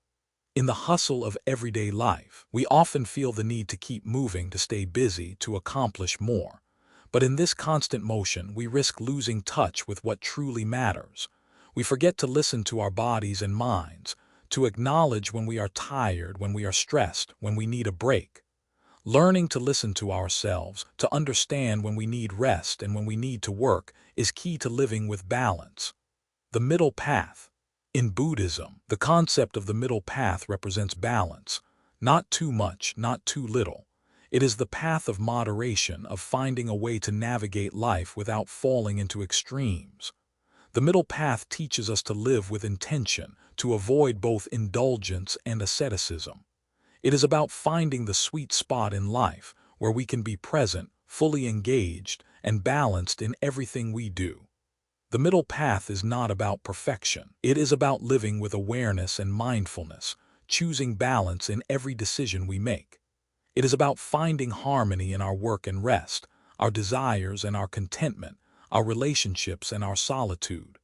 In the hustle of everyday life, we often feel the need to keep moving, to stay busy, to accomplish more. But in this constant motion, we risk losing touch with what truly matters. We forget to listen to our bodies and minds, to acknowledge when we are tired, when we are stressed, when we need a break. Learning to listen to ourselves, to understand when we need rest and when we need to work, is key to living with balance. The middle path. In Buddhism, the concept of the middle path represents balance. Not too much, not too little. It is the path of moderation, of finding a way to navigate life without falling into extremes. The middle path teaches us to live with intention, to avoid both indulgence and asceticism. It is about finding the sweet spot in life, where we can be present, fully engaged, and balanced in everything we do. The middle path is not about perfection. It is about living with awareness and mindfulness, choosing balance in every decision we make. It is about finding harmony in our work and rest, our desires and our contentment, our relationships and our solitude.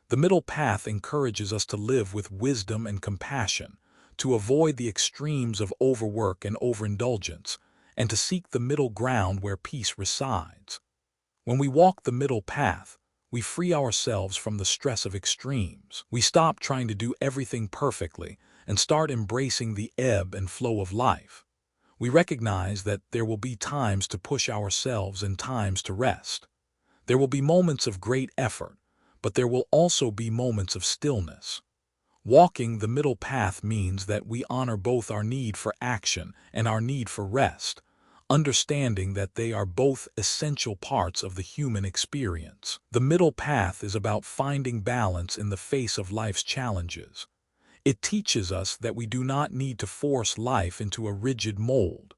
The middle path encourages us to live with wisdom and compassion, to avoid the extremes of overwork and overindulgence, and to seek the middle ground where peace resides. When we walk the middle path, we free ourselves from the stress of extremes. We stop trying to do everything perfectly and start embracing the ebb and flow of life. We recognize that there will be times to push ourselves and times to rest. There will be moments of great effort, but there will also be moments of stillness. Walking the middle path means that we honor both our need for action and our need for rest, understanding that they are both essential parts of the human experience. The middle path is about finding balance in the face of life's challenges. It teaches us that we do not need to force life into a rigid mold.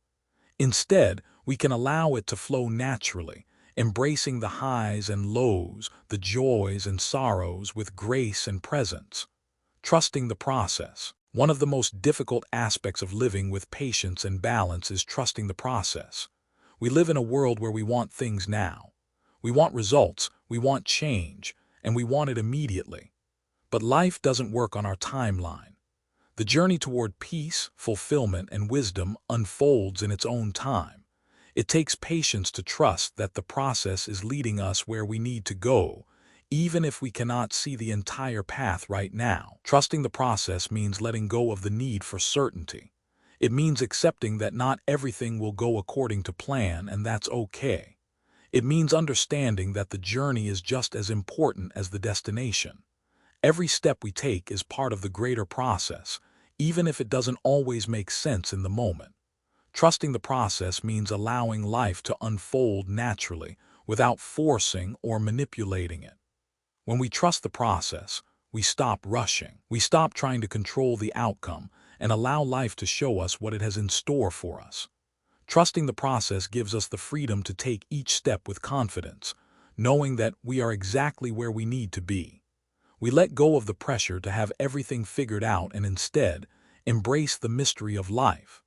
Instead, we can allow it to flow naturally, embracing the highs and lows, the joys and sorrows with grace and presence. Trusting the process. One of the most difficult aspects of living with patience and balance is trusting the process. We live in a world where we want things now. We want results, we want change, and we want it immediately. But life doesn't work on our timeline. The journey toward peace, fulfillment, and wisdom unfolds in its own time. It takes patience to trust that the process is leading us where we need to go, even if we cannot see the entire path right now. Trusting the process means letting go of the need for certainty. It means accepting that not everything will go according to plan, and that's okay. It means understanding that the journey is just as important as the destination. Every step we take is part of the greater process, even if it doesn't always make sense in the moment. Trusting the process means allowing life to unfold naturally, without forcing or manipulating it. When we trust the process, we stop rushing. We stop trying to control the outcome and allow life to show us what it has in store for us. Trusting the process gives us the freedom to take each step with confidence, knowing that we are exactly where we need to be. We let go of the pressure to have everything figured out and instead embrace the mystery of life.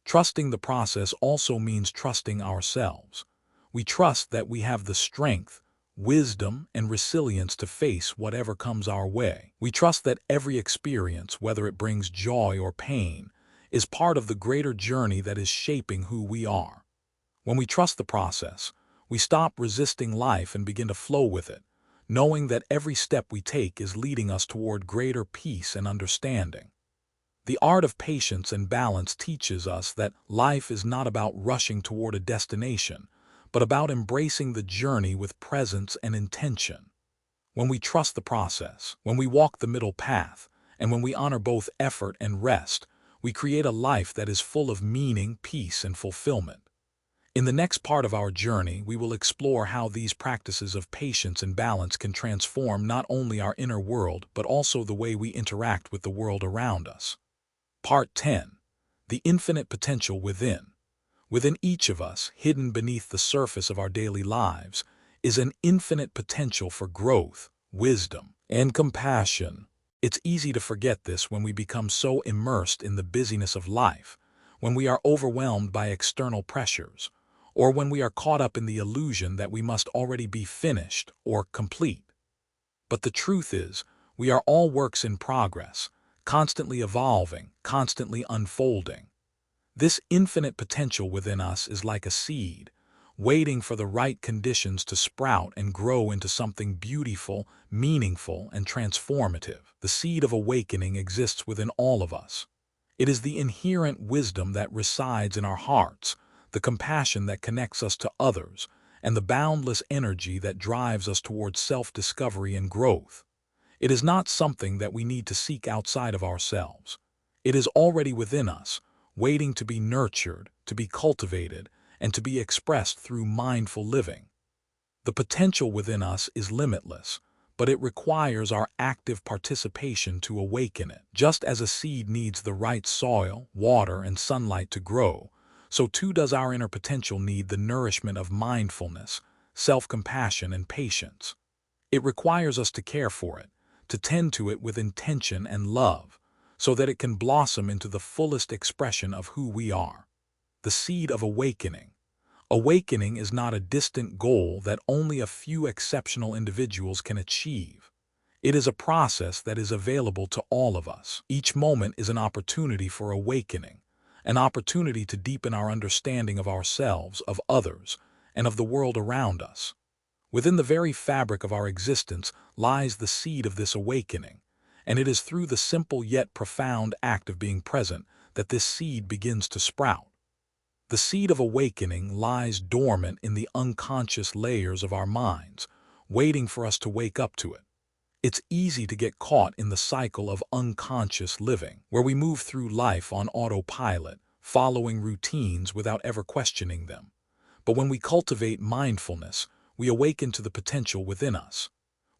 Trusting the process also means trusting ourselves. We trust that we have the strength, wisdom, and resilience to face whatever comes our way. We trust that every experience, whether it brings joy or pain, is part of the greater journey that is shaping who we are. When we trust the process, we stop resisting life and begin to flow with it, knowing that every step we take is leading us toward greater peace and understanding. The art of patience and balance teaches us that life is not about rushing toward a destination, but about embracing the journey with presence and intention. When we trust the process, when we walk the middle path, and when we honor both effort and rest, we create a life that is full of meaning, peace, and fulfillment. In the next part of our journey, we will explore how these practices of patience and balance can transform not only our inner world, but also the way we interact with the world around us. Part 10. The infinite potential within. Within each of us, hidden beneath the surface of our daily lives, is an infinite potential for growth, wisdom, and compassion. It's easy to forget this when we become so immersed in the busyness of life, when we are overwhelmed by external pressures, or when we are caught up in the illusion that we must already be finished or complete. But the truth is, we are all works in progress, constantly evolving, constantly unfolding. This infinite potential within us is like a seed, waiting for the right conditions to sprout and grow into something beautiful, meaningful, and transformative. The seed of awakening exists within all of us. It is the inherent wisdom that resides in our hearts, the compassion that connects us to others, and the boundless energy that drives us towards self-discovery and growth. It is not something that we need to seek outside of ourselves. It is already within us, waiting to be nurtured, to be cultivated, and to be expressed through mindful living. The potential within us is limitless, but it requires our active participation to awaken it. Just as a seed needs the right soil, water, and sunlight to grow, so too does our inner potential need the nourishment of mindfulness, self-compassion, and patience. It requires us to care for it, to tend to it with intention and love, so that it can blossom into the fullest expression of who we are. The seed of awakening. Awakening is not a distant goal that only a few exceptional individuals can achieve. It is a process that is available to all of us. Each moment is an opportunity for awakening, an opportunity to deepen our understanding of ourselves, of others, and of the world around us. Within the very fabric of our existence lies the seed of this awakening, and it is through the simple yet profound act of being present that this seed begins to sprout. The seed of awakening lies dormant in the unconscious layers of our minds, waiting for us to wake up to it. It's easy to get caught in the cycle of unconscious living, where we move through life on autopilot, following routines without ever questioning them. But when we cultivate mindfulness, we awaken to the potential within us.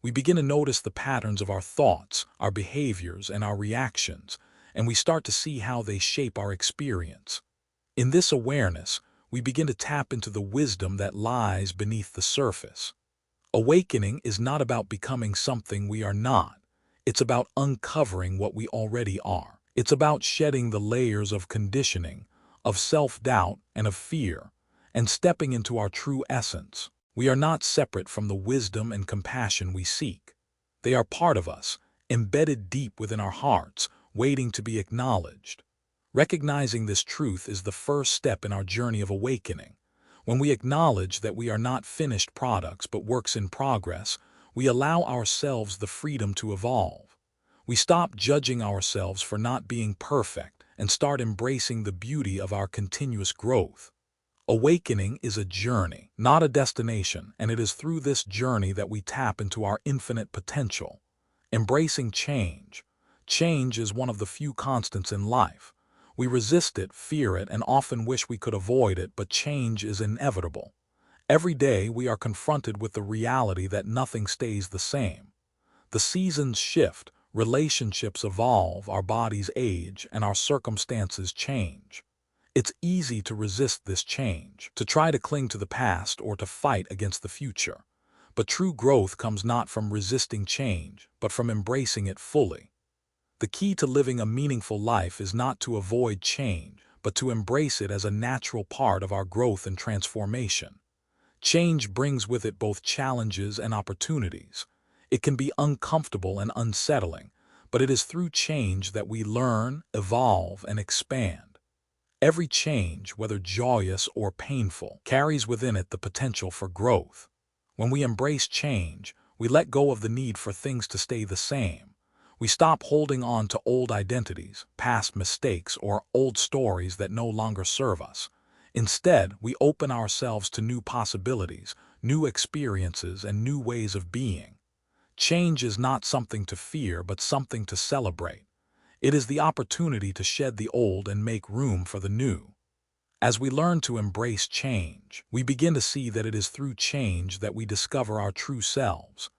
We begin to notice the patterns of our thoughts, our behaviors, and our reactions, and we start to see how they shape our experience. In this awareness, we begin to tap into the wisdom that lies beneath the surface. Awakening is not about becoming something we are not. It's about uncovering what we already are. It's about shedding the layers of conditioning, of self-doubt, and of fear, and stepping into our true essence. We are not separate from the wisdom and compassion we seek. They are part of us, embedded deep within our hearts, waiting to be acknowledged. Recognizing this truth is the first step in our journey of awakening. When we acknowledge that we are not finished products but works in progress, we allow ourselves the freedom to evolve. We stop judging ourselves for not being perfect and start embracing the beauty of our continuous growth. Awakening is a journey, not a destination, and it is through this journey that we tap into our infinite potential. Embracing change. Change is one of the few constants in life. We resist it, fear it, and often wish we could avoid it, but change is inevitable. Every day we are confronted with the reality that nothing stays the same. The seasons shift, relationships evolve, our bodies age, and our circumstances change. It's easy to resist this change, to try to cling to the past or to fight against the future. But true growth comes not from resisting change, but from embracing it fully. The key to living a meaningful life is not to avoid change, but to embrace it as a natural part of our growth and transformation. Change brings with it both challenges and opportunities. It can be uncomfortable and unsettling, but it is through change that we learn, evolve, and expand. Every change, whether joyous or painful, carries within it the potential for growth. When we embrace change, we let go of the need for things to stay the same. We stop holding on to old identities, past mistakes, or old stories that no longer serve us. Instead, we open ourselves to new possibilities, new experiences, and new ways of being. Change is not something to fear, but something to celebrate. It is the opportunity to shed the old and make room for the new. As we learn to embrace change, we begin to see that it is through change that we discover our true selves.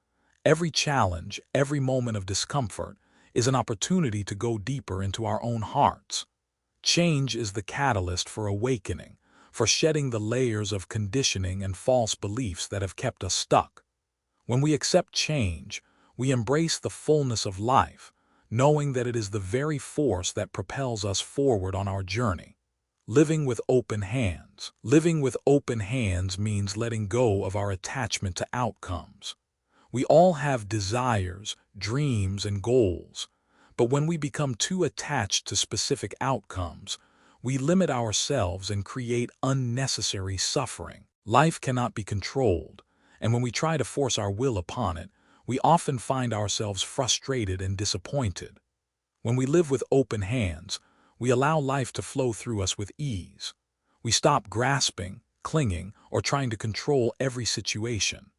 Every challenge, every moment of discomfort, is an opportunity to go deeper into our own hearts. Change is the catalyst for awakening, for shedding the layers of conditioning and false beliefs that have kept us stuck. When we accept change, we embrace the fullness of life, knowing that it is the very force that propels us forward on our journey. Living with open hands. Living with open hands means letting go of our attachment to outcomes. We all have desires, dreams, and goals, but when we become too attached to specific outcomes, we limit ourselves and create unnecessary suffering. Life cannot be controlled, and when we try to force our will upon it, we often find ourselves frustrated and disappointed. When we live with open hands, we allow life to flow through us with ease. We stop grasping, clinging, or trying to control every situation.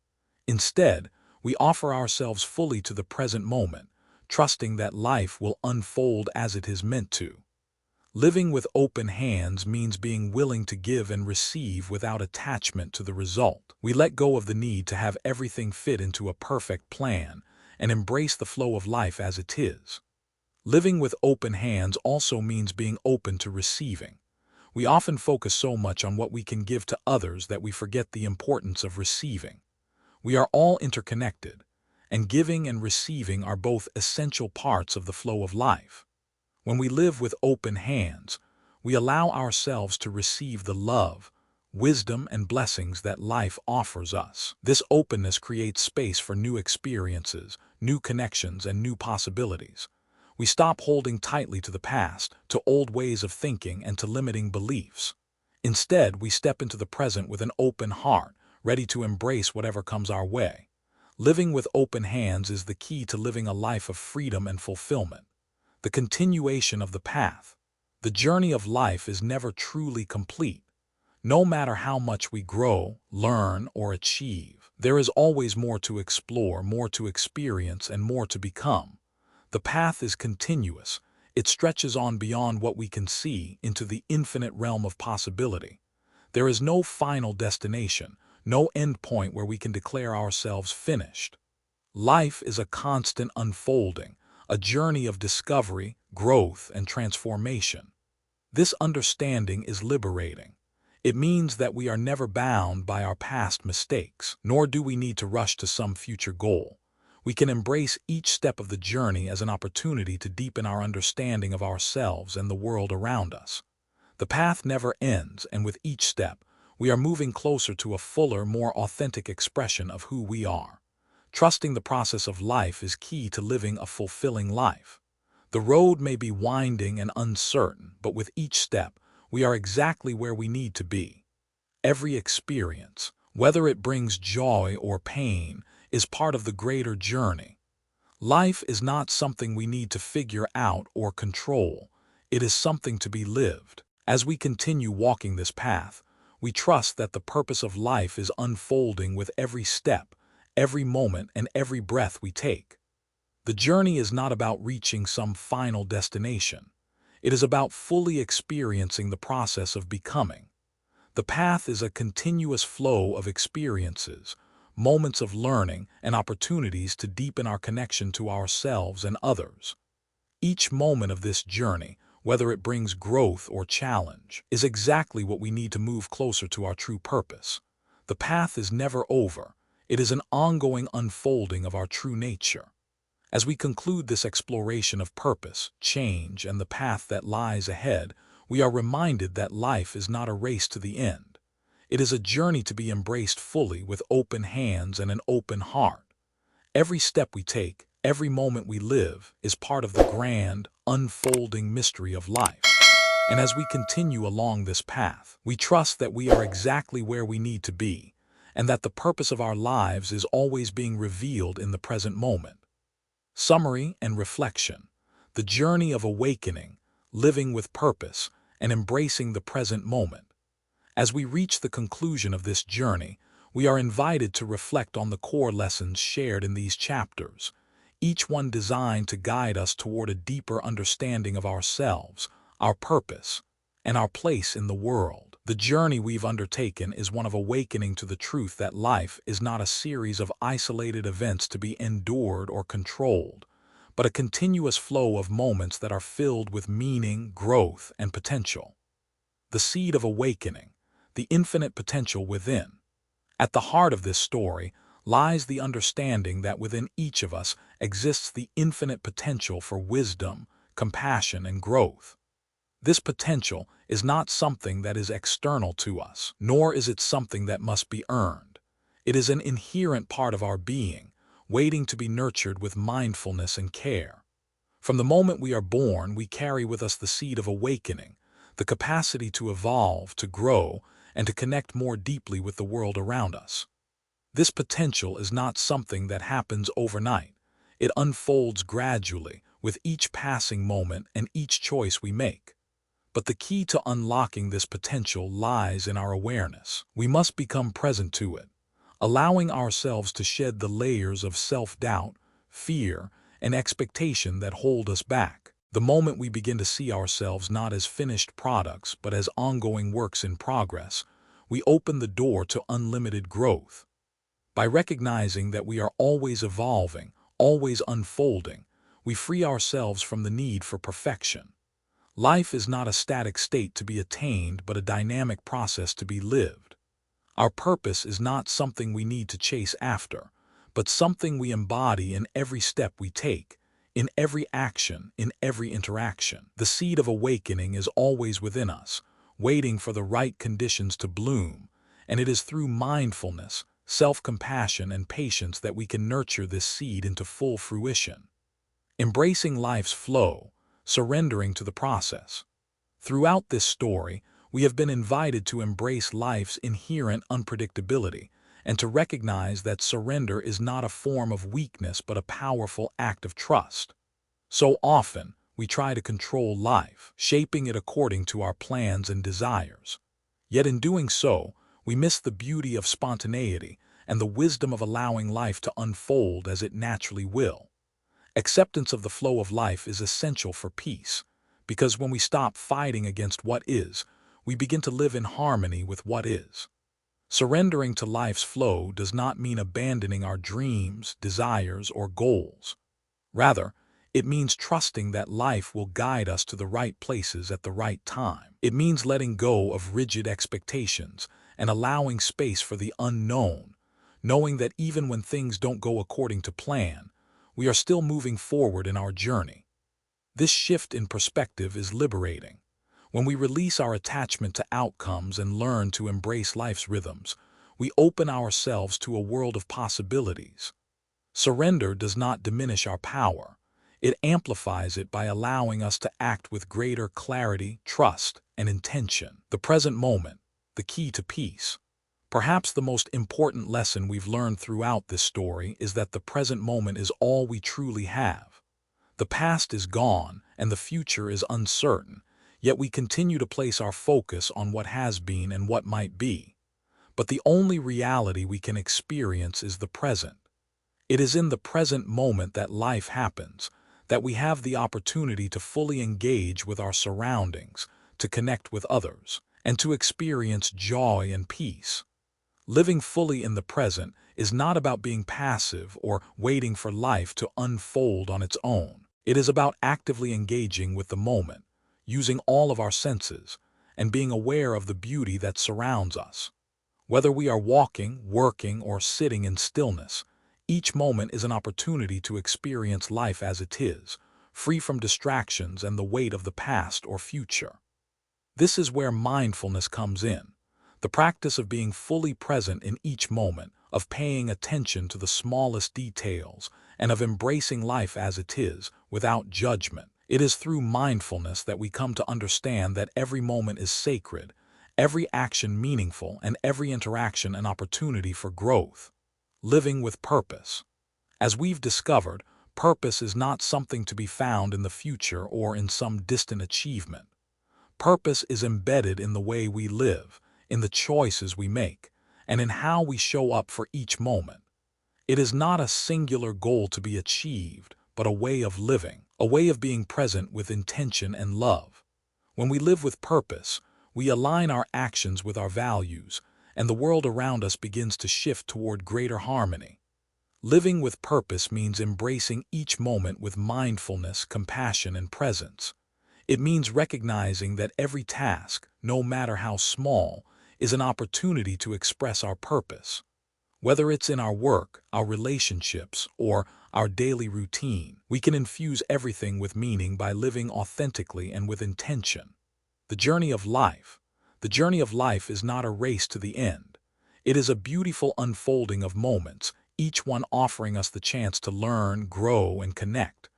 Instead, we offer ourselves fully to the present moment, trusting that life will unfold as it is meant to. Living with open hands means being willing to give and receive without attachment to the result. We let go of the need to have everything fit into a perfect plan and embrace the flow of life as it is. Living with open hands also means being open to receiving. We often focus so much on what we can give to others that we forget the importance of receiving. We are all interconnected, and giving and receiving are both essential parts of the flow of life. When we live with open hands, we allow ourselves to receive the love, wisdom, and blessings that life offers us. This openness creates space for new experiences, new connections, and new possibilities. We stop holding tightly to the past, to old ways of thinking, and to limiting beliefs. Instead, we step into the present with an open heart, ready to embrace whatever comes our way. Living with open hands is the key to living a life of freedom and fulfillment. The continuation of the path. The journey of life is never truly complete. No matter how much we grow, learn, or achieve, there is always more to explore, more to experience, and more to become. The path is continuous. It stretches on beyond what we can see into the infinite realm of possibility. There is no final destination, no end point where we can declare ourselves finished. Life is a constant unfolding, a journey of discovery, growth, and transformation. This understanding is liberating. It means that we are never bound by our past mistakes, nor do we need to rush to some future goal. We can embrace each step of the journey as an opportunity to deepen our understanding of ourselves and the world around us. The path never ends, and with each step, we are moving closer to a fuller, more authentic expression of who we are. Trusting the process of life is key to living a fulfilling life. The road may be winding and uncertain, but with each step, we are exactly where we need to be. Every experience, whether it brings joy or pain, is part of the greater journey. Life is not something we need to figure out or control. It is something to be lived. As we continue walking this path, we trust that the purpose of life is unfolding with every step, every moment, and every breath we take. The journey is not about reaching some final destination. It is about fully experiencing the process of becoming. The path is a continuous flow of experiences, moments of learning, and opportunities to deepen our connection to ourselves and others. Each moment of this journey, whether it brings growth or challenge, is exactly what we need to move closer to our true purpose. The path is never over. It is an ongoing unfolding of our true nature. As we conclude this exploration of purpose, change, and the path that lies ahead, we are reminded that life is not a race to the end. It is a journey to be embraced fully with open hands and an open heart. Every step we take, every moment we live, is part of the grand, unfolding mystery of life. And as we continue along this path, we trust that we are exactly where we need to be, and that the purpose of our lives is always being revealed in the present moment. Summary and reflection. The journey of awakening, living with purpose, and embracing the present moment. As we reach the conclusion of this journey, we are invited to reflect on the core lessons shared in these chapters, each one designed to guide us toward a deeper understanding of ourselves, our purpose, and our place in the world. The journey we've undertaken is one of awakening to the truth that life is not a series of isolated events to be endured or controlled, but a continuous flow of moments that are filled with meaning, growth, and potential. The seed of awakening, the infinite potential within. At the heart of this story lies the understanding that within each of us exists the infinite potential for wisdom, compassion, and growth. This potential is not something that is external to us, nor is it something that must be earned. It is an inherent part of our being, waiting to be nurtured with mindfulness and care. From the moment we are born, we carry with us the seed of awakening, the capacity to evolve, to grow, and to connect more deeply with the world around us. This potential is not something that happens overnight. It unfolds gradually, with each passing moment and each choice we make. But the key to unlocking this potential lies in our awareness. We must become present to it, allowing ourselves to shed the layers of self-doubt, fear, and expectation that hold us back. The moment we begin to see ourselves not as finished products but as ongoing works in progress, we open the door to unlimited growth. By recognizing that we are always evolving, always unfolding, we free ourselves from the need for perfection. Life is not a static state to be attained, but a dynamic process to be lived. Our purpose is not something we need to chase after, but something we embody in every step we take, in every action, in every interaction. The seed of awakening is always within us, waiting for the right conditions to bloom, and it is through mindfulness, self-compassion, and patience that we can nurture this seed into full fruition. Embracing life's flow, surrendering to the process. Throughout this story, we have been invited to embrace life's inherent unpredictability and to recognize that surrender is not a form of weakness but a powerful act of trust. So often, we try to control life, shaping it according to our plans and desires. Yet in doing so, we miss the beauty of spontaneity and the wisdom of allowing life to unfold as it naturally will. Acceptance of the flow of life is essential for peace, because when we stop fighting against what is, we begin to live in harmony with what is. Surrendering to life's flow does not mean abandoning our dreams, desires, or goals. Rather, it means trusting that life will guide us to the right places at the right time. It means letting go of rigid expectations and allowing space for the unknown, knowing that even when things don't go according to plan, we are still moving forward in our journey. This shift in perspective is liberating. When we release our attachment to outcomes and learn to embrace life's rhythms, we open ourselves to a world of possibilities. Surrender does not diminish our power. It amplifies it by allowing us to act with greater clarity, trust, and intention. The present moment, the key to peace. Perhaps the most important lesson we've learned throughout this story is that the present moment is all we truly have. The past is gone and the future is uncertain, yet we continue to place our focus on what has been and what might be. But the only reality we can experience is the present. It is in the present moment that life happens, that we have the opportunity to fully engage with our surroundings, to connect with others, and to experience joy and peace. Living fully in the present is not about being passive or waiting for life to unfold on its own. It is about actively engaging with the moment, using all of our senses, and being aware of the beauty that surrounds us. Whether we are walking, working, or sitting in stillness, each moment is an opportunity to experience life as it is, free from distractions and the weight of the past or future. This is where mindfulness comes in, the practice of being fully present in each moment, of paying attention to the smallest details, and of embracing life as it is, without judgment. It is through mindfulness that we come to understand that every moment is sacred, every action meaningful, and every interaction an opportunity for growth. Living with purpose. As we've discovered, purpose is not something to be found in the future or in some distant achievement. Purpose is embedded in the way we live, in the choices we make, and in how we show up for each moment. It is not a singular goal to be achieved, but a way of living, a way of being present with intention and love. When we live with purpose, we align our actions with our values, and the world around us begins to shift toward greater harmony. Living with purpose means embracing each moment with mindfulness, compassion, and presence. It means recognizing that every task, no matter how small, is an opportunity to express our purpose. Whether it's in our work, our relationships, or our daily routine, we can infuse everything with meaning by living authentically and with intention. The journey of life. The journey of life is not a race to the end. It is a beautiful unfolding of moments, each one offering us the chance to learn, grow, and connect.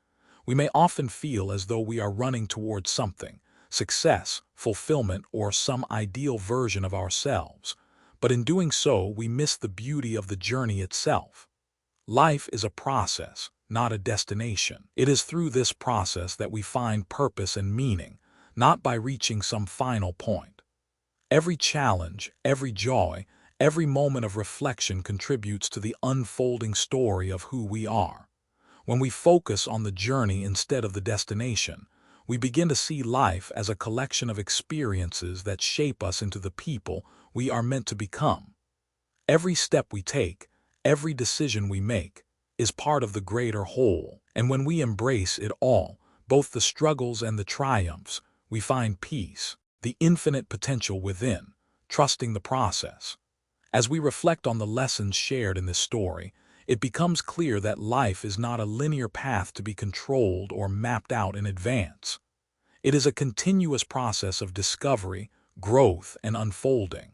We may often feel as though we are running towards something, success, fulfillment, or some ideal version of ourselves, but in doing so, we miss the beauty of the journey itself. Life is a process, not a destination. It is through this process that we find purpose and meaning, not by reaching some final point. Every challenge, every joy, every moment of reflection contributes to the unfolding story of who we are. When we focus on the journey instead of the destination, we begin to see life as a collection of experiences that shape us into the people we are meant to become. Every step we take, every decision we make, is part of the greater whole, and when we embrace it all, both the struggles and the triumphs, we find peace, the infinite potential within, trusting the process. As we reflect on the lessons shared in this story, it becomes clear that life is not a linear path to be controlled or mapped out in advance. It is a continuous process of discovery, growth, and unfolding.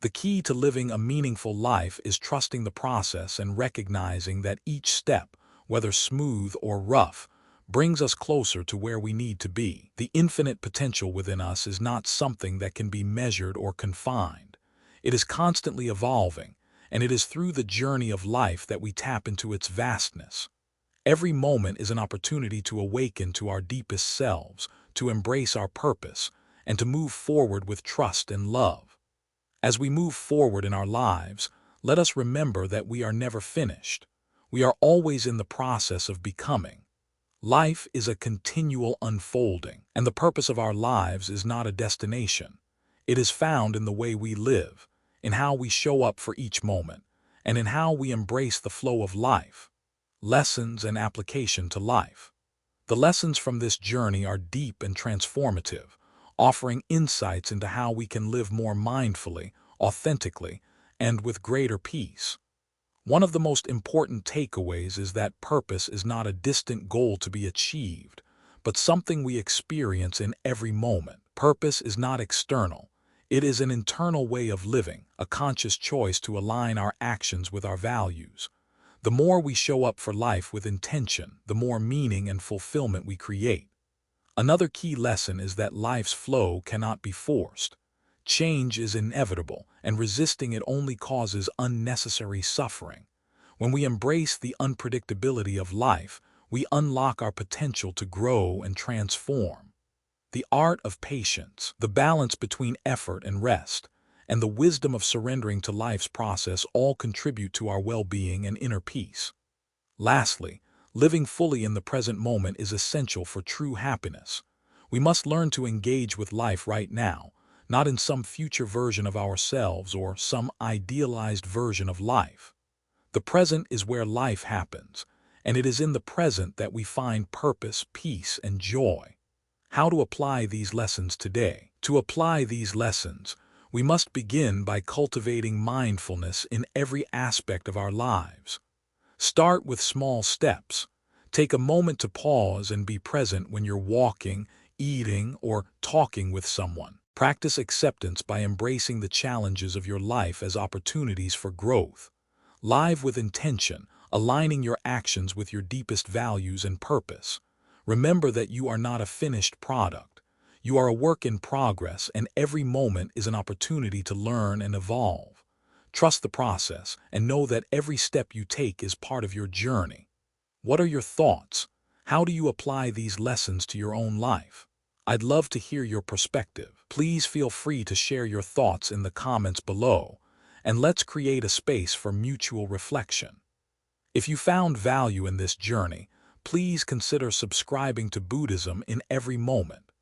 The key to living a meaningful life is trusting the process and recognizing that each step, whether smooth or rough, brings us closer to where we need to be. The infinite potential within us is not something that can be measured or confined. It is constantly evolving, and it is through the journey of life that we tap into its vastness. Every moment is an opportunity to awaken to our deepest selves, to embrace our purpose, and to move forward with trust and love. As we move forward in our lives, let us remember that we are never finished. We are always in the process of becoming, Life is a continual unfolding, and the purpose of our lives is not a destination. It is found in the way we live, in how we show up for each moment, and in how we embrace the flow of life. Lessons and application to life. The lessons from this journey are deep and transformative, offering insights into how we can live more mindfully, authentically, and with greater peace. One of the most important takeaways is that purpose is not a distant goal to be achieved, but something we experience in every moment. Purpose is not external. It is an internal way of living, a conscious choice to align our actions with our values. The more we show up for life with intention, the more meaning and fulfillment we create. Another key lesson is that life's flow cannot be forced. Change is inevitable, and resisting it only causes unnecessary suffering. When we embrace the unpredictability of life, we unlock our potential to grow and transform. The art of patience, the balance between effort and rest, and the wisdom of surrendering to life's process all contribute to our well-being and inner peace. Lastly, living fully in the present moment is essential for true happiness. We must learn to engage with life right now, not in some future version of ourselves or some idealized version of life. The present is where life happens, and it is in the present that we find purpose, peace, and joy. How to apply these lessons today? To apply these lessons, we must begin by cultivating mindfulness in every aspect of our lives. Start with small steps. Take a moment to pause and be present when you're walking, eating, or talking with someone. Practice acceptance by embracing the challenges of your life as opportunities for growth. Live with intention, aligning your actions with your deepest values and purpose. Remember that you are not a finished product. You are a work in progress, and every moment is an opportunity to learn and evolve. Trust the process and know that every step you take is part of your journey. What are your thoughts? How do you apply these lessons to your own life? I'd love to hear your perspective. Please feel free to share your thoughts in the comments below, and let's create a space for mutual reflection. If you found value in this journey, please consider subscribing to Buddhism in every moment.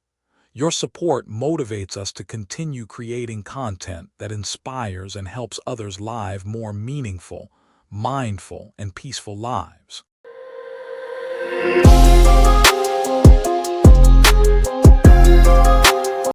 Your support motivates us to continue creating content that inspires and helps others live more meaningful, mindful, and peaceful lives.